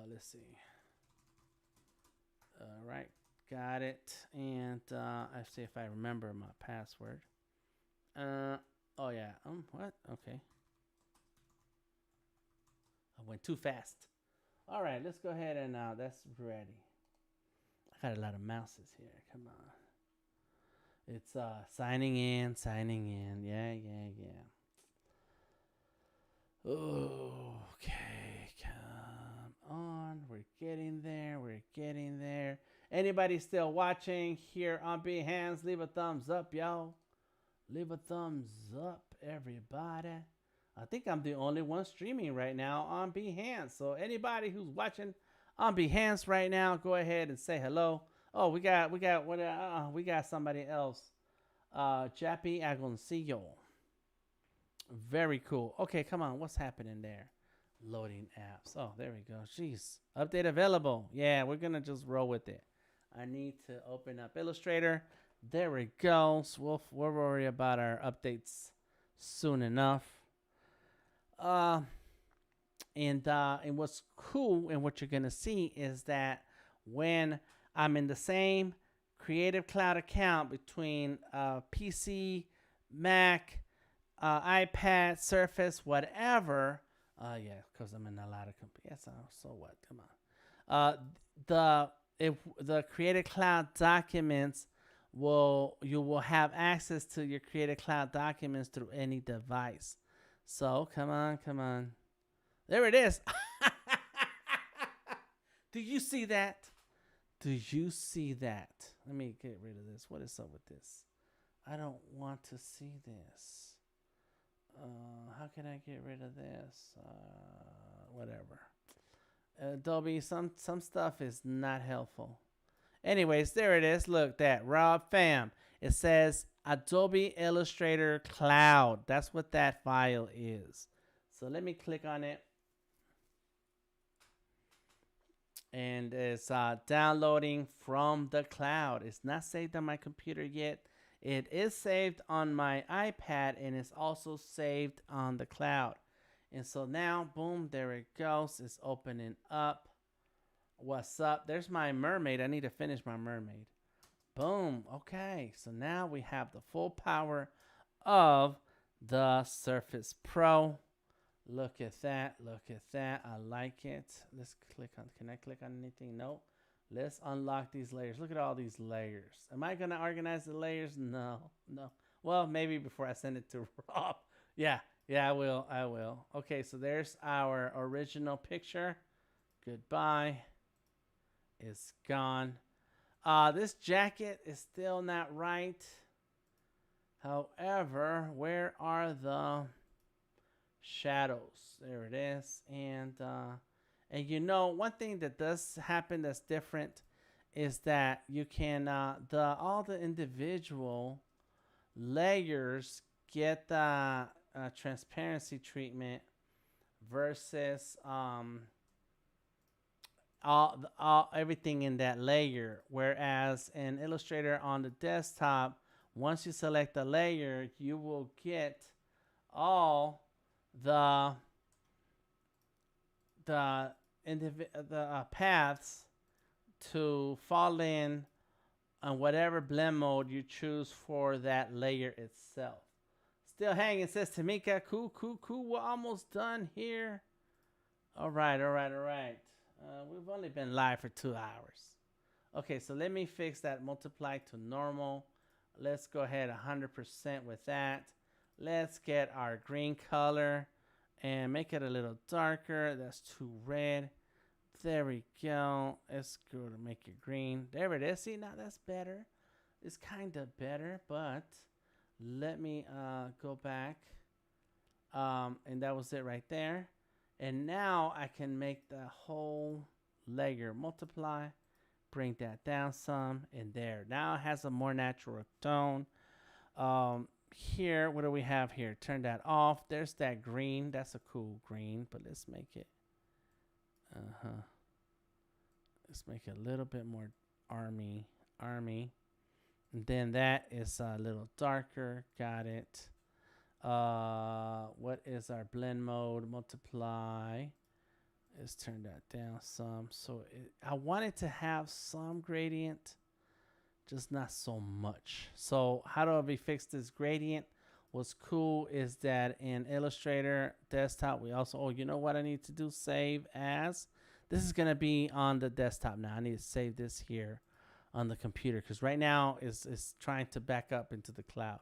Let's see. All right, got it. And I see if I remember my password. Oh yeah. What? Okay. I went too fast. All right, let's go ahead and that's ready. I got a lot of mouses here. Come on. It's signing in. Yeah. Okay, come on. We're getting there. Anybody still watching here on Behance, leave a thumbs up, yo. Leave a thumbs up, everybody. I think I'm the only one streaming right now on Behance. So anybody who's watching on Behance right now, go ahead and say hello. Oh, we got somebody else. Jappy Agoncillo. Very cool. Okay, come on. What's happening there? Loading apps. Oh, there we go. Jeez. Update available. Yeah, we're going to just roll with it. I need to open up Illustrator. There we go. So we'll worry about our updates soon enough. And what's cool and what you're going to see is that when I'm in the same Creative Cloud account between PC, Mac, iPad, Surface, whatever. Yeah, because I'm in a lot of computers. Yes, so what? Come on. The Creative Cloud documents you will have access to your Creative Cloud documents through any device. So come on. There it is. Do you see that? Let me get rid of this. What is up with this? I don't want to see this. How can I get rid of this? Whatever. Adobe, some stuff is not helpful. Anyways, there it is. Look, that Rob Fam. It says Adobe Illustrator Cloud. That's what that file is. So let me click on it. And it's downloading from the cloud. It's not saved on my computer yet. It is saved on my iPad, and it's also saved on the cloud. And so now, boom, there it goes. It's opening up. What's up? There's my mermaid. I need to finish my mermaid. Boom. Okay, so now we have the full power of the Surface Pro. Look at that. I like it. Let's click on, can I click on anything? No. Let's unlock these layers. Look at all these layers. Am I going to organize the layers? No. Well, maybe before I send it to Rob. Yeah, I will. Okay, so there's our original picture. Goodbye. It's gone. This jacket is still not right. However, where are the shadows? There it is. And you know, one thing that does happen that's different is that you can all the individual layers get the transparency treatment versus everything in that layer. Whereas in Illustrator on the desktop, once you select the layer, you will get all the the paths to fall in on whatever blend mode you choose for that layer itself. Still hanging, says Tamika. Cool, cool, cool. We're almost done here. All right, all right, all right. We've only been live for 2 hours. Okay, so let me fix that multiply to normal. Let's go ahead 100% with that. Let's get our green color and make it a little darker. That's too red. There we go. Let's go to make it green. There it is. See, now that's better. It's kind of better, but let me go back. And that was it right there. And now I can make the whole layer multiply. Bring that down some. And there. Now it has a more natural tone. Here, what do we have here? Turn that off. There's that green. That's a cool green. But let's make it. Let's make it a little bit more army. And then that is a little darker. Got it. What is our blend mode? Multiply. Let's turn that down some. So I wanted to have some gradient, just not so much. So how do we fix this gradient? What's cool is that in Illustrator desktop, we also, oh, you know what I need to do? Save as. This is going to be on the desktop now. I need to save this here on the computer because right now it's trying to back up into the cloud.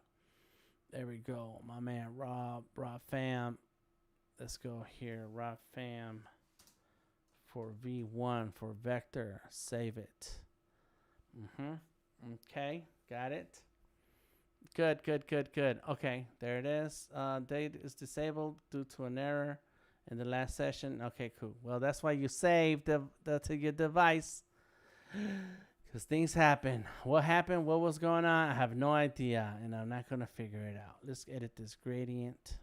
There we go. My man Rob Fam. Let's go here. Rob Fam for V1 for vector. Save it. Okay, got it. Good. Okay, there it is. Date is disabled due to an error in the last session. Okay, cool. Well, that's why you saved to your device. Because things happen. What happened? What was going on? I have no idea. And I'm not going to figure it out. Let's edit this gradient.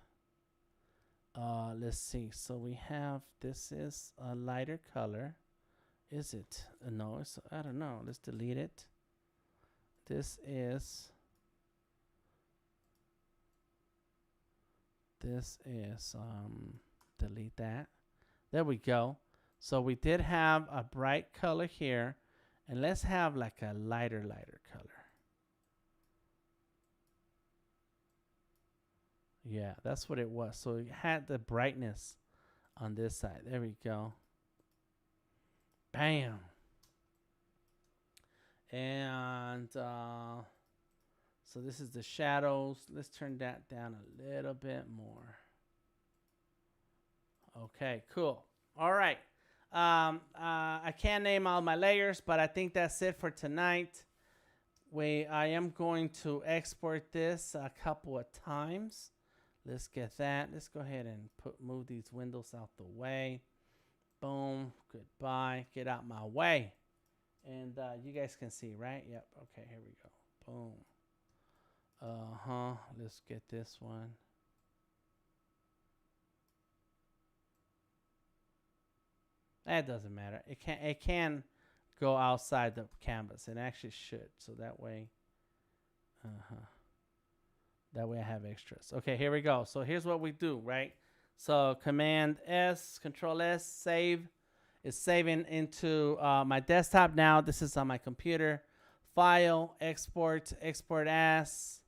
Let's see. So we have, this is a lighter color. Is it? No, it's, I don't know. Let's delete it. This is delete that. There we go. So we did have a bright color here. And let's have like a lighter color. Yeah, that's what it was. So it had the brightness on this side. There we go. Bam. And so this is the shadows. Let's turn that down a little bit more. Okay, cool. All right. I can't name all my layers, but I think that's it for tonight. I am going to export this a couple of times. Let's get that. Let's go ahead and move these windows out the way. Boom. Goodbye. Get out my way. And you guys can see, right? Yep. Okay, here we go. Boom. Let's get this one. That doesn't matter. It can go outside the canvas. It actually should. So that way, that way I have extras. Okay, here we go. So here's what we do, right? So Command S, Control S, save. It's saving into my desktop now. This is on my computer. File, export, export as.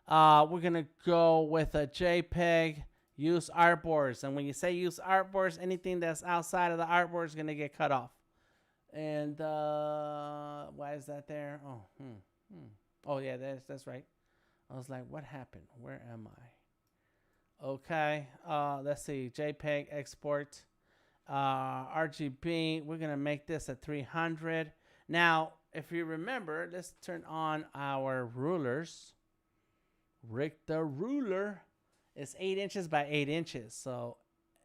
We're gonna go with a JPEG. Use artboards, and when you say use artboards, anything that's outside of the artboard is gonna get cut off. And why is that there? Oh yeah, that's right. I was like, what happened? Where am I? Okay, let's see. JPEG export, RGB. We're gonna make this at 300. Now, if you remember, let's turn on our rulers. Richter ruler. It's 8 inches by 8 inches. So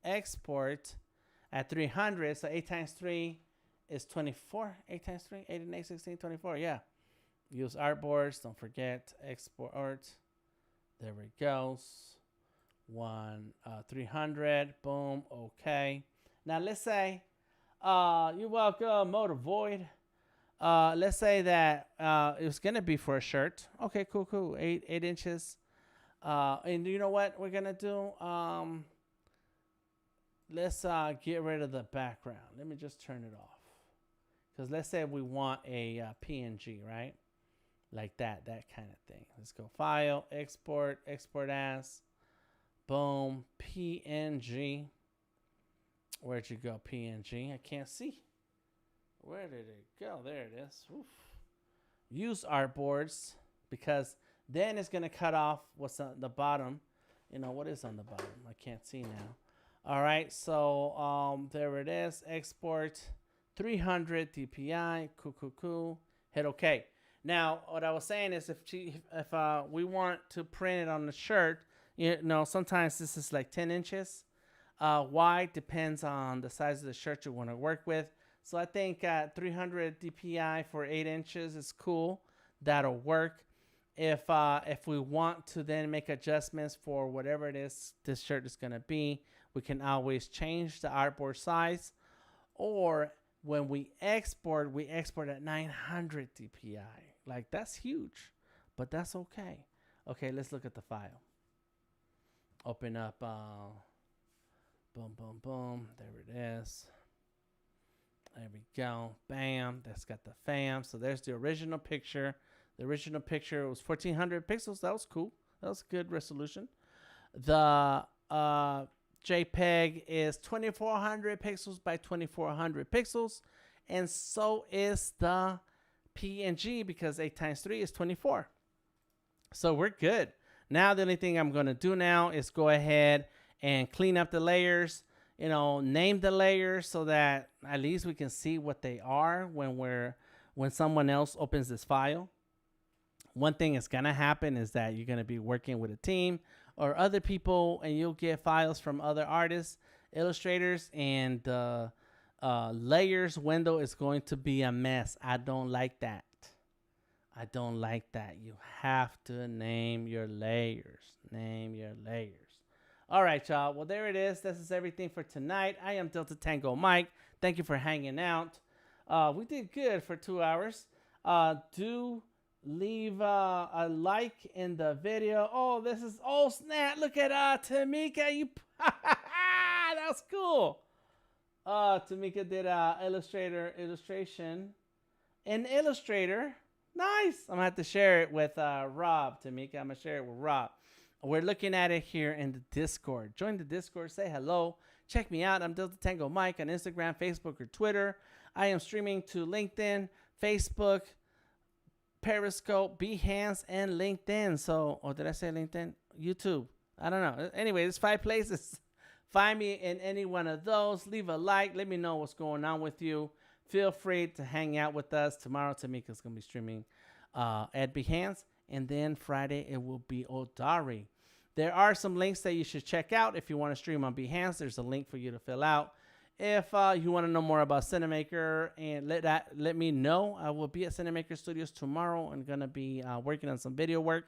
export at 300. So 8 times 3 is 24. 8 times 3, 8 and 8, 16, 24. Yeah. Use artboards. Don't forget export. There we go. 300. Boom. Okay. Now let's say, you're welcome, Motor Void. Let's say that it was going to be for a shirt. Okay, cool. 8 inches. And you know what we're gonna do? let's get rid of the background. Let me just turn it off. Because let's say we want a PNG, right? Like that kind of thing. Let's go File, Export, Export As. Boom, PNG. Where'd you go, PNG? I can't see. Where did it go? There it is. Oof. Use artboards, because then it's going to cut off what's on the bottom. You know, what is on the bottom? I can't see now. All right, so there it is. Export 300 DPI. Cool. Hit OK. Now, what I was saying is if we want to print it on the shirt, you know, sometimes this is like 10 inches wide. Depends on the size of the shirt you want to work with. So I think 300 DPI for 8 inches is cool. That'll work. If we want to then make adjustments for whatever it is this shirt is going to be, we can always change the artboard size. Or when we export at 900 DPI. Like, that's huge, but that's okay. Okay, let's look at the file. Open up, boom. There it is. There we go. Bam. That's got the fam. So there's the original picture. The original picture was 1400 pixels. That was cool. That was good resolution. The JPEG is 2400 pixels by 2400 pixels. And so is the PNG, because 8 times 3 is 24. So we're good. Now the only thing I'm going to do now is go ahead and clean up the layers. You know, name the layers so that at least we can see what they are when someone else opens this file. One thing that's gonna happen is that you're gonna be working with a team or other people, and you'll get files from other artists, illustrators, and the layers window is going to be a mess. I don't like that. I don't like that. You have to name your layers. Name your layers. All right, y'all. Well, there it is. This is everything for tonight. I am Delta Tango Mike. Thank you for hanging out. We did good for 2 hours. Do leave a like in the video. Oh, this is, oh snap. Look at Tamika. You that was cool. Tamika did illustration in Illustrator. Nice. I'm gonna have to share it with Rob. Tamika, I'm gonna share it with Rob. We're looking at it here in the Discord. Join the Discord. Say hello. Check me out. I'm Delta Tango Mike on Instagram, Facebook, or Twitter. I am streaming to LinkedIn, Facebook, Periscope, Behance, and LinkedIn. So, or did I say LinkedIn? YouTube. I don't know. Anyway, there's 5 places. Find me in any one of those. Leave a like. Let me know what's going on with you. Feel free to hang out with us. Tomorrow, Tamika's going to be streaming at Behance. And then Friday, it will be Odari. There are some links that you should check out if you want to stream on Behance. There's a link for you to fill out. If you want to know more about Cinemaker, and let me know. I will be at Cinemaker Studios tomorrow and going to be working on some video work.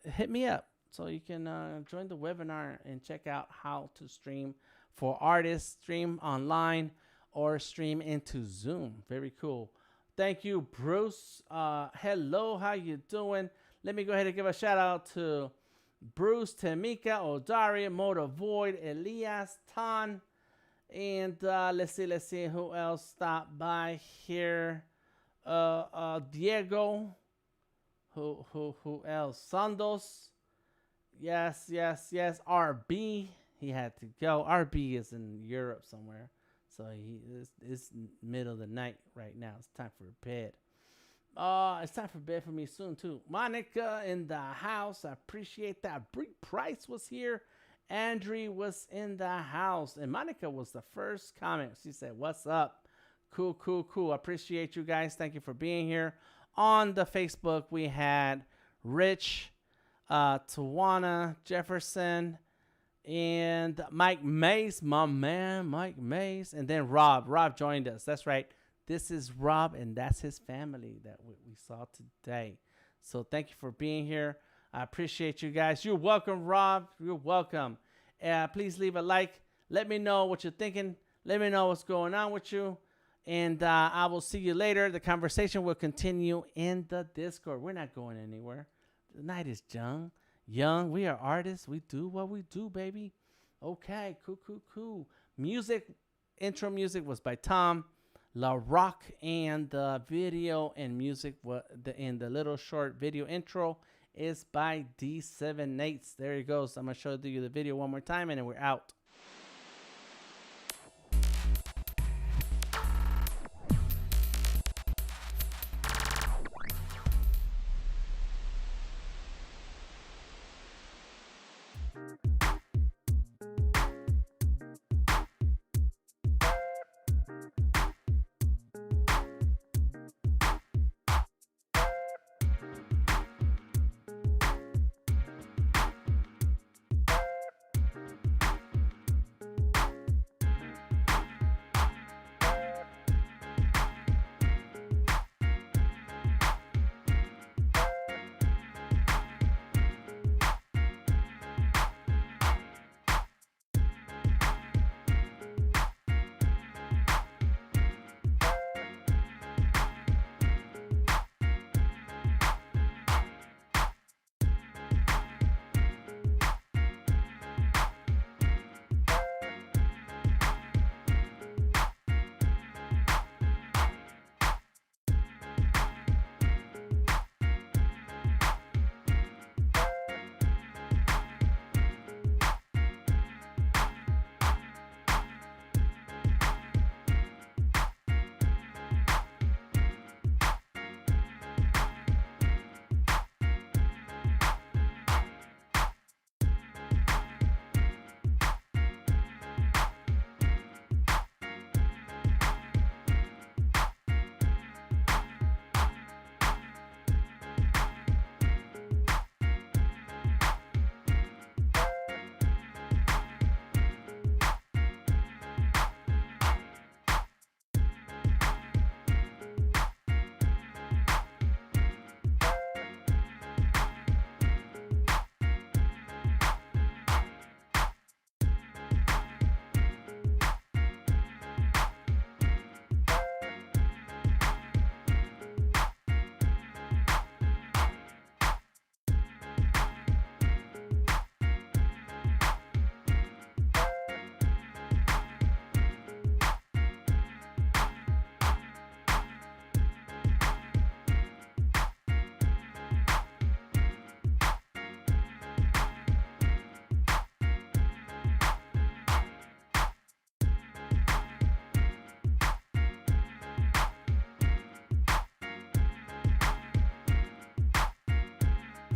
Hit me up so you can join the webinar and check out how to stream for artists, stream online, or stream into Zoom. Very cool. Thank you, Bruce. Hello, how you doing? Let me go ahead and give a shout out to Bruce, Tamika, Odari, Motor Void, Elias, Tan, and let's see who else stopped by here. Diego. Who else? Sandos. Yes. RB. He had to go. RB is in Europe somewhere. So it's middle of the night right now. It's time for bed. It's time for bed for me soon too. Monica in the house. I appreciate that. Bree Price was here. Andrew was in the house. And Monica was the first comment. She said, "What's up?" Cool. I appreciate you guys. Thank you for being here. On the Facebook, we had Rich, Tawana, Jefferson, and Mike Mays, my man, Mike Mays. And then Rob joined us. That's right. This is Rob, and that's his family that we saw today. So thank you for being here. I appreciate you guys. You're welcome, Rob. You're welcome. Please leave a like. Let me know what you're thinking. Let me know what's going on with you. And I will see you later. The conversation will continue in the Discord. We're not going anywhere. The night is young. We are artists. We do what we do, baby. Okay, cool. Music, intro music was by Tom La Rock, and the video and music, in the little short video intro, is by D7 Nates. There he goes. I'm going to show you the video one more time, and then we're out.